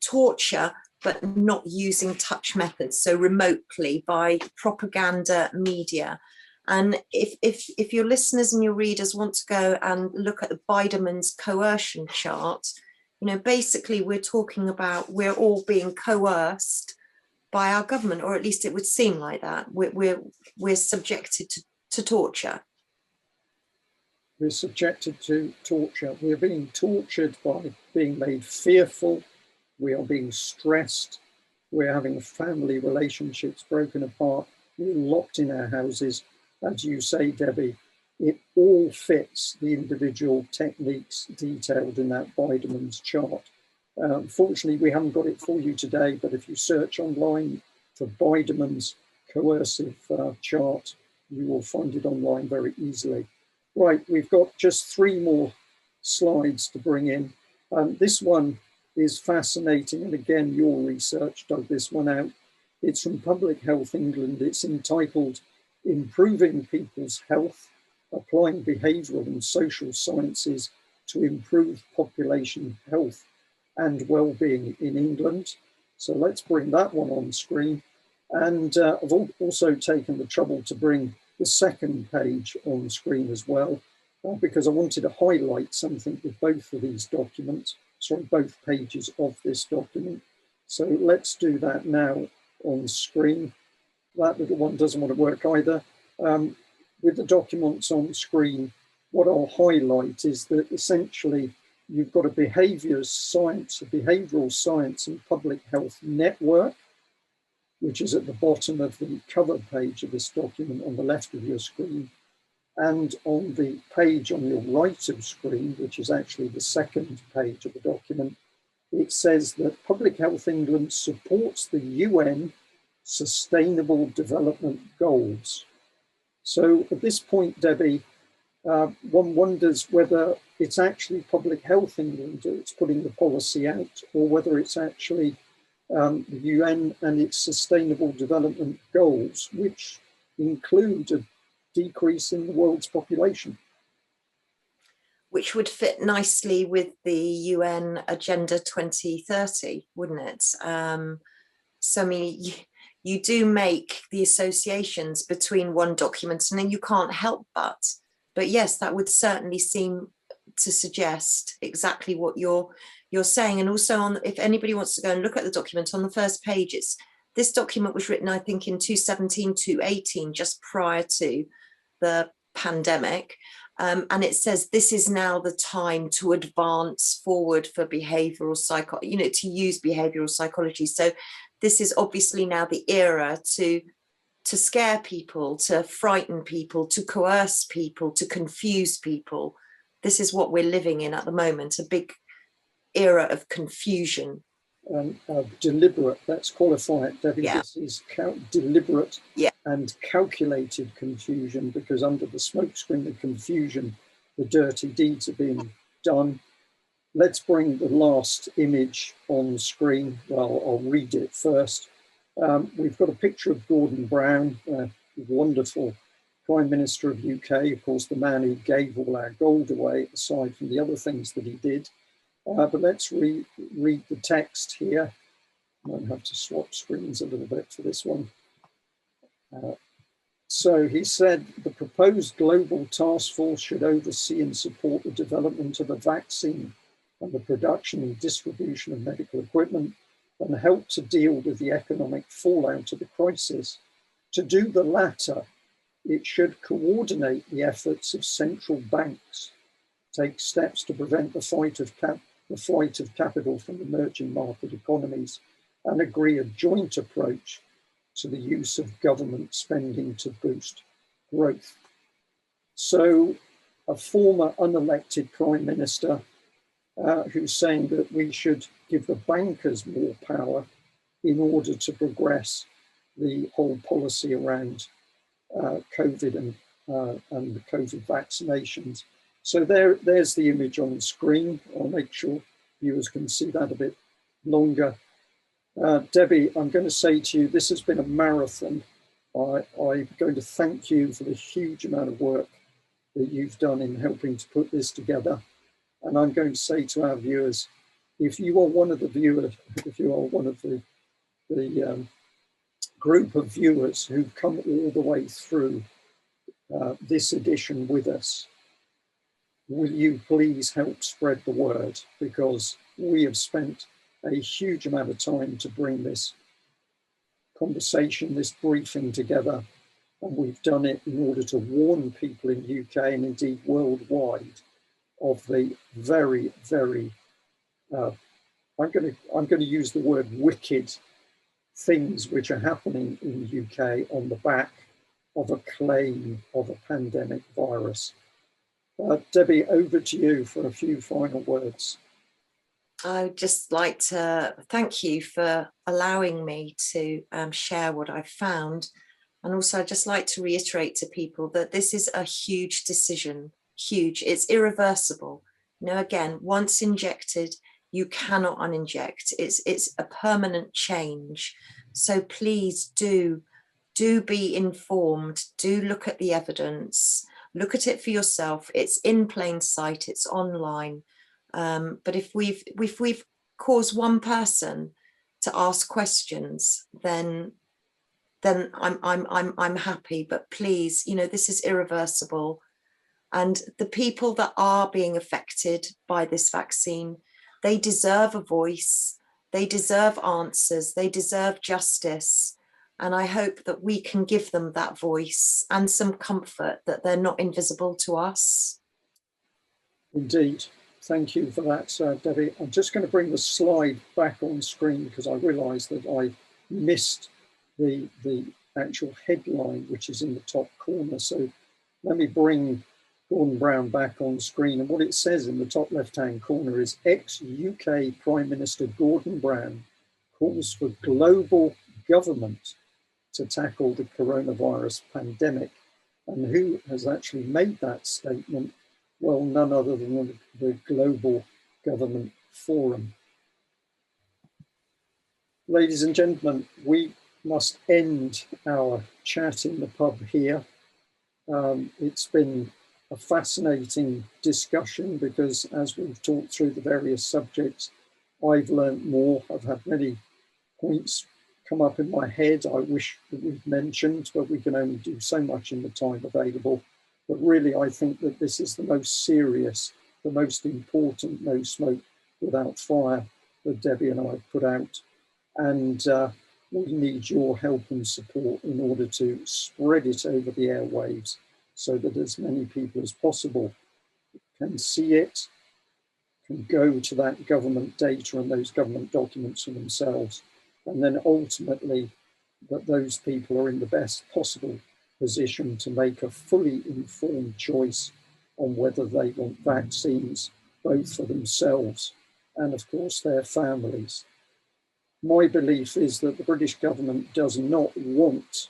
torture, but not using touch methods, so remotely by propaganda media. And if your listeners and your readers want to go and look at the Biderman's coercion chart, you know, basically we're talking about we're all being coerced by our government, or at least it would seem like that. We're subjected to torture.
We're subjected to torture. We're being tortured by being made fearful. We are being stressed. We're having family relationships broken apart. We're locked in our houses. As you say, Debbie, it all fits the individual techniques detailed in that Biderman's chart. Unfortunately, we haven't got it for you today, but if you search online for Biderman's coercive chart, you will find it online very easily. Right, we've got just 3 more slides to bring in. This one is fascinating, and again, your research dug this one out. It's from Public Health England. It's entitled Improving People's Health, Applying Behavioural and Social Sciences to Improve Population Health and Wellbeing in England. So let's bring that one on screen. And I've also taken the trouble to bring the second page on screen as well, because I wanted to highlight something with both of these documents, sorry, both pages of this document. So let's do that now on screen. That little one doesn't want to work either. With the documents on screen, what I'll highlight is that essentially you've got a behavioural science and public health network, which is at the bottom of the cover page of this document on the left of your screen. And on the page on your right of screen, which is actually the second page of the document, it says that Public Health England supports the UN Sustainable Development Goals. So at this point, Debbie, one wonders whether it's actually Public Health England that's putting the policy out, or whether it's actually the UN and its Sustainable Development Goals, which include a decrease in the world's population.
Which would fit nicely with the UN Agenda 2030, wouldn't it? So I mean, you do make the associations between one document, and then you can't help but yes, that would certainly seem to suggest exactly what you're saying. And also, if anybody wants to go and look at the document, on the first page, this document was written, I think, in 2017, 2018, just prior to the pandemic. And it says this is now the time to advance forward for behavioural psychology, to use behavioural psychology. So this is obviously now the era to scare people, to frighten people, to coerce people, to confuse people. This is what we're living in at the moment, a big era of confusion.
Deliberate, let's qualify it, Debbie.
Yeah.
This is deliberate and calculated confusion, because under the smokescreen of confusion, the dirty deeds are being done. Let's bring the last image on screen. Well, I'll read it first. We've got a picture of Gordon Brown, wonderful Prime Minister of UK, of course, the man who gave all our gold away, aside from the other things that he did. But let's read the text here. I might have to swap screens a little bit for this one. So he said, the proposed global task force should oversee and support the development of a vaccine and the production and distribution of medical equipment, and help to deal with the economic fallout of the crisis. To do the latter, it should coordinate the efforts of central banks, take steps to prevent the flight of capital from emerging market economies, and agree a joint approach to the use of government spending to boost growth. So a former unelected Prime Minister who's saying that we should give the bankers more power in order to progress the whole policy around COVID and the COVID vaccinations. So there's the image on the screen. I'll make sure viewers can see that a bit longer. Debbie, I'm going to say to you, this has been a marathon. I'm going to thank you for the huge amount of work that you've done in helping to put this together. And I'm going to say to our viewers, if you are one of the viewers, if you are one of the group of viewers who've come all the way through this edition with us, will you please help spread the word, because we have spent a huge amount of time to bring this conversation, this briefing together, and we've done it in order to warn people in the UK and indeed worldwide of the very, very, I'm going to use the word wicked things which are happening in the UK on the back of a claim of a pandemic virus. Debbie, over to you for a few final words.
I'd just like to thank you for allowing me to share what I've found. And also I'd just like to reiterate to people that this is a huge decision, huge, it's irreversible. You know, again, once injected, you cannot uninject. It's a permanent change. So please do be informed, do look at the evidence, look at it for yourself. It's in plain sight, it's online. But if we've caused one person to ask questions, then I'm happy. But please, you know, this is irreversible. And the people that are being affected by this vaccine, they deserve a voice, they deserve answers, they deserve justice. And I hope that we can give them that voice and some comfort that they're not invisible to us.
Indeed. Thank you for that, Debbie. I'm just going to bring the slide back on screen because I realised that I missed the actual headline, which is in the top corner. So let me bring Gordon Brown back on screen. And what it says in the top left-hand corner is ex-UK Prime Minister Gordon Brown calls for global government to tackle the coronavirus pandemic. And who has actually made that statement? Well, none other than the Global Government Forum. Ladies and gentlemen, we must end our chat in the pub here. It's been a fascinating discussion because as we've talked through the various subjects, I've learned more. I've had many points come up in my head I wish that we'd mentioned, but we can only do so much in the time available. But really, I think that this is the most serious, the most important No Smoke Without Fire that Debbie and I have put out. And we need your help and support in order to spread it over the airwaves so that as many people as possible can see it, can go to that government data and those government documents for themselves. And then ultimately, that those people are in the best possible position to make a fully informed choice on whether they want vaccines, both for themselves and of course their families. My belief is that the British government does not want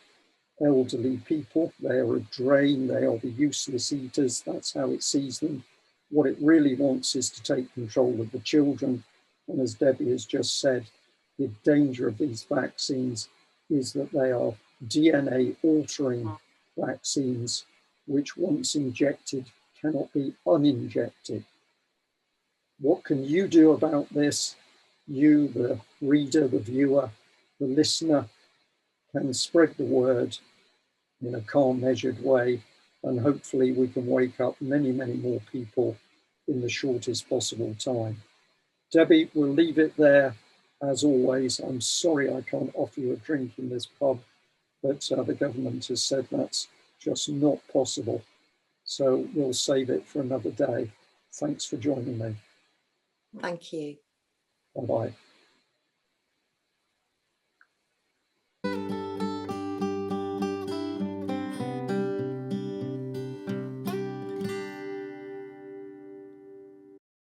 elderly people. They are a drain, they are the useless eaters, that's how it sees them. What it really wants is to take control of the children. And as Debbie has just said, the danger of these vaccines is that they are DNA altering vaccines, which once injected cannot be uninjected. What can you do about this? You, the reader, the viewer, the listener, can spread the word in a calm, measured way, and hopefully we can wake up many, many more people in the shortest possible time. Debbie, we'll leave it there. As always, I'm sorry I can't offer you a drink in this pub, but the government has said that's just not possible. So we'll save it for another day. Thanks for joining me.
Thank you.
Bye-bye.